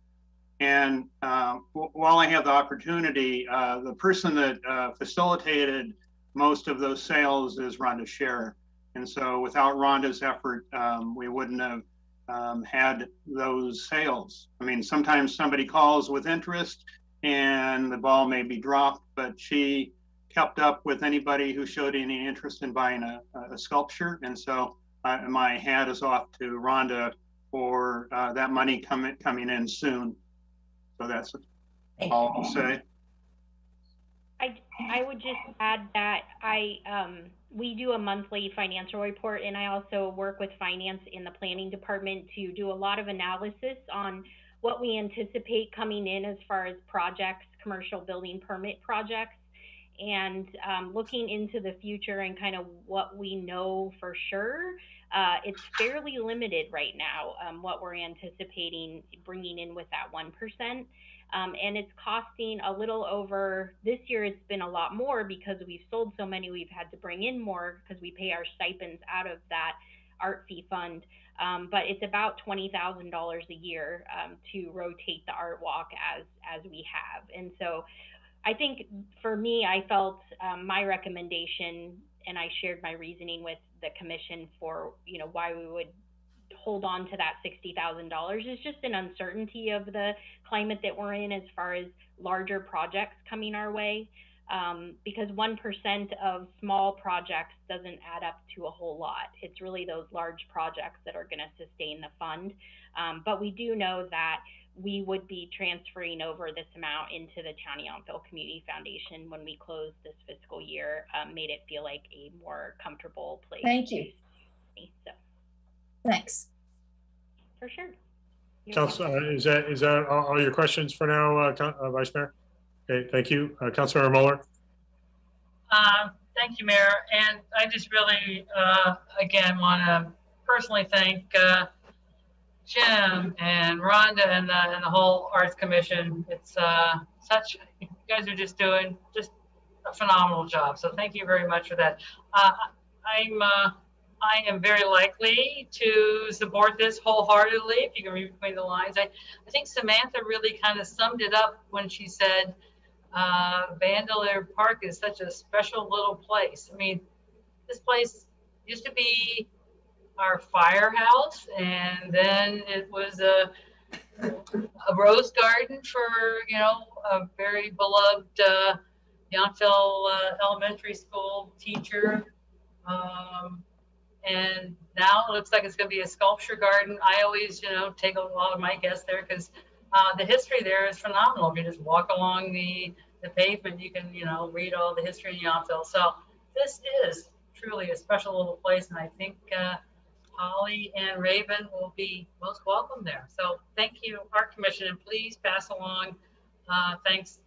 And while I have the opportunity, the person that facilitated most of those sales is Rhonda Scherer. And so without Rhonda's effort, we wouldn't have had those sales. I mean, sometimes somebody calls with interest and the ball may be dropped, but she kept up with anybody who showed any interest in buying a sculpture. And so my hat is off to Rhonda for that money coming in soon. So that's all I'll say. I would just add that we do a monthly financial report, and I also work with finance in the planning department to do a lot of analysis on what we anticipate coming in as far as projects, commercial building permit projects, and looking into the future and kind of what we know for sure, it's fairly limited right now, what we're anticipating bringing in with that 1%. And it's costing a little over, this year it's been a lot more because we've sold so many, we've had to bring in more because we pay our stipends out of that art fee fund. But it's about $20,000 a year to rotate the art walk as we have. And so I think for me, I felt my recommendation, and I shared my reasoning with the commission for, you know, why we would hold on to that $60,000 is just an uncertainty of the climate that we're in as far as larger projects coming our way. Because 1% of small projects doesn't add up to a whole lot. It's really those large projects that are going to sustain the fund. But we do know that we would be transferring over this amount into the Town of Yachtville Community Foundation when we close this fiscal year, made it feel like a more comfortable place. Thank you. So, Thanks. for sure. Council, is that all your questions for now, Vice Mayor? Okay, thank you. Councilmember Mueller. Thank you, Mayor. And I just really, again, want to personally thank Jim and Rhonda and the whole Arts Commission. It's you guys are just doing just a phenomenal job. So thank you very much for that. I am very likely to support this wholeheartedly, if you can read between the lines. I think Samantha really kind of summed it up when she said, Bandelier Park is such a special little place. I mean, this place used to be our firehouse, and then it was a rose garden for, you know, a very beloved Yachtville elementary school teacher. And now it looks like it's going to be a sculpture garden. I always, you know, take a lot of my guests there because the history there is phenomenal. If you just walk along the pavement, you can, you know, read all the history in Yachtville. So this is truly a special little place, and I think Paulie and Raven will be most welcome there. So thank you, Art Commission, and please pass along thanks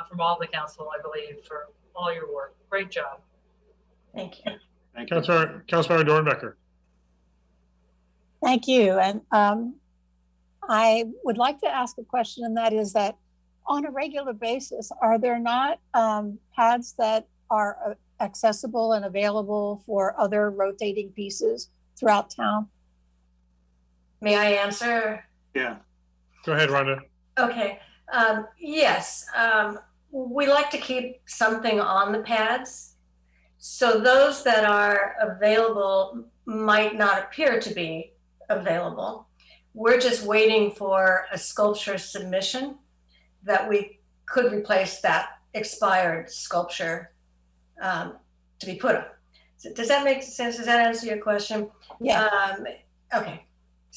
from all the council, I believe, for all your work. Great job. Thank you. Thank you. Councilmember Dornbecker. Thank you. And I would like to ask a question, and that is that on a regular basis, are there not pads that are accessible and available for other rotating pieces throughout town? May I answer? Yeah. Go ahead, Rhonda. Okay. Yes. We like to keep something on the pads. So those that are available might not appear to be available. We're just waiting for a sculpture submission that we could replace that expired sculpture to be put on. So does that make sense? Does that answer your question? Yeah. Okay.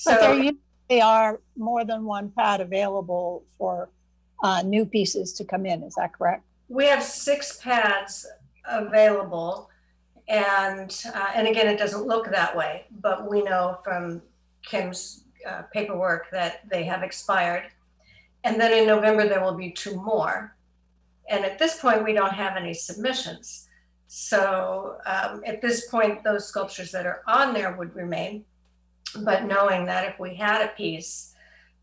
But there So usually are more than one pad available for new pieces to come in. Is that correct? we have 6 pads available, and again, it doesn't look that way, but we know from Kim's paperwork that they have expired. And then in November, there will be 2 more. And at this point, we don't have any submissions. So at this point, those sculptures that are on there would remain. But knowing that if we had a piece,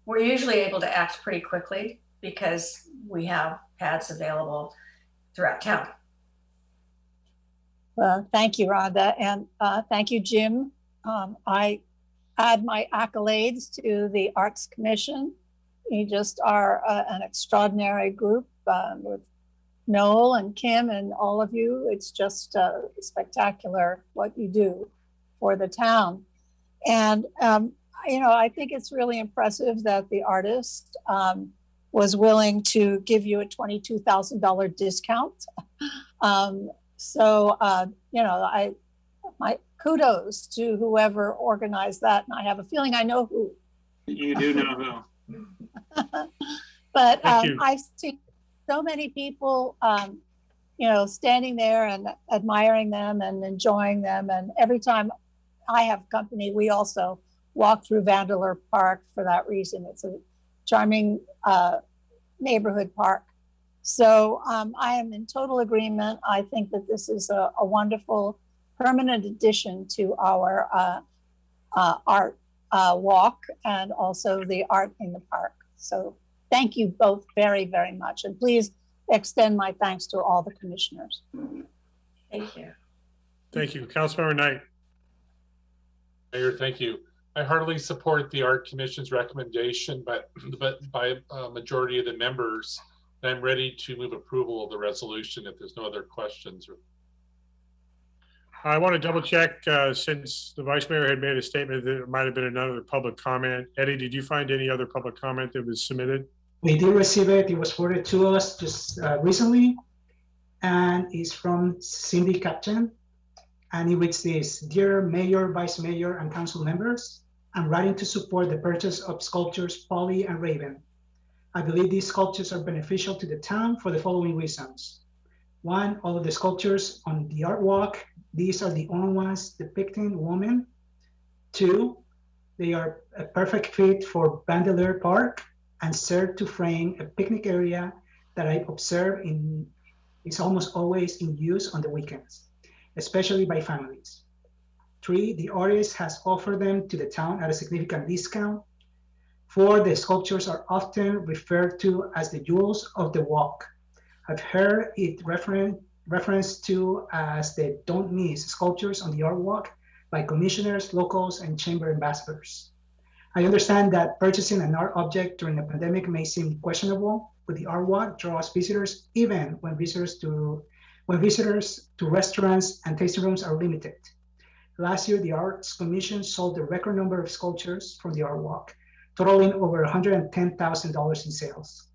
we're usually able to act pretty quickly because we have pads available throughout town. Well, thank you, Rhonda, and thank you, Jim. I add my accolades to the Arts Commission. You just are an extraordinary group with Noel and Kim and all of you. It's just spectacular what you do for the town. And, you know, I think it's really impressive that the artist was willing to give you a $22,000 discount. So, you know, my kudos to whoever organized that. And I have a feeling I know who. You do know who. But I've seen so many people, you know, standing there and admiring them and enjoying them. And every time I have company, we also walk through Bandelier Park for that reason. It's a charming neighborhood park. So I am in total agreement. I think that this is a wonderful permanent addition to our art walk and also the art in the park. So thank you both very, very much. And please extend my thanks to all the commissioners. Thank you. Thank you. Councilmember Knight. Mayor, thank you. I heartily support the Art Commission's recommendation, but by a majority of the members, I'm ready to move approval of the resolution if there's no other questions. I want to double check since the Vice Mayor had made a statement that there might have been another public comment. Eddie, did you find any other public comment that was submitted? We did receive it. It was forwarded to us just recently, and it's from Cindy Captain. And it reads this: Dear Mayor, Vice Mayor, and Council members, I'm writing to support the purchase of sculptures Paulie and Raven. I believe these sculptures are beneficial to the town for the following reasons. One, all of the sculptures on the art walk, these are the only ones depicting women. Two, they are a perfect fit for Bandelier Park and serve to frame a picnic area that I observe is almost always in use on the weekends, especially by families. Three, the artist has offered them to the town at a significant discount. Four, the sculptures are often referred to as the jewels of the walk. I've heard it referenced to as the don't miss sculptures on the art walk by commissioners, locals, and chamber ambassadors. I understand that purchasing an art object during a pandemic may seem questionable, but the art walk draws visitors even when visitors to restaurants and tasting rooms are limited. Last year, the Arts Commission sold a record number of sculptures from the art walk, totaling over $110,000 in sales.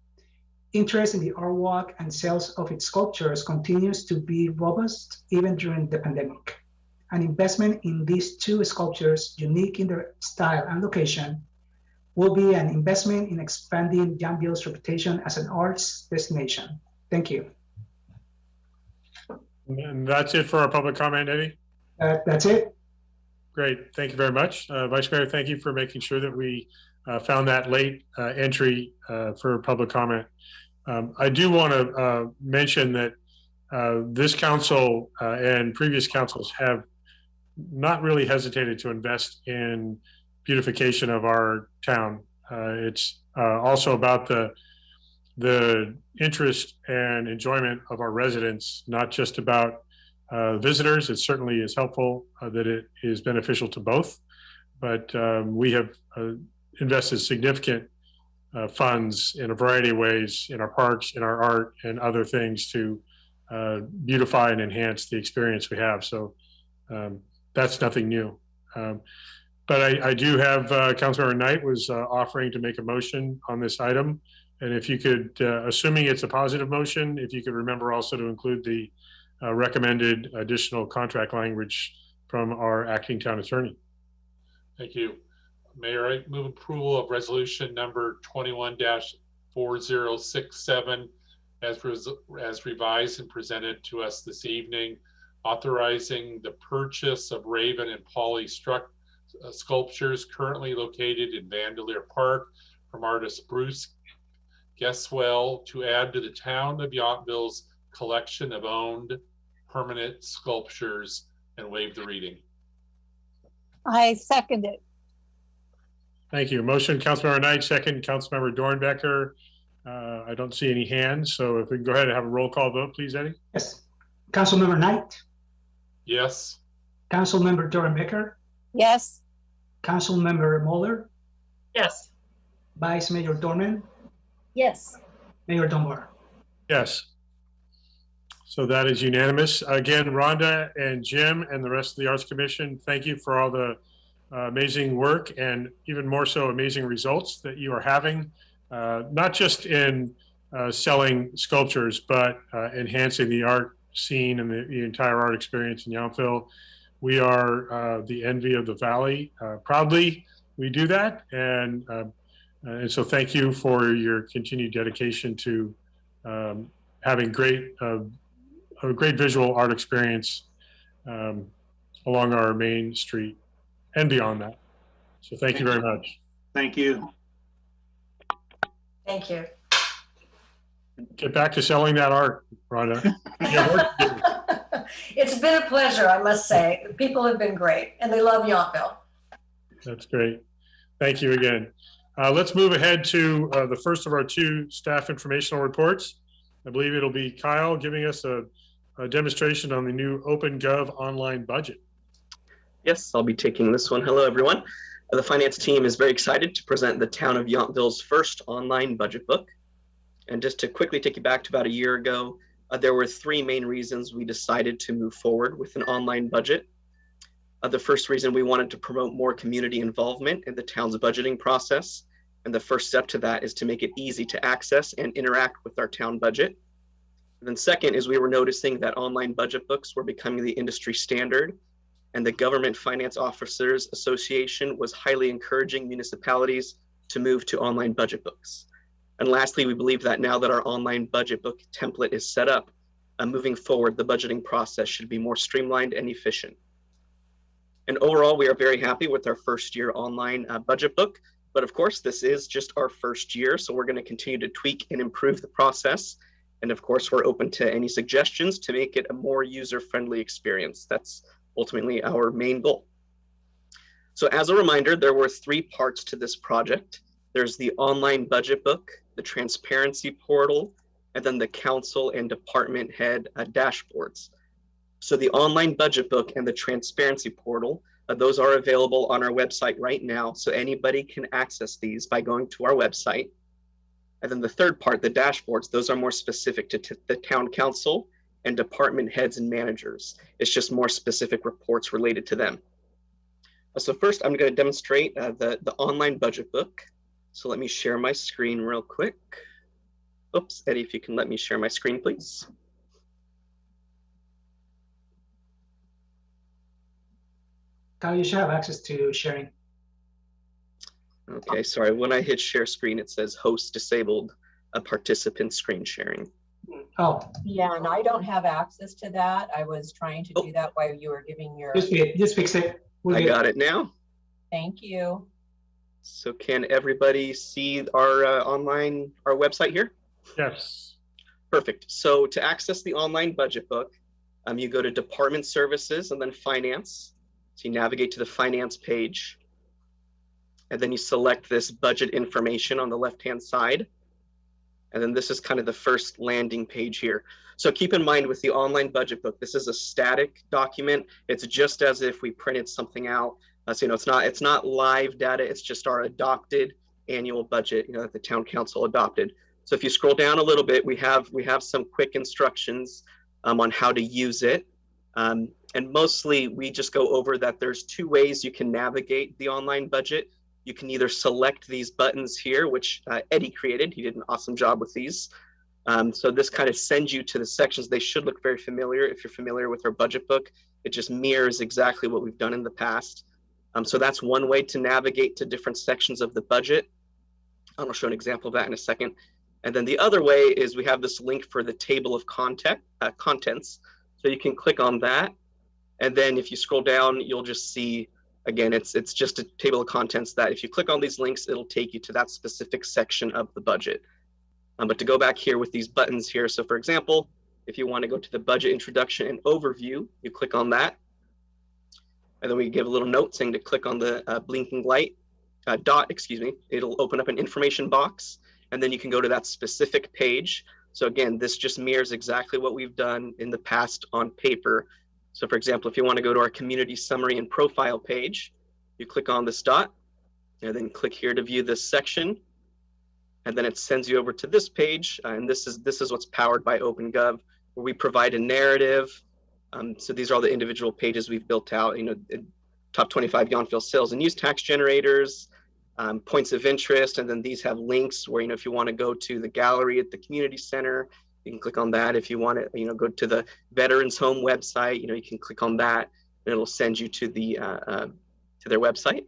Interest in the art walk and sales of its sculptures continues to be robust even during the pandemic. An investment in these two sculptures, unique in their style and location, will be an investment in expanding Yachtville's reputation as an arts destination. Thank you. And that's it for our public comment, Eddie? That's it. Great. Thank you very much. Vice Mayor, thank you for making sure that we found that late entry for public comment. I do want to mention that this council and previous councils have not really hesitated to invest in beautification of our town. It's also about the interest and enjoyment of our residents, not just about visitors. It certainly is helpful that it is beneficial to both, but we have invested significant funds in a variety of ways in our parks, in our art, and other things to beautify and enhance the experience we have. So that's nothing new. But I do have Councilmember Knight was offering to make a motion on this item. And if you could, assuming it's a positive motion, if you could remember also to include the recommended additional contract language from our acting town attorney. Thank you. Mayor, I move approval of resolution number 21-4067 as revised and presented to us this evening, authorizing the purchase of Raven and Paulie sculptures currently located in Bandelier Park from artist Bruce Guesswell to add to the town of Yachtville's collection of owned permanent sculptures, and waive the reading. I second it. Thank you. Motion, Councilmember Knight, second, Councilmember Dornbecker. I don't see any hands, so if we can go ahead and have a roll call vote, please, Eddie. Yes. Councilmember Knight. Yes. Councilmember Dornbecker. Yes. Councilmember Muller. Yes. Vice Mayor Dorman. Yes. Mayor Dunbar. Yes. So that is unanimous. Again, Rhonda and Jim and the rest of the Arts Commission, thank you for all the amazing work and even more so amazing results that you are having, not just in selling sculptures, but enhancing the art scene and the entire art experience in Yachtville. We are the envy of the Valley. Proudly, we do that. And so thank you for your continued dedication to having a great visual art experience along our main street and beyond that. So thank you very much. Thank you. Thank you. Get back to selling that art, Rhonda. Yeah, work to do. It's been a pleasure, I must say. People have been great, and they love Yachtville. That's great. Thank you again. Let's move ahead to the first of our two staff informational reports. I believe it'll be Kyle giving us a demonstration on the new OpenGov online budget. Yes, I'll be taking this one. Hello, everyone. The finance team is very excited to present the town of Yachtville's first online budget book. And just to quickly take you back to about a year ago, there were three main reasons we decided to move forward with an online budget. The first reason, we wanted to promote more community involvement in the town's budgeting process. And the first step to that is to make it easy to access and interact with our town budget. And then second is we were noticing that online budget books were becoming the industry standard, and the Government Finance Officers Association was highly encouraging municipalities to move to online budget books. And lastly, we believe that now that our online budget book template is set up, moving forward, the budgeting process should be more streamlined and efficient. And overall, we are very happy with our first year online budget book. But of course, this is just our first year, so we're going to continue to tweak and improve the process. And of course, we're open to any suggestions to make it a more user-friendly experience. That's ultimately our main goal. So as a reminder, there were three parts to this project. There's the online budget book, the transparency portal, and then the council and department head dashboards. So the online budget book and the transparency portal, those are available on our website right now. So anybody can access these by going to our website. And then the third part, the dashboards, those are more specific to the town council and department heads and managers. It's just more specific reports related to them. So first, I'm going to demonstrate the online budget book. So let me share my screen real quick. Oops, Eddie, if you can let me share my screen, please. Kyle, you should have access to sharing. Okay, sorry. When I hit share screen, it says host disabled, a participant screen sharing. Oh, Yeah, and I don't have access to that. I was trying to do that while you were giving your, just fix it. I got it now. thank you. So can everybody see our our website here? Yes. Perfect. So to access the online budget book, you go to Department Services and then Finance. So you navigate to the Finance page, and then you select this budget information on the left-hand side. And then this is kind of the first landing page here. So keep in mind with the online budget book, this is a static document. It's just as if we printed something out. So, it's not live data. It's just our adopted annual budget, that the town council adopted. So if you scroll down a little bit, we have some quick instructions on how to use it. And mostly we just go over that there's two ways you can navigate the online budget. You can either select these buttons here, which Eddie created. He did an awesome job with these. So this kind of sends you to the sections. They should look very familiar. If you're familiar with our budget book, it just mirrors exactly what we've done in the past. So that's one way to navigate to different sections of the budget. I'll show an example of that in a second. And then the other way is we have this link for the table of contents. So you can click on that. And then if you scroll down, you'll just see, again, it's just a table of contents that if you click on these links, it'll take you to that specific section of the budget. But to go back here with these buttons here, so for example, if you want to go to the budget introduction and overview, you click on that. And then we give a little note saying to click on the blinking light dot, it'll open up an information box. And then you can go to that specific page. So again, this just mirrors exactly what we've done in the past on paper. So for example, if you want to go to our community summary and profile page, you click on this dot and then click here to view this section. And then it sends you over to this page. And this is what's powered by OpenGov, where we provide a narrative. So these are all the individual pages we've built out, top 25 Yachtville sales and use tax generators, points of interest. And then these have links where, if you want to go to the gallery at the community center, you can click on that. If you want to, go to the Veterans Home website, you can click on that and it'll send you to the to their website.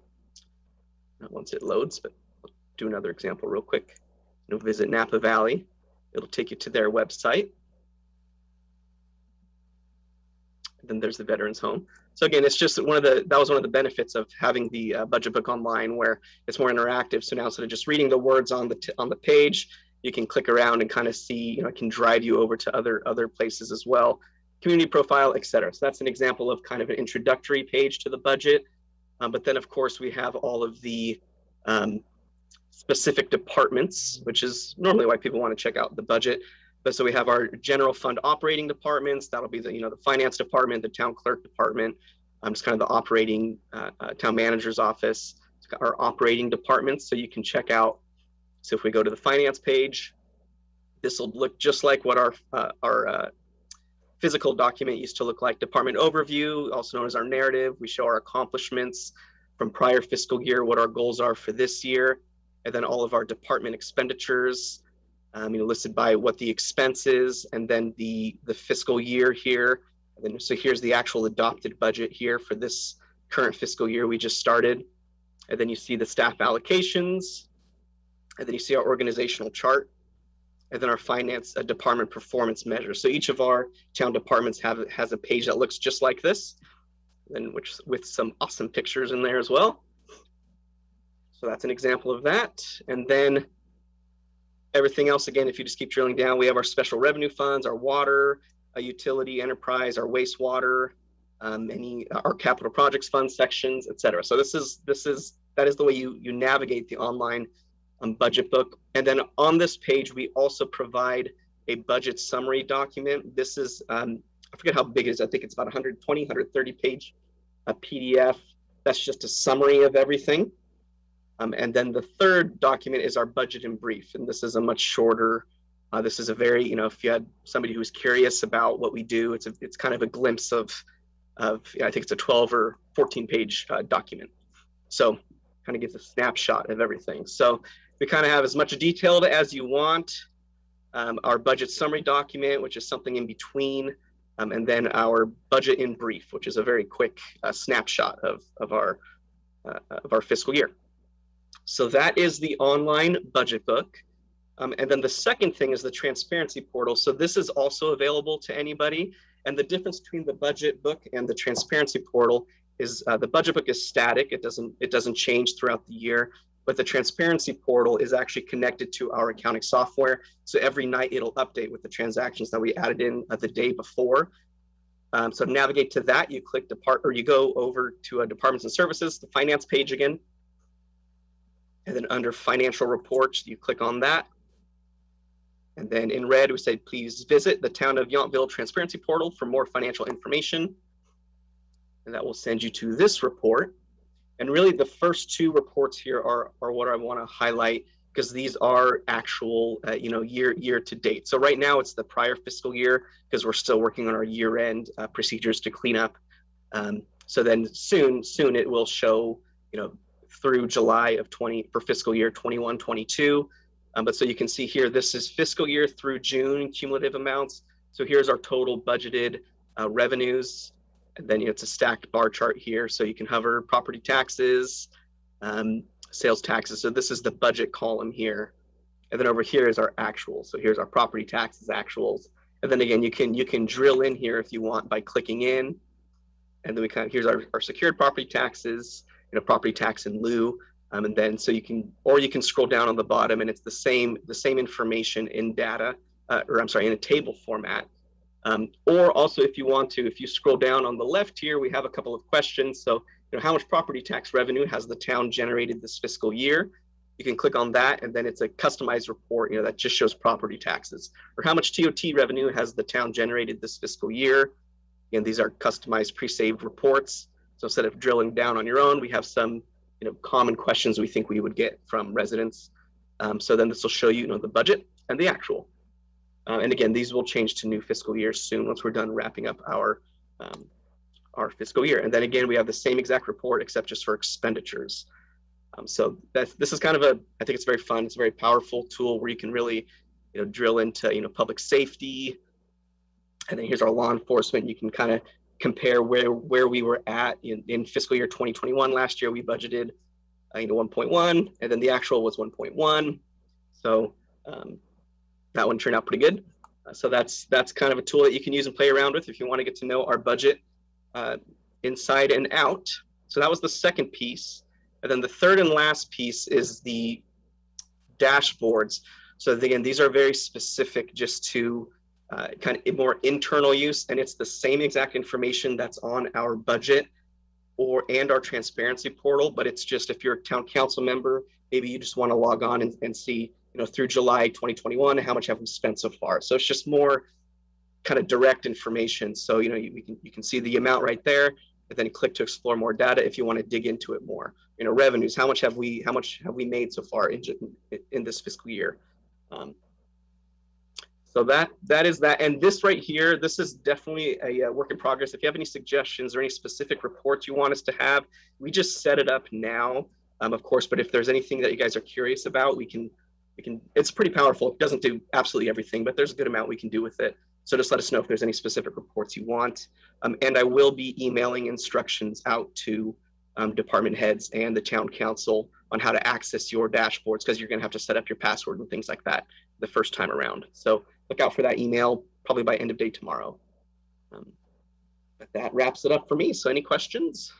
Not once it loads, but I'll do another example real quick. Visit Napa Valley. It'll take you to their website. And then there's the Veterans Home. So again, it's just that was one of the benefits of having the budget book online, where it's more interactive. So now instead of just reading the words on the page, you can click around and kind of see, it can drive you over to other places as well. Community profile, etc. So that's an example of kind of an introductory page to the budget. But then, of course, we have all of the specific departments, which is normally why people want to check out the budget. But so we have our general fund operating departments. That'll be the finance department, the town clerk department, just kind of the operating town manager's office. It's got our operating departments, so you can check out. So if we go to the finance page, this will look just like what our physical document used to look like. Department overview, also known as our narrative. We show our accomplishments from prior fiscal year, what our goals are for this year, and then all of our department expenditures, listed by what the expense is, and then the fiscal year here. And then, so here's the actual adopted budget here for this current fiscal year we just started. And then you see the staff allocations, and then you see our organizational chart, and then our finance department performance measures. So each of our town departments has a page that looks just like this, and with some awesome pictures in there as well. So that's an example of that. And then everything else, again, if you just keep drilling down, we have our special revenue funds, our water, utility enterprise, our wastewater, our capital projects fund sections, etc. So that is the way you navigate the online budget book. And then on this page, we also provide a budget summary document. This is, I forget how big it is. I think it's about 120, 130 page PDF. That's just a summary of everything. And then the third document is our budget in brief. And this is a much shorter, this is a very, if you had somebody who's curious about what we do, it's kind of a glimpse of I think it's a 12 or 14 page document. So kind of gives a snapshot of everything. So we kind of have as much detailed as you want. Our budget summary document, which is something in between, and then our budget in brief, which is a very quick snapshot of our fiscal year. So that is the online budget book. And then the second thing is the transparency portal. So this is also available to anybody. And the difference between the budget book and the transparency portal is the budget book is static. It doesn't change throughout the year. But the transparency portal is actually connected to our accounting software. So every night it'll update with the transactions that we added in the day before. So to navigate to that, you click you go over to departments and services, the finance page again. And then under financial reports, you click on that. And then in red, we say, please visit the Town of Yachtville Transparency Portal for more financial information. And that will send you to this report. And really the first two reports here are what I want to highlight, because these are actual, year to date. So right now it's the prior fiscal year, because we're still working on our year-end procedures to clean up. So then soon it will show, through July of for fiscal year 21-22. But so you can see here, this is fiscal year through June cumulative amounts. So here's our total budgeted revenues. And then it's a stacked bar chart here. So you can hover property taxes, sales taxes. So this is the budget column here. And then over here is our actuals. So here's our property taxes actuals. And then again, you can drill in here if you want by clicking in. And then here's our secured property taxes, property tax in lieu. And then so you can scroll down on the bottom and it's the same information in data, in a table format. Or also if you scroll down on the left here, we have a couple of questions. So, how much property tax revenue has the town generated this fiscal year? You can click on that and then it's a customized report, that just shows property taxes. Or how much TOT revenue has the town generated this fiscal year? Again, these are customized pre-saved reports. So instead of drilling down on your own, we have some common questions we think we would get from residents. So then this will show you, the budget and the actual. And again, these will change to new fiscal years soon once we're done wrapping up our fiscal year. And then again, we have the same exact report except just for expenditures. So this is kind of I think it's very fun. It's a very powerful tool where you can really, drill into, public safety. And then here's our law enforcement. You can kind of compare where we were at in fiscal year 2021. Last year we budgeted 1.1, and then the actual was 1.1. So that one turned out pretty good. So that's kind of a tool that you can use and play around with if you want to get to know our budget inside and out. So that was the second piece. And then the third and last piece is the dashboards. So again, these are very specific just to kind of more internal use, and it's the same exact information that's on our budget and our transparency portal, but it's just if you're a town council member, maybe you just want to log on and see, through July 2021, how much have we spent so far. So it's just more kind of direct information. So, you can see the amount right there, and then click to explore more data if you want to dig into it more. Revenues, how much have we made so far in this fiscal year? So that is that. And this right here, this is definitely a work in progress. If you have any suggestions or any specific reports you want us to have, we just set it up now, of course, but if there's anything that you guys are curious about, we can, it's pretty powerful. It doesn't do absolutely everything, but there's a good amount we can do with it. So just let us know if there's any specific reports you want. And I will be emailing instructions out to department heads and the town council on how to access your dashboards, because you're going to have to set up your password and things like that the first time around. So look out for that email probably by end of day tomorrow. But that wraps it up for me. So any questions?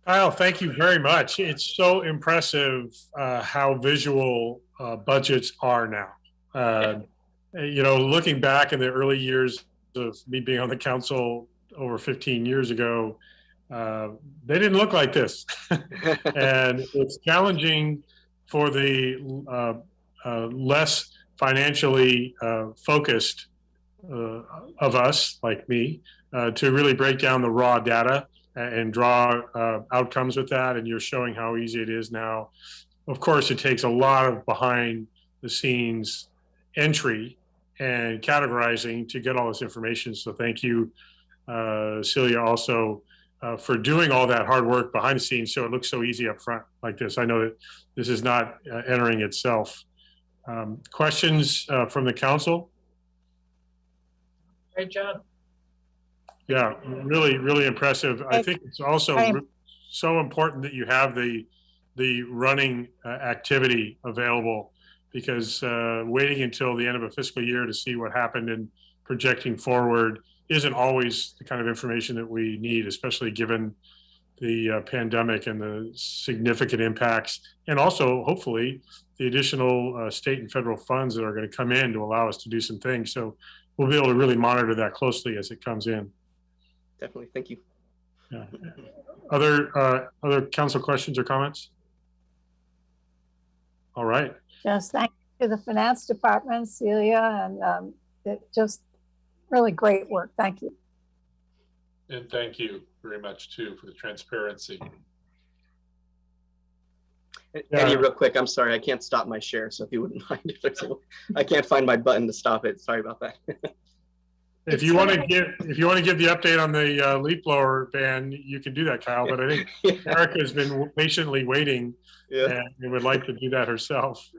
Kyle, thank you very much. It's so impressive how visual budgets are now. Looking back in the early years of me being on the council over 15 years ago, they didn't look like this. And it's challenging for the less financially focused of us, like me, to really break down the raw data and draw outcomes with that. And you're showing how easy it is now. Of course, it takes a lot of behind the scenes entry and categorizing to get all this information. So thank you, Celia, also for doing all that hard work behind the scenes so it looks so easy up front like this. I know that this is not entering itself. Questions from the council? Great job. Yeah, really, really impressive. I think it's also so important that you have the running activity available, because waiting until the end of a fiscal year to see what happened and projecting forward isn't always the kind of information that we need, especially given the pandemic and the significant impacts, and also hopefully the additional state and federal funds that are going to come in to allow us to do some things. So we'll be able to really monitor that closely as it comes in. Definitely, thank you. Yeah. Other council questions or comments? All right. Yes, thank you to the finance department, Celia, and just really great work. Thank you. And thank you very much too for the transparency. Eddie, real quick, I'm sorry, I can't stop my share. So if you wouldn't mind, I can't find my button to stop it. Sorry about that. If you want to give the update on the leaf blower ban, you can do that, Kyle. But I think Erica has been patiently waiting, and would like to do that herself.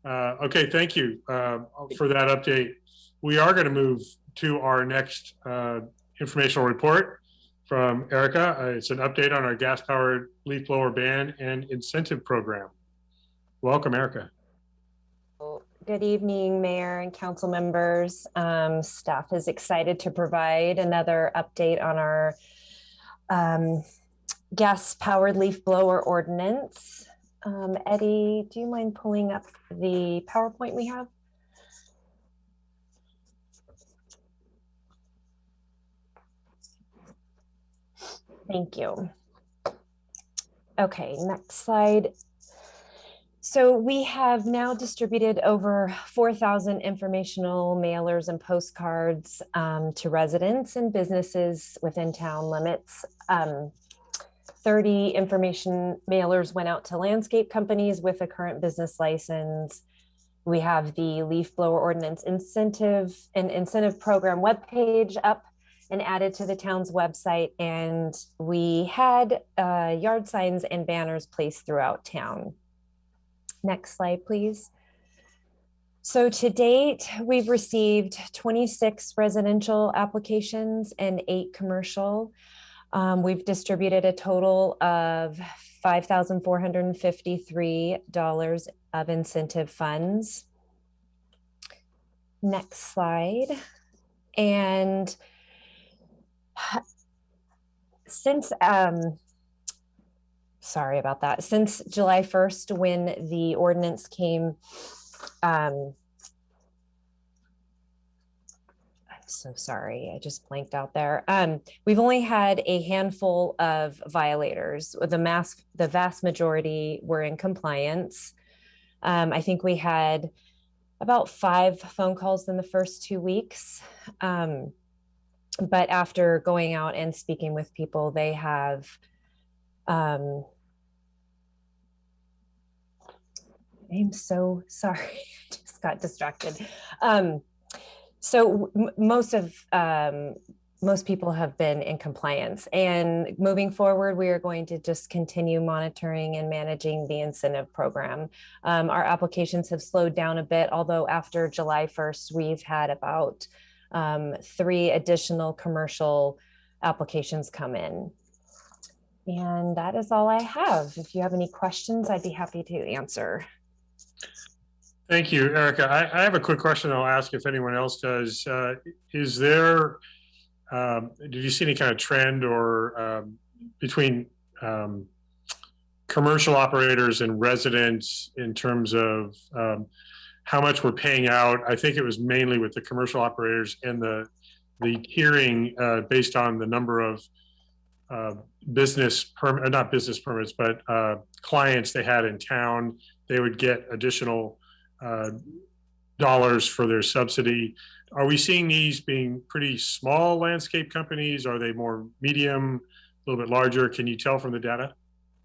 Okay, thank you for that update. We are going to move to our next informational report from Erica. It's an update on our gas-powered leaf blower ban and incentive program. Welcome, Erica. Good evening, Mayor and council members. Staff is excited to provide another update on our gas-powered leaf blower ordinance. Eddie, do you mind pulling up the PowerPoint we have? Thank you. Okay, next slide. So we have now distributed over 4,000 informational mailers and postcards to residents and businesses within town limits. 30 information mailers went out to landscape companies with a current business license. We have the leaf blower ordinance incentive program webpage up and added to the town's website. And we had yard signs and banners placed throughout town. Next slide, please. So to date, we've received 26 residential applications and 8 commercial. We've distributed a total of $5,453 of incentive funds. Next slide. And since sorry about that. Since July 1st, when the ordinance came, I'm so sorry, I just blanked out there. We've only had a handful of violators. The vast majority were in compliance. I think we had about 5 phone calls in the first 2 weeks. But after going out and speaking with people, they have I'm so sorry, I just got distracted. So most people have been in compliance, and moving forward, we are going to just continue monitoring and managing the incentive program. Our applications have slowed down a bit, although after July 1st, we've had about 3 additional commercial applications come in. And that is all I have. If you have any questions, I'd be happy to answer. Thank you, Erica. I have a quick question I'll ask if anyone else does. Is there, did you see any kind of trend or between commercial operators and residents in terms of how much we're paying out? I think it was mainly with the commercial operators and the tiering based on the number of not business permits, but clients they had in town. They would get additional dollars for their subsidy. Are we seeing these being pretty small landscape companies? Are they more medium, a little bit larger? Can you tell from the data?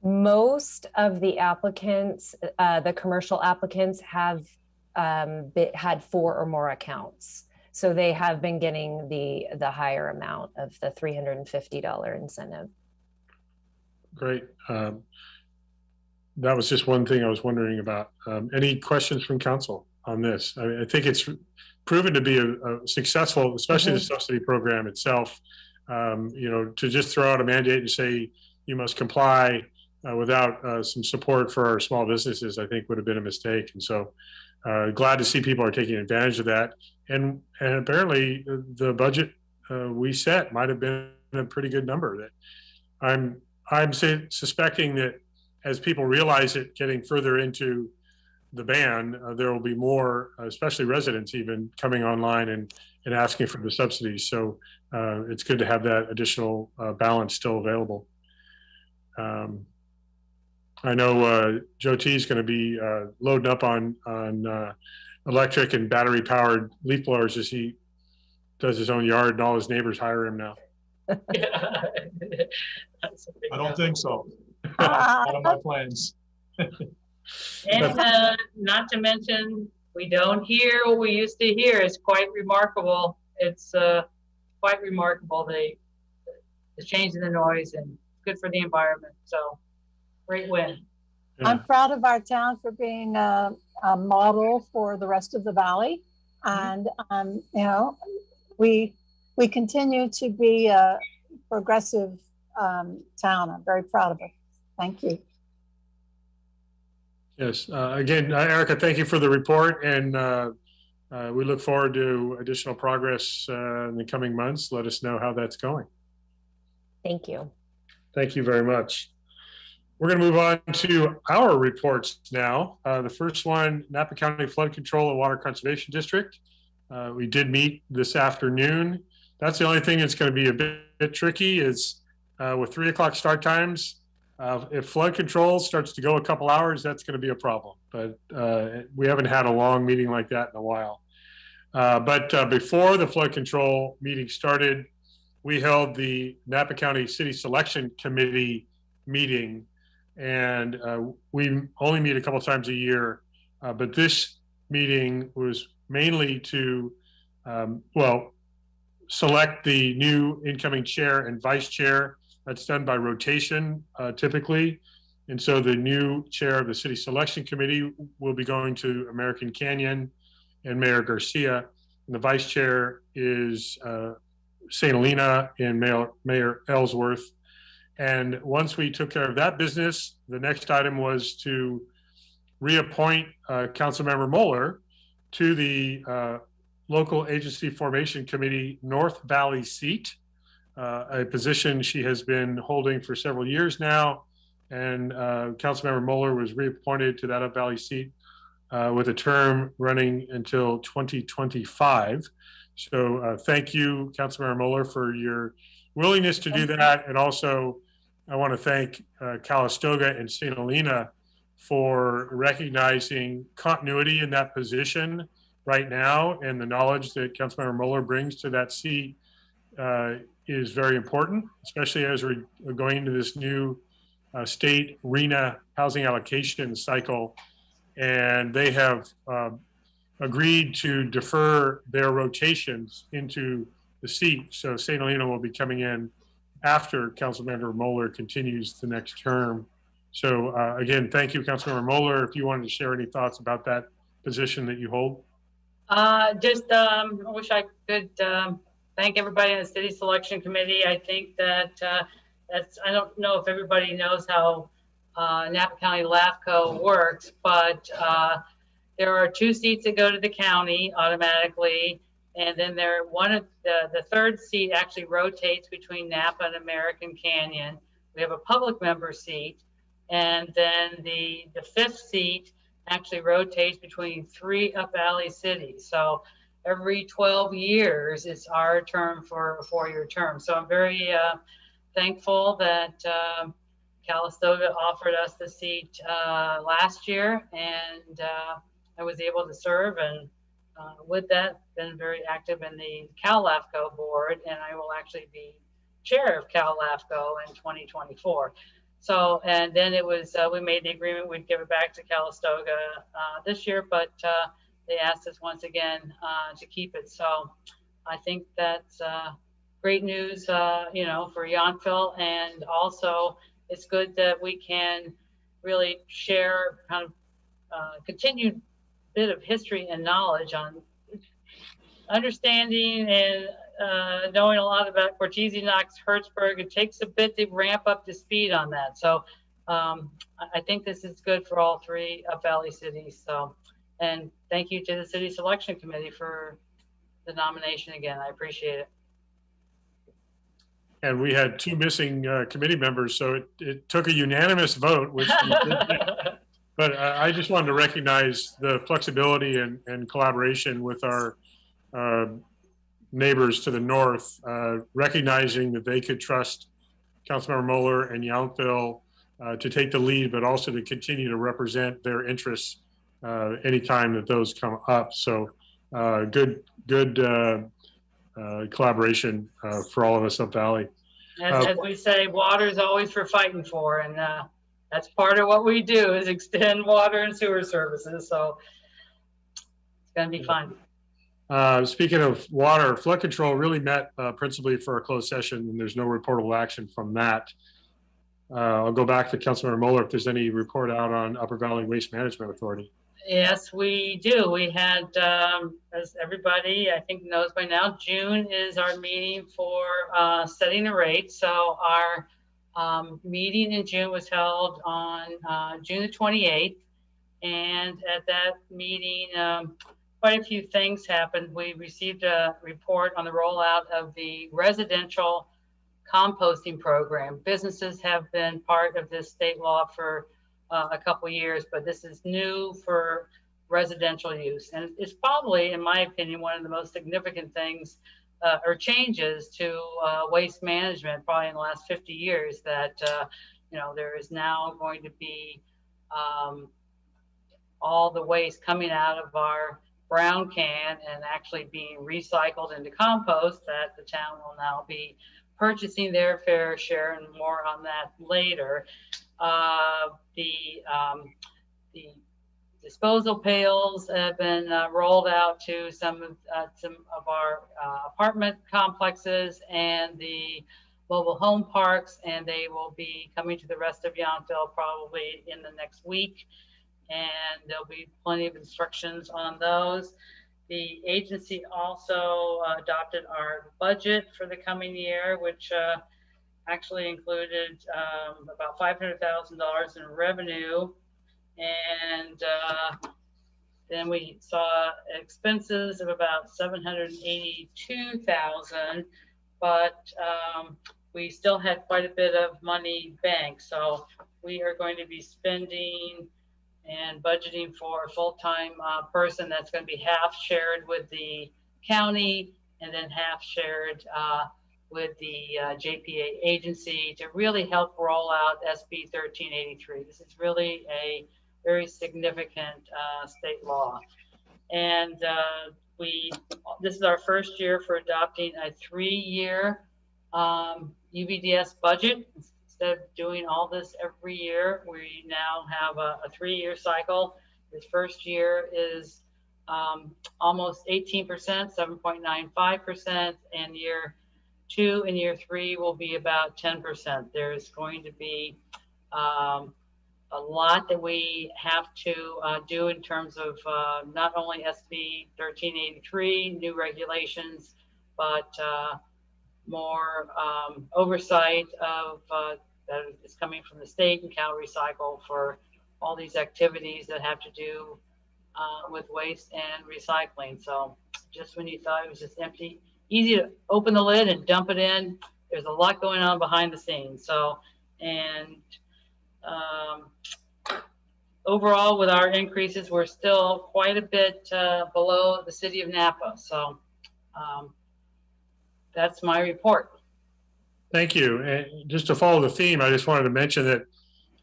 Most of the applicants, the commercial applicants, have had 4 or more accounts. So they have been getting the higher amount of the $350 incentive. Great. That was just one thing I was wondering about. Any questions from council on this? I think it's proven to be a successful, especially the subsidy program itself. You know, to just throw out a mandate and say you must comply without some support for our small businesses, I think would have been a mistake. And so glad to see people are taking advantage of that. And apparently the budget we set might have been a pretty good number. That I'm suspecting that as people realize it getting further into the ban, there will be more, especially residents even, coming online and asking for the subsidies. So it's good to have that additional balance still available. I know Joe T is going to be loading up on electric and battery powered leaf blowers as he does his own yard, and all his neighbors hire him now. I don't think so. Out of my plans. And not to mention, we don't hear what we used to hear. It's quite remarkable. It's quite remarkable, the change in the noise, and good for the environment. So great win. Yeah. I'm proud of our town for being a model for the rest of the valley. And, you know, we continue to be a progressive town. I'm very proud of it. Thank you. Yes. Again, Erica, thank you for the report. And we look forward to additional progress in the coming months. Let us know how that's going. Thank you. Thank you very much. We're going to move on to our reports now. The first one, Napa County Flood Control and Water Conservation District. We did meet this afternoon. That's the only thing that's going to be a bit tricky is with 3 o'clock start times. If flood control starts to go a couple hours, that's going to be a problem. But we haven't had a long meeting like that in a while. But before the flood control meeting started, we held the Napa County City Selection Committee meeting. And we only meet a couple times a year. But this meeting was mainly to, select the new incoming chair and vice chair. That's done by rotation, typically. And so the new chair of the City Selection Committee will be going to American Canyon and Mayor Garcia. And the vice chair is St. Helena and Mayor Ellsworth. And once we took care of that business, the next item was to reappoint Councilmember Moeller to the Local Agency Formation Committee North Valley seat. a position she has been holding for several years now. And Councilmember Moeller was reappointed to that Up Valley seat with a term running until 2025. So thank you, Councilmember Moeller, for your willingness to do that. And also, I want to thank Calistoga and St. Helena for recognizing continuity in that position right now, and the knowledge that Councilmember Moeller brings to that seat is very important, especially as we're going into this new state RENA housing allocation cycle. And they have agreed to defer their rotations into the seat. So St. Helena will be coming in after Councilmember Moeller continues the next term. So again, thank you, Councilmember Moeller. If you wanted to share any thoughts about that position that you hold. I wish I could thank everybody in the City Selection Committee. I think that I don't know if everybody knows how Napa County LAFCO works, but there are 2 seats that go to the county automatically, and then the third seat actually rotates between Napa and American Canyon. We have a public member seat, and then the 5th seat actually rotates between 3 Up Valley cities. So every 12 years, it's our term for a 4-year term. So I'm very thankful that Calistoga offered us the seat last year, and I was able to serve, and with that, been very active in the Cal LAFCO board, and I will actually be chair of Cal LAFCO in 2024. So, and then it was, we made the agreement we'd give it back to Calistoga this year, but they asked us once again to keep it. So I think that's great news, you know, for Yachtville, and also it's good that we can really share kind of continued bit of history and knowledge on understanding and knowing a lot about Cortese, Knox, Hertzberg. It takes a bit to ramp up to speed on that. So I think this is good for all 3 Up Valley cities. So, and thank you to the City Selection Committee for the nomination again. I appreciate it. And we had 2 missing committee members, so it took a unanimous vote, which we did. But I just wanted to recognize the flexibility and collaboration with our neighbors to the north, recognizing that they could trust Councilmember Moeller and Yachtville to take the lead, but also to continue to represent their interests anytime that those come up. So good collaboration for all of us Up Valley. As we say, water is always for fighting for, and that's part of what we do is extend water and sewer services. So it's going to be fun. Speaking of water, flood control really met principally for a closed session, and there's no reportable action from that. I'll go back to Councilmember Moeller if there's any report out on Upper Valley Waste Management Authority. Yes, we do. We had, as everybody I think knows by now, June is our meeting for setting the rate. So our meeting in June was held on June the 28th. And at that meeting, quite a few things happened. We received a report on the rollout of the residential composting program. Businesses have been part of this state law for a couple years, but this is new for residential use. And it's probably, in my opinion, one of the most significant things or changes to waste management probably in the last 50 years that, you know, there is now going to be all the waste coming out of our brown can and actually being recycled into compost that the town will now be purchasing their fair share, and more on that later. The disposal pails have been rolled out to some of our apartment complexes and the mobile home parks, and they will be coming to the rest of Yachtville probably in the next week. And there'll be plenty of instructions on those. The agency also adopted our budget for the coming year, which actually included about $500,000 in revenue. And then we saw expenses of about $782,000, but we still had quite a bit of money banked. So we are going to be spending and budgeting for a full-time person that's going to be half shared with the county and then half shared with the JPA agency to really help roll out SB 1383. This is really a very significant state law. And this is our first year for adopting a 3-year UBDS budget. Instead of doing all this every year, we now have a 3-year cycle. This first year is almost 18%, 7.95%, and year 2 and year 3 will be about 10%. There's going to be a lot that we have to do in terms of not only SB 1383, new regulations, but more oversight of that is coming from the state and Cal Recycle for all these activities that have to do with waste and recycling. So just when you thought it was just empty, easy to open the lid and dump it in, there's a lot going on behind the scenes. So, and overall with our increases, we're still quite a bit below the city of Napa. So that's my report. Thank you. And just to follow the theme, I just wanted to mention that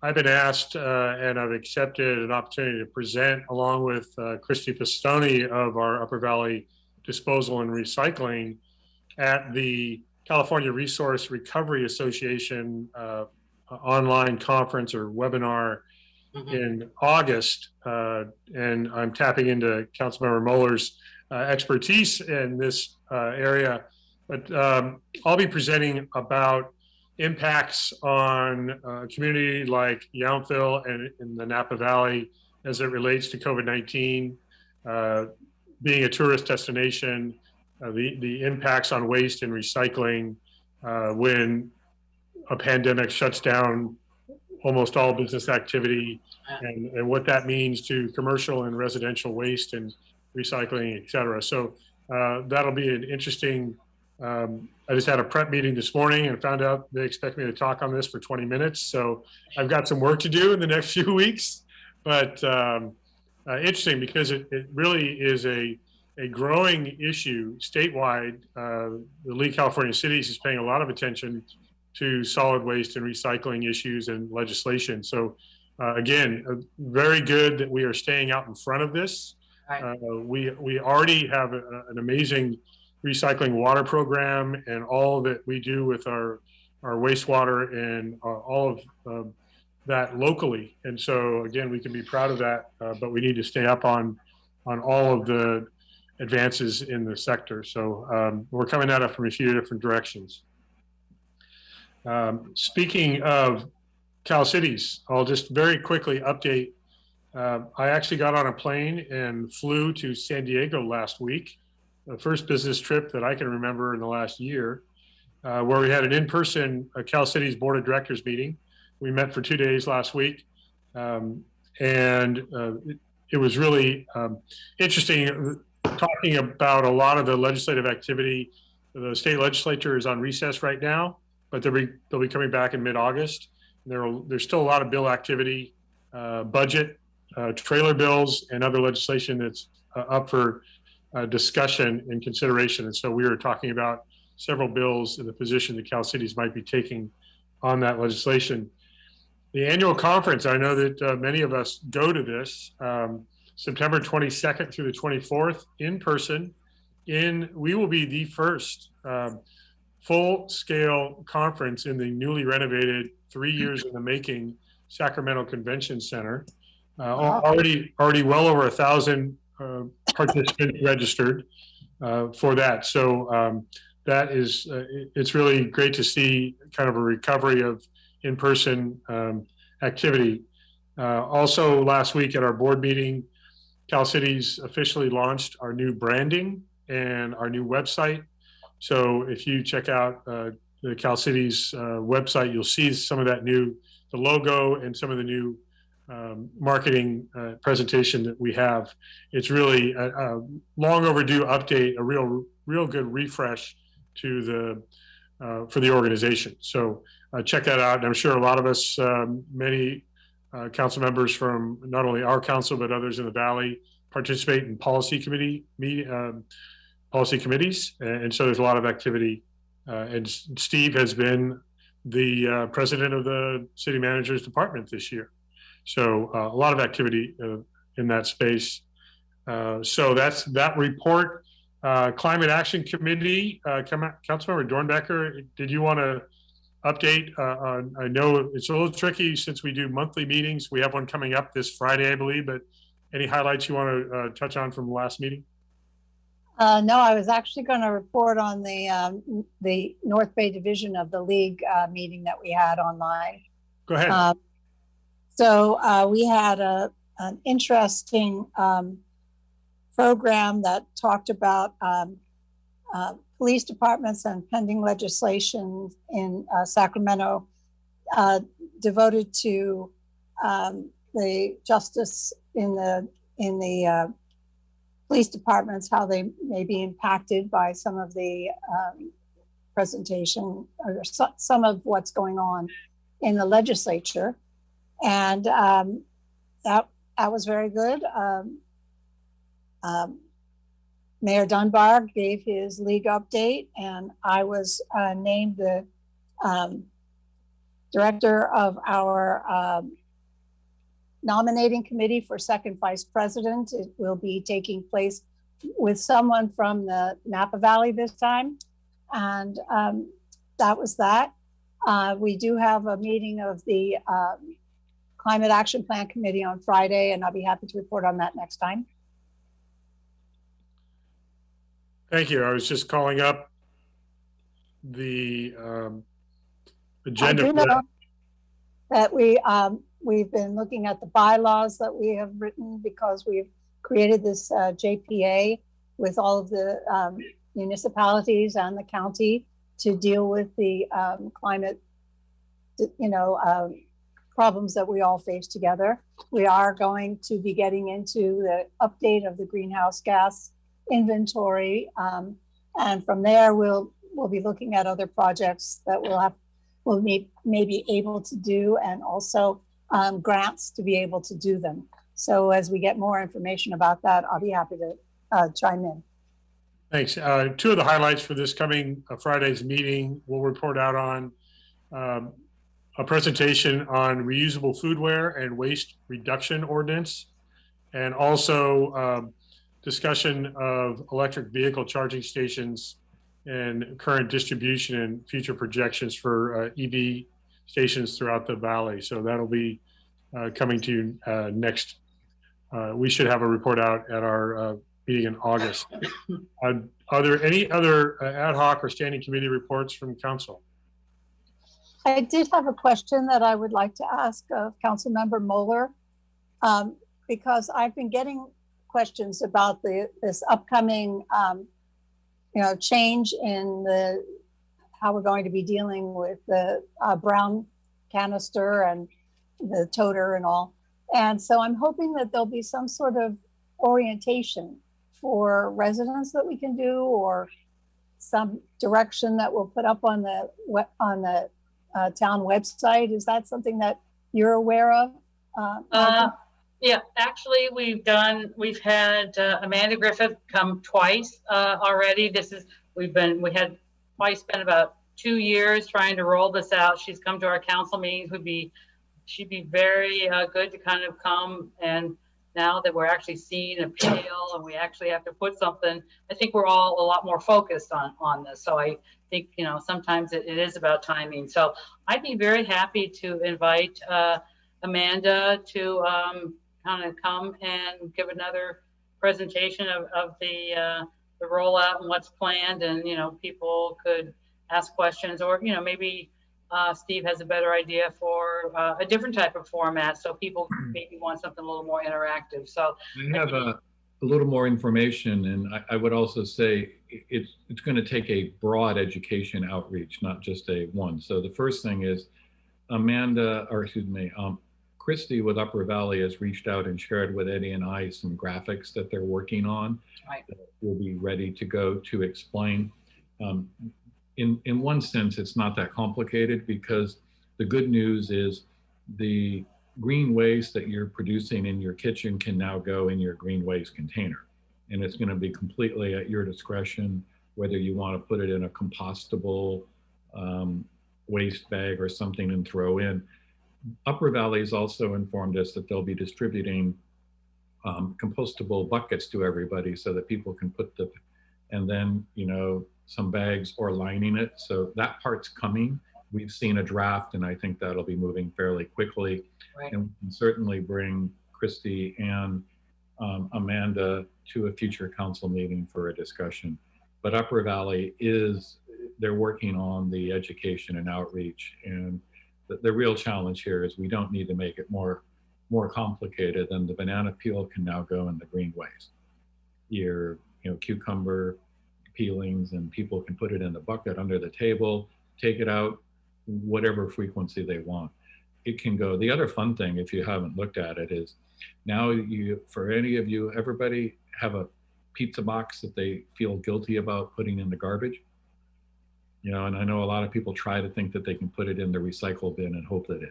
I've been asked and I've accepted an opportunity to present along with Christy Pistone of our Upper Valley Disposal and Recycling at the California Resource Recovery Association online conference or webinar in August. And I'm tapping into Councilmember Muller's expertise in this area. But I'll be presenting about impacts on a community like Yachtville and in the Napa Valley as it relates to COVID-19, being a tourist destination, the impacts on waste and recycling when a pandemic shuts down almost all business activity, and what that means to commercial and residential waste and recycling, et cetera. So that'll be an interesting. I just had a prep meeting this morning and found out they expect me to talk on this for 20 minutes. So I've got some work to do in the next few weeks, but interesting because it really is a growing issue statewide. The League of California Cities is paying a lot of attention to solid waste and recycling issues and legislation. So again, very good that we are staying out in front of this. We already have an amazing recycling water program, and all that we do with our wastewater and all of that locally. And so again, we can be proud of that, but we need to stay up on all of the advances in the sector. So we're coming at it from a few different directions. Speaking of Cal Cities, I'll just very quickly update. I actually got on a plane and flew to San Diego last week. The first business trip that I can remember in the last year, where we had an in-person Cal Cities Board of Directors meeting. We met for 2 days last week, and it was really interesting talking about a lot of the legislative activity. The state legislature is on recess right now, but they'll be coming back in mid-August. There's still a lot of bill activity, budget, trailer bills, and other legislation that's up for discussion and consideration. And so we were talking about several bills and the position that Cal Cities might be taking on that legislation. The annual conference, I know that many of us go to this, September 22nd through the 24th in person. We will be the first full-scale conference in the newly renovated 3 years in the making Sacramento Convention Center. Already well over 1,000 participants registered for that. So that is, it's really great to see kind of a recovery of in-person activity. Also last week at our board meeting, Cal Cities officially launched our new branding and our new website. So if you check out the Cal Cities website, you'll see some of that the logo and some of the new marketing presentation that we have. It's really a long overdue update, a real good refresh to for the organization. So check that out. And I'm sure a lot of us, many council members from not only our council, but others in the Valley participate in policy committees. And so there's a lot of activity. And Steve has been the president of the city manager's department this year. So a lot of activity in that space. So that's that report. Climate Action Committee, Councilmember Dornbecker, did you want to update on, I know it's a little tricky since we do monthly meetings. We have one coming up this Friday, I believe, but any highlights you want to touch on from the last meeting? No, I was actually going to report on the North Bay Division of the League meeting that we had online. Go ahead. So we had an interesting program that talked about police departments and pending legislation in Sacramento devoted to the justice in the police departments, how they may be impacted by some of the presentation or some of what's going on in the legislature. And that was very good. Mayor Dunbar gave his league update, and I was named the director of our nominating committee for second vice president. It will be taking place with someone from the Napa Valley this time. And that was that. We do have a meeting of the Climate Action Plan Committee on Friday, and I'll be happy to report on that next time. Thank you. I was just calling up the agenda. That we've been looking at the bylaws that we have written because we've created this JPA with all of the municipalities and the county to deal with the climate, problems that we all face together. We are going to be getting into the update of the greenhouse gas inventory, and from there we'll be looking at other projects that we'll maybe able to do, and also grants to be able to do them. So as we get more information about that, I'll be happy to chime in. Thanks. Two of the highlights for this coming Friday's meeting, we'll report out on a presentation on reusable foodware and waste reduction ordinance, and also discussion of electric vehicle charging stations and current distribution and future projections for EV stations throughout the valley. So that'll be coming to you next. We should have a report out at our meeting in August. Are there any other ad hoc or standing committee reports from council? I did have a question that I would like to ask of Councilmember Moeller, because I've been getting questions about this upcoming change in how we're going to be dealing with the brown canister and the toter and all. And so I'm hoping that there'll be some sort of orientation for residents that we can do, or some direction that we'll put up on the town website. Is that something that you're aware of? Yeah, actually, we've had Amanda Griffith come twice already. We had probably spent about 2 years trying to roll this out. She's come to our council meetings. She'd be very good to kind of come, and now that we're actually seeing a PL and we actually have to put something, I think we're all a lot more focused on this. So I think, sometimes it is about timing. So I'd be very happy to invite Amanda to kind of come and give another presentation of the rollout and what's planned, and people could ask questions, or maybe Steve has a better idea for a different type of format, so people maybe want something a little more interactive. So I have a little more information, and I would also say it's going to take a broad education outreach, not just a one. So the first thing is Christy with Upper Valley has reached out and shared with Eddie and I some graphics that they're working on. Right. That will be ready to go to explain. in one sense, it's not that complicated, because the good news is the green waste that you're producing in your kitchen can now go in your green waste container. And it's going to be completely at your discretion whether you want to put it in a compostable waste bag or something and throw in. Upper Valley's also informed us that they'll be distributing compostable buckets to everybody so that people can put and then, you know, some bags or lining it. So that part's coming. We've seen a draft, and I think that'll be moving fairly quickly. Right. And we can certainly bring Christy and Amanda to a future council meeting for a discussion. But Upper Valley they're working on the education and outreach. And the real challenge here is we don't need to make it more complicated than the banana peel can now go in the green waste. Your cucumber peelings, and people can put it in the bucket under the table, take it out, whatever frequency they want. It can go. The other fun thing, if you haven't looked at it, is now for any of you, everybody have a pizza box that they feel guilty about putting in the garbage. And I know a lot of people try to think that they can put it in the recycle bin and hope that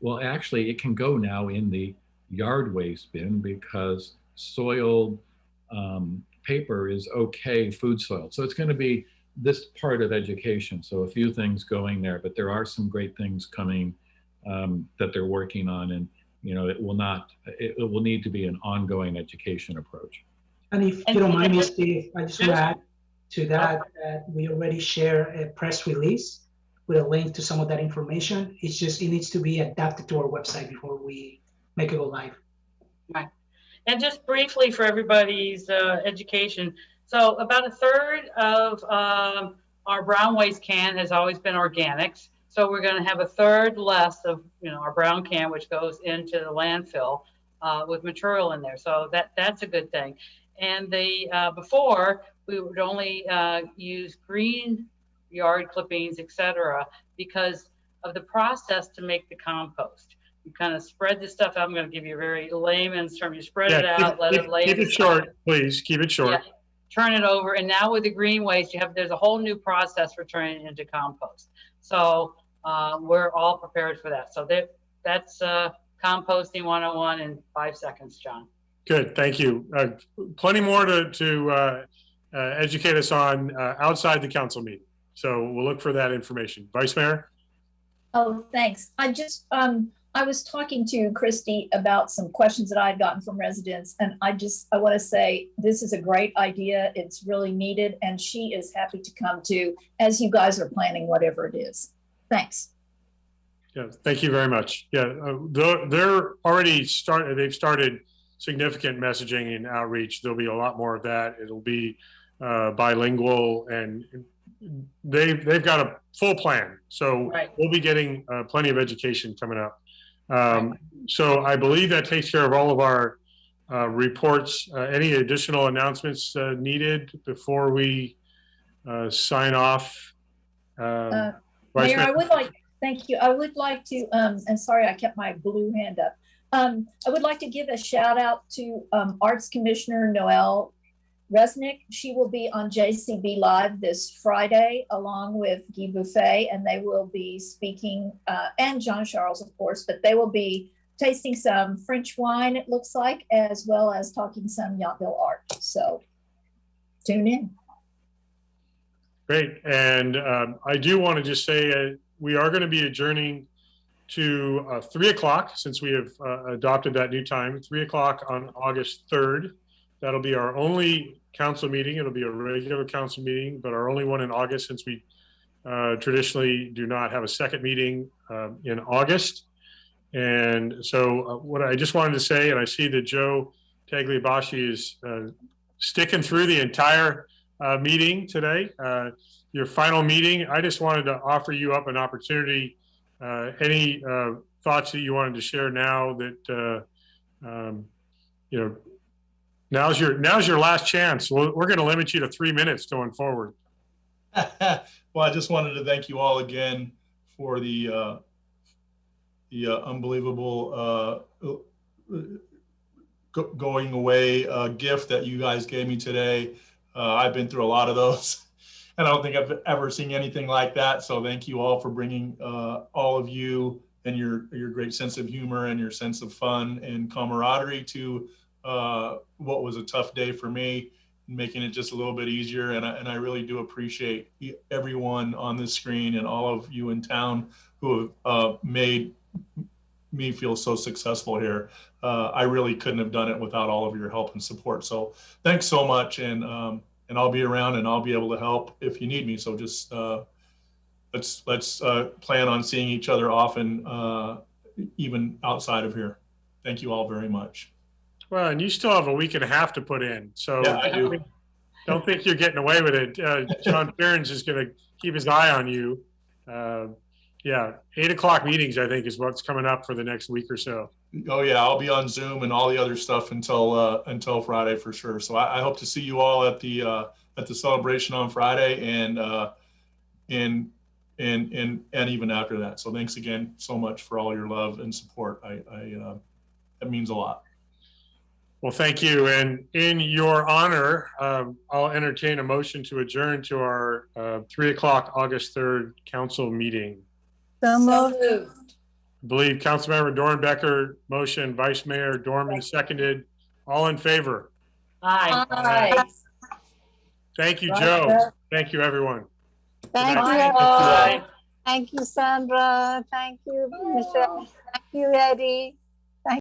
well, actually it can go now in the yard waste bin, because soiled paper is okay food soil. So it's going to be this part of education. So a few things going there, but there are some great things coming that they're working on, and it will need to be an ongoing education approach. And if you don't mind me, Steve, I just want to add to that we already share a press release with a link to some of that information. It needs to be adapted to our website before we make it go live. Right. And just briefly for everybody's education, so about a third of our brown waste can has always been organics. So we're going to have a third less of our brown can, which goes into the landfill with material in there. So that's a good thing. And before we would only use green yard clippings, etc., because of the process to make the compost. You kind of spread this stuff out. I'm going to give you a very layman's term. You spread it out, let it lay. Keep it short, please. Keep it short. Yeah. Turn it over, and now with the green waste, there's a whole new process for turning it into compost. So we're all prepared for that. So that's composting 101 in 5 seconds, John. Good, thank you. Plenty more to educate us on outside the council meeting. So we'll look for that information. Vice Mayor? Oh, thanks. I was talking to Christy about some questions that I'd gotten from residents, and I want to say this is a great idea. It's really needed, and she is happy to come to as you guys are planning whatever it is. Thanks. Yeah, thank you very much. Yeah, they're already started. They've started significant messaging and outreach. There'll be a lot more of that. It'll be bilingual, and they've got a full plan. So we'll be getting plenty of education coming up. So I believe that takes care of all of our reports. Any additional announcements needed before we sign off? Mayor, thank you. I would like to, and sorry, I kept my blue hand up. I would like to give a shout out to Arts Commissioner Noelle Resnick. She will be on JCB Live this Friday along with Guy Buffet, and they will be speaking, and John Charles, of course, but they will be tasting some French wine, it looks like, as well as talking some Yachtville art. So tune in. Great. And I do want to just say we are going to be adjourning to 3 o'clock, since we have adopted that new time, 3 o'clock on August 3rd. That'll be our only council meeting. It'll be a regular council meeting, but our only one in August, since we traditionally do not have a second meeting in August. And so what I just wanted to say, and I see that Joe Tagliabashi is sticking through the entire meeting today, your final meeting. I just wanted to offer you up an opportunity. Any thoughts that you wanted to share now that, now's your last chance. We're going to limit you to 3 minutes going forward. Well, I just wanted to thank you all again for the unbelievable going away gift that you guys gave me today. I've been through a lot of those, and I don't think I've ever seen anything like that. So thank you all for bringing all of you and your great sense of humor and your sense of fun and camaraderie to what was a tough day for me, making it just a little bit easier. And I really do appreciate everyone on this screen and all of you in town who have made me feel so successful here. I really couldn't have done it without all of your help and support. So thanks so much. And I'll be around and I'll be able to help if you need me. So just let's plan on seeing each other often, even outside of here. Thank you all very much. Well, and you still have a week and a half to put in. So Yeah, I do. Don't think you're getting away with it. John Fearns is going to keep his eye on you. Yeah, 8 o'clock meetings, I think, is what's coming up for the next week or so. Oh yeah, I'll be on Zoom and all the other stuff until Friday for sure. So I hope to see you all at the celebration on Friday and even after that. So thanks again so much for all your love and support. That means a lot. Well, thank you. And in your honor, I'll entertain a motion to adjourn to our 3 o'clock August 3rd council meeting. So moved. I believe Councilmember Dornbecker motion, Vice Mayor Dorman seconded. All in favor? Aye. Aye. Thank you, Joe. Thank you, everyone. Thank Good you, night. everyone. Thank you, Sandra. Thank you, Michelle. Thank you, Eddie.